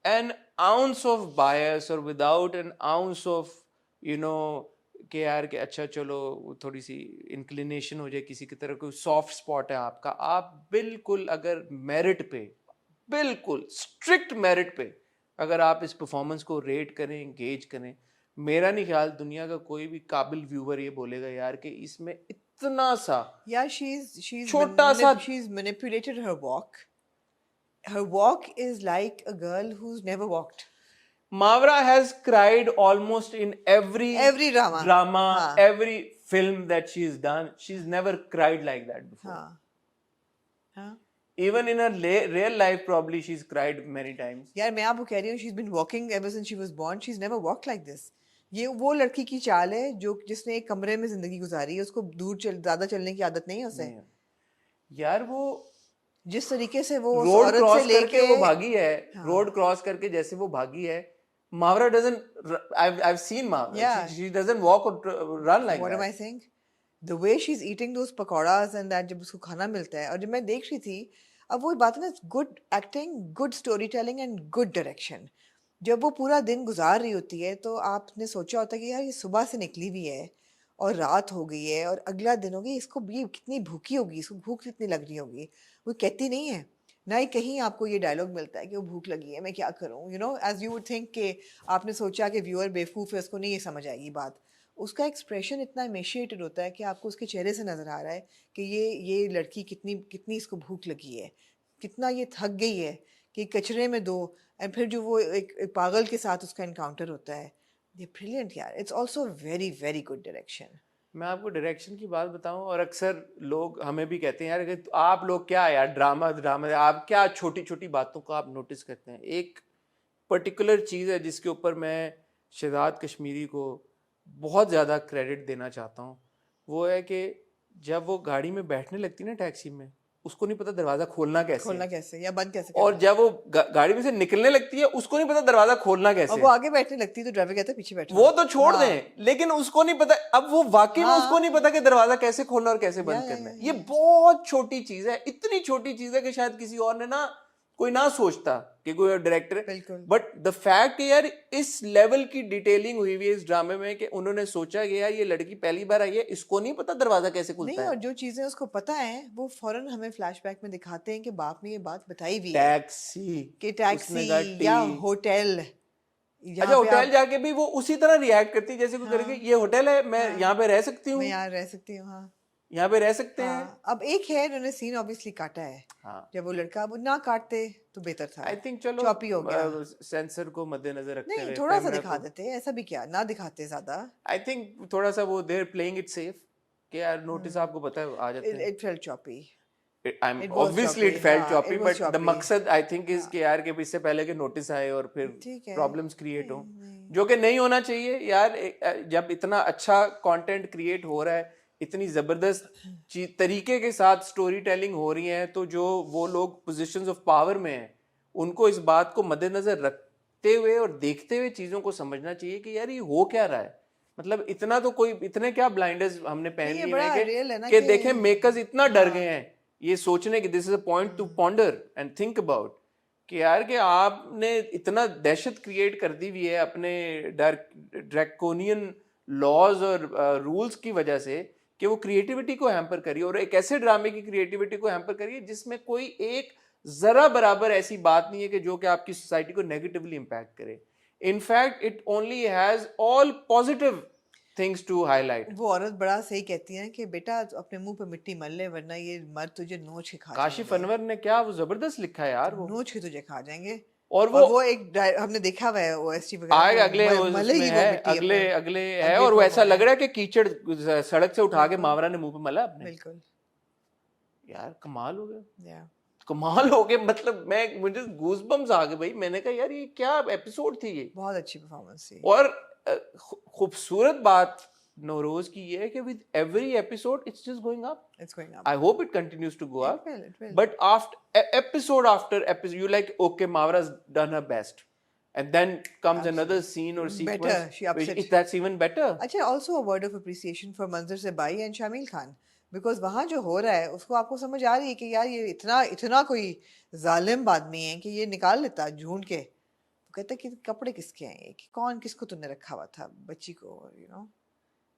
an ounce of bias or without an ounce of कि यार कि अच्छा चलो थोड़ी सी इंक्लिनेशन हो जाए किसी की तरह, कोई सॉफ्ट स्पॉट है आपका, आप बिल्कुल अगर मेरिट पे, बिल्कुल स्ट्रिक्ट मेरिट पे अगर आप इस परफॉर्मेंस को रेट करें, एंगेज करें, मेरा नहीं ख्याल दुनिया का कोई भी काबिल व्यूअर ये बोलेगा यार कि इसमें इतना सा Yeah, she's छोटा सा she's manipulated her walk. Her walk is like a girl who's never walked. Mavra has cried almost in every drama. हाँ. every film that she's done. She's never cried like that before. हाँ. हाँ. Even in her real life, probably she's cried many times. यार मैं आपको कह रही हूँ, she's been walking ever since she was born. She's never walked like this. ये वो लड़की की चाल है जो जिसने एक कमरे में जिंदगी गुजारी है, उसको ज्यादा चलने की आदत नहीं है उसे। यार वो जिस तरीके से वो रोड औरत क्रॉस से लेके करके वो भागी है, रोड क्रॉस करके जैसे वो भागी है, Mavra doesn't. I've seen Mavra. Yeah. She doesn't walk or run like What that. am I saying? The way she's eating those pakoras and that जब उसको खाना मिलता है, और जब मैं देख रही थी, अब वो बात है ना, good acting, good storytelling and good direction. जब वो पूरा दिन गुजार रही होती है तो आपने सोचा होता है कि यार ये सुबह से निकली हुई है और रात हो गई है और अगला दिन हो गई, इसको ये कितनी भूखी होगी, इसको भूख कितनी लग रही होगी, वो कहती नहीं है ना ही कहीं आपको ये डायलॉग मिलता है कि वो भूख लगी है, मैं क्या करूं, एज यू वुड थिंक कि आपने सोचा कि व्यूअर बेवकूफ़ है, उसको नहीं ये समझ आएगी बात। उसका एक्सप्रेशन इतना इमेशिएटेड होता है कि आपको उसके चेहरे से नज़र आ रहा है कि ये लड़की कितनी इसको भूख लगी है, कितना ये थक गई है कि कचरे में दो, एंड फिर जो वो एक पागल के साथ उसका इनकाउंटर होता है, ये ब्रिलियंट यार। It's also very very good direction. मैं आपको डायरेक्शन की बात बताऊं, और अक्सर लोग हमें भी कहते हैं यार कि आप लोग क्या यार ड्रामा ड्रामा, आप क्या छोटी छोटी बातों को आप नोटिस करते हैं। एक पर्टिकुलर चीज़ है जिसके ऊपर मैं शहजाद कश्मीरी को बहुत ज़्यादा क्रेडिट देना चाहता हूँ, वो है कि जब वो गाड़ी में बैठने लगती ना टैक्सी में, उसको नहीं पता दरवाज़ा खोलना कैसे खोलना है। कैसे या बंद कैसे और करना है। जब वो गाड़ी में से निकलने लगती है उसको नहीं पता दरवाज़ा खोलना कैसे और है। वो आगे बैठने लगती है तो ड्राइवर कहता है पीछे बैठो। वो तो छोड़ हाँ। दें, लेकिन उसको नहीं पता, अब वो वाकई में हाँ। उसको नहीं पता कि दरवाजा कैसे खोलना और कैसे बंद या, करना है। या, ये बहुत छोटी चीज है, इतनी छोटी चीज है कि शायद किसी और ने ना कोई ना सोचता कि कोई डायरेक्टर है। बिल्कुल। बट द फैक्ट यार इस लेवल की डिटेलिंग हुई हुई है इस ड्रामे में कि उन्होंने सोचा कि यार ये लड़की पहली बार आई है, इसको नहीं पता दरवाजा कैसे नहीं, खुलता और है। जो चीजें उसको पता है वो फौरन हमें फ्लैशबैक में दिखाते हैं कि बाप ने ये बात बताई भी है टैक्सी कि उसने टैक्सी कहा या टी। होटल, अच्छा, यहाँ पे होटल आप, जाके भी वो उसी तरह रिएक्ट करती है जैसे कोई करेगी ये होटल है, मैं हाँ। यहाँ पे रह सकती हूँ, मैं यहाँ रह सकती हूँ। हाँ यहाँ पे रह सकते हैं। हाँ। अब एक है उन्होंने सीन ऑब्वियसली काटा है, हाँ, जब वो लड़का वो ना काटते तो बेहतर था। आई थिंक चलो चॉपी हो गया। सेंसर को मद्देनजर रखते नहीं, हुए थोड़ा सा कैमरा दिखा को, देते, ऐसा भी क्या ना दिखाते ज्यादा। आई थिंक थोड़ा सा वो देर प्लेइंग इट सेफ कि यार नोटिस आपको पता है आ जाते हैं। It felt choppy. I'm it was obviously it choppy, felt हाँ, choppy, it was but the choppy। मकसद I think is कि यार कि इससे पहले कि नोटिस आए और फिर ठीक है। प्रॉब्लम्स क्रिएट हो, नहीं। जो कि नहीं होना चाहिए यार। जब इतना अच्छा कंटेंट क्रिएट हो रहा है, इतनी जबरदस्त तरीके के साथ स्टोरी टेलिंग हो रही है, तो जो वो लोग पोजीशंस ऑफ पावर में हैं उनको इस बात को मद्देनजर रखते हुए और देखते हुए चीजों को समझना चाहिए कि यार ये हो क्या रहा है। मतलब इतना तो कोई, इतने क्या ब्लाइंडर्स हमने पहन ये लिए बड़ा हैं real है ना कि कि- देखें मेकर्स इतना डर हाँ। गए हैं ये सोचने की this is a point two ponder and think about कि यार कि आपने इतना दहशत क्रिएट कर दी हुई है अपने ड्रैकोनियन लॉज और रूल्स की वजह से कि वो क्रिएटिविटी को हैम्पर करिए, और एक ऐसे ड्रामे की क्रिएटिविटी को हैम्पर करिए जिसमें कोई एक जरा बराबर ऐसी बात नहीं है कि जो कि आपकी सोसाइटी को नेगेटिवली इंपैक्ट करे। In fact it only has all positive things to highlight. वो औरत बड़ा सही कहती है कि बेटा अपने मुंह पे मिट्टी मल ले वरना ये मर्द तुझे नोच के खा काशिफ जाएंगे। अनवर ने क्या वो जबरदस्त लिखा है यार, वो नोच के तुझे खा जाएंगे। और और वो एक हमने देखा हुआ है ओएसटी वगैरह आएगा वो अगले मलेगी उसमें वो है, मिट्टी अगले अपने- अगले है, आगे और वो ऐसा promo लग है। रहा है कि कीचड़ सड़क से उठा के बिल्कुल। मावरा ने मुंह पे मला अपने। बिल्कुल। यार कमाल हो गया, या कमाल हो गया। मतलब मुझे गूज़बम्स आ गए भाई, मैंने कहा यार ये क्या एपिसोड थी ये। बहुत अच्छी परफॉर्मेंस थी। और खूबसूरत बात नौरोज की ये है कि with every episode it's just going up. It's going up. I hope it continues to go up. It will. But episode after episode, you're like, okay, Mavra's done her best, and then comes another scene or sequence. Better, she ups which it. that's even better. अच्छा, also a word of appreciation for Manzar Sabai and Shamil Khan, because वहाँ जो हो रहा है उसको आपको समझ आ रही है कि यार ये इतना कोई जालिम आदमी है कि ये निकाल लेता ढूंढ के। वो कहता है कि कपड़े किसके हैं ये, कि कौन किसको तूने रखा हुआ था बच्ची को,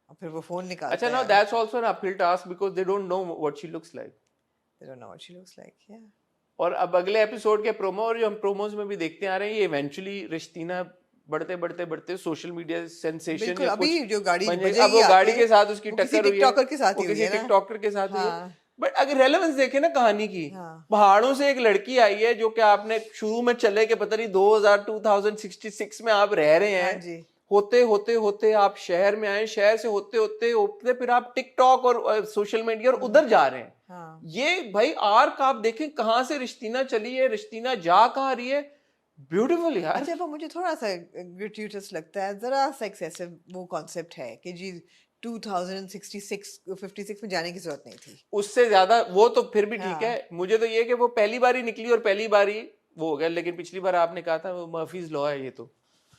और फिर वो फोन निकालता अच्छा, है। now that's also an uphill task because they don't know what she looks like. They don't know what she looks like. Yeah. और अब अगले एपिसोड के प्रोमो, और जो हम प्रोमोज में भी देखते आ रहे हैं, ये इवेंचुअली रिश्तीना बढ़ते सोशल मीडिया सेंसेशन बिल्कुल, या अभी कुछ जो गाड़ी बन बजेगी जाएगी। अब वो गाड़ी आके, के साथ उसकी वो किसी टक्कर हुई है, टिकटॉकर के साथ वो ही हुई किसी है ना। टिकटॉकर के साथ हुई है। हाँ। बट अगर रेलेवेंस देखे ना कहानी की, हाँ। पहाड़ों से एक लड़की आई है जो कि आपने शुरू में चले के पता नहीं 2066 में आप रह रहे हाँ हैं, जी। होते आप शहर में आए, शहर से होते फिर आप टिकटॉक और सोशल मीडिया और उधर जा रहे हैं। हाँ। ये भाई आर्क आप देखें कहां से रिश्तीना चली है, रिश्तीना जा कहां रही है। ब्यूटीफुल यार। अच्छा, पर मुझे थोड़ा सा ग्रेट्यूटस लगता है, जरा सा एक्सेसिव वो कॉन्सेप्ट है कि जी 2056 में जाने की जरूरत नहीं थी। उससे ज्यादा वो तो फिर भी हाँ। ठीक है। मुझे तो ये कि वो पहली बार ही निकली और पहली बार ही वो हो गया, लेकिन पिछली बार आपने कहा था वो मर्फीज लॉ है, ये तो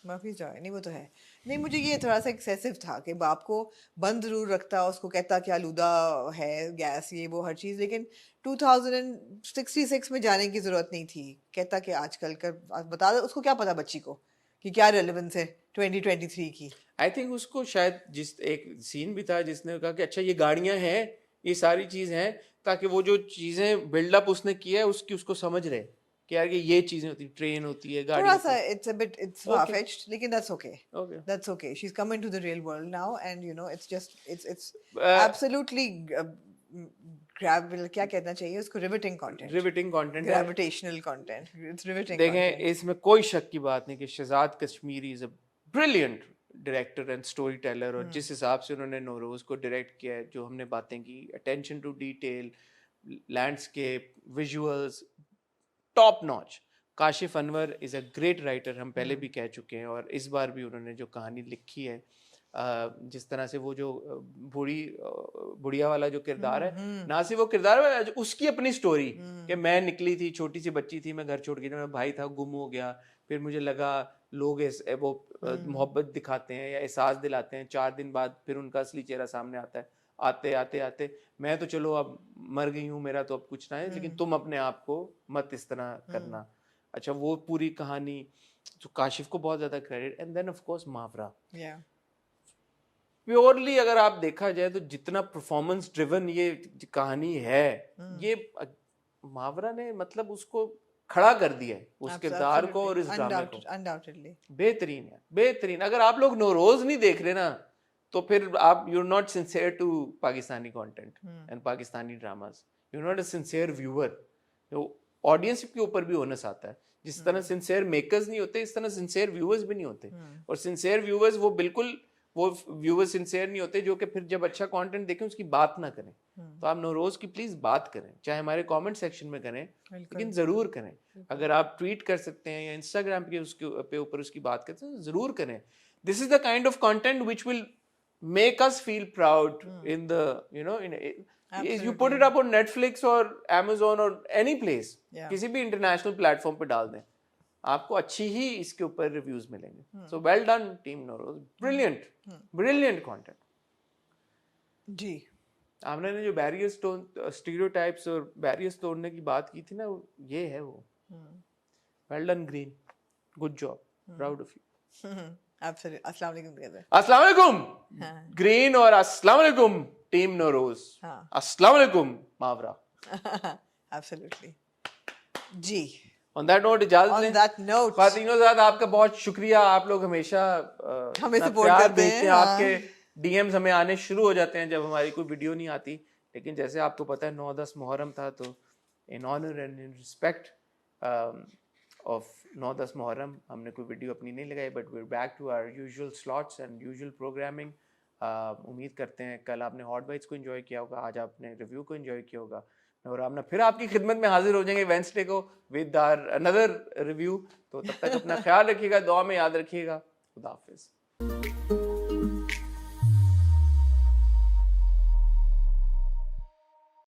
माफी जाए नहीं, वो तो है नहीं। मुझे ये थोड़ा सा एक्सेसिव था कि बाप को बंद जरूर रखता, उसको कहता कि आलूदा है गैस ये वो हर चीज़, लेकिन 2066 में जाने की ज़रूरत नहीं थी। कहता कि आजकल का बता दो, उसको क्या पता बच्ची को कि क्या रेलेवेंस है 2023 की। आई थिंक उसको शायद जिस एक सीन भी था जिसने कहा कि अच्छा ये गाड़ियां हैं, ये सारी चीज हैं, ताकि वो जो चीजें बिल्डअप उसने किया है उसकी उसको समझ रहे कि यार ये चीजें होती, ट्रेन होती है, गाड़ी थोड़ा होती सा है। it's far fetched, लेकिन that's okay. Okay. That's okay. She's come into the real world now, and it's just it's Uh, absolutely क्या कहना चाहिए उसको, riveting content. रिविटिंग कंटेंट है। Gravitational content. It's riveting देखें content. इसमें कोई शक की बात नहीं कि Shahzad Kashmiri is a brilliant director and story teller, और जिस हिसाब से उन्होंने नौरोज को डायरेक्ट किया है, जो हमने बातें की, attention to detail, landscape, visuals, top notch. Kashif Anwar is a great writer, हम पहले भी कह चुके हैं, और इस बार भी उन्होंने जो कहानी लिखी है, जिस तरह से वो जो बुढ़िया वाला जो किरदार है, ना सिर्फ वो किरदार है, उसकी अपनी स्टोरी कि मैं निकली थी, छोटी सी बच्ची थी, मैं घर छोड़ के, मेरा भाई था गुम हो गया, फिर मुझे लगा लोग वो मोहब्बत दिखाते हैं या एहसास दिलाते हैं, 4 दिन बाद फिर उनका असली चेहरा सामने आता है, आते आते आते मैं तो चलो अब मर गई हूँ, मेरा तो अब कुछ ना है, लेकिन तुम अपने आप को मत इस तरह करना। अच्छा, वो पूरी कहानी, तो काशिफ को बहुत ज्यादा credit. And then of course Mawra, purely अगर आप देखा जाए तो जितना परफॉर्मेंस ड्रिवन ये कहानी है, ये मावरा ने मतलब उसको खड़ा कर दिया है, उस किरदार को और इस ड्रामे को। अनडाउटेडली बेहतरीन है, बेहतरीन। अगर आप लोग नौरोज नहीं देख रहे ना, तो फिर आप you are not sincere to Pakistani content and Pakistani dramas, you are not a sincere viewer. Audience के ऊपर भी ओनस आता है, जिस तरह सिंसियर मेकर्स नहीं होते, इस तरह सिंसियर व्यूअर्स भी नहीं होते। और सिंसियर व्यूअर्स वो बिल्कुल, वो व्यूअर्स सिंसियर नहीं होते जो कि फिर जब अच्छा कंटेंट देखें उसकी बात ना करें। तो आप नौरोज की प्लीज बात करें, चाहे हमारे कमेंट सेक्शन में करें, लेकिन जरूर करें। अगर आप ट्वीट कर सकते हैं या इंस्टाग्राम के उसके ऊपर उसकी बात करते हैं, जरूर करें। This is the kind of content which will make us feel proud in the, you know, you put it up on Netflix or Amazon or any place, किसी भी इंटरनेशनल प्लेटफॉर्म पे डाल दें, आपको अच्छी ही इसके ऊपर रिव्यूज मिलेंगे। So well done team Nauroz, brilliant brilliant content. जी, आपने ने जो बैरियर्स स्टीरियोटाइप्स और बैरियर्स तोड़ने की बात की थी ना, ये है वो। Well done green, good job, proud of you. Absolutely. अस्सलाम वालेकुम कहते हैं। अस्सलाम वालेकुम ग्रीन और अस्सलाम वालेकुम टीम नौरोज, अस्सलाम वालेकुम मावरा। एब्सोल्युटली जी। ऑन दैट नोट इजाजत लें। On that note, ख्वातीनो ज़ात, आपका बहुत शुक्रिया। आप लोग हमेशा हमें अपना support प्यार करते भेजते हैं। हैं, आपके डीएम्स हमें आने शुरू हो जाते हैं जब हमारी कोई वीडियो नहीं आती। लेकिन जैसे आपको पता है 9-10 मुहर्रम था, तो in honour and in respect of 9-10 Muharram हमने कोई वीडियो अपनी नहीं लगाई, but we are back to our usual slots and usual programming. उम्मीद करते हैं कल आपने हॉट बाइट्स को एंजॉय किया होगा, आज आपने रिव्यू को एंजॉय किया होगा, और हम फिर आपकी खिदमत में हाजिर हो जाएंगे वेंसडे को विद आवर अनदर रिव्यू। तो तब तक अपना ख्याल रखिएगा, दुआ में याद रखिएगा। खुदा हाफिज़।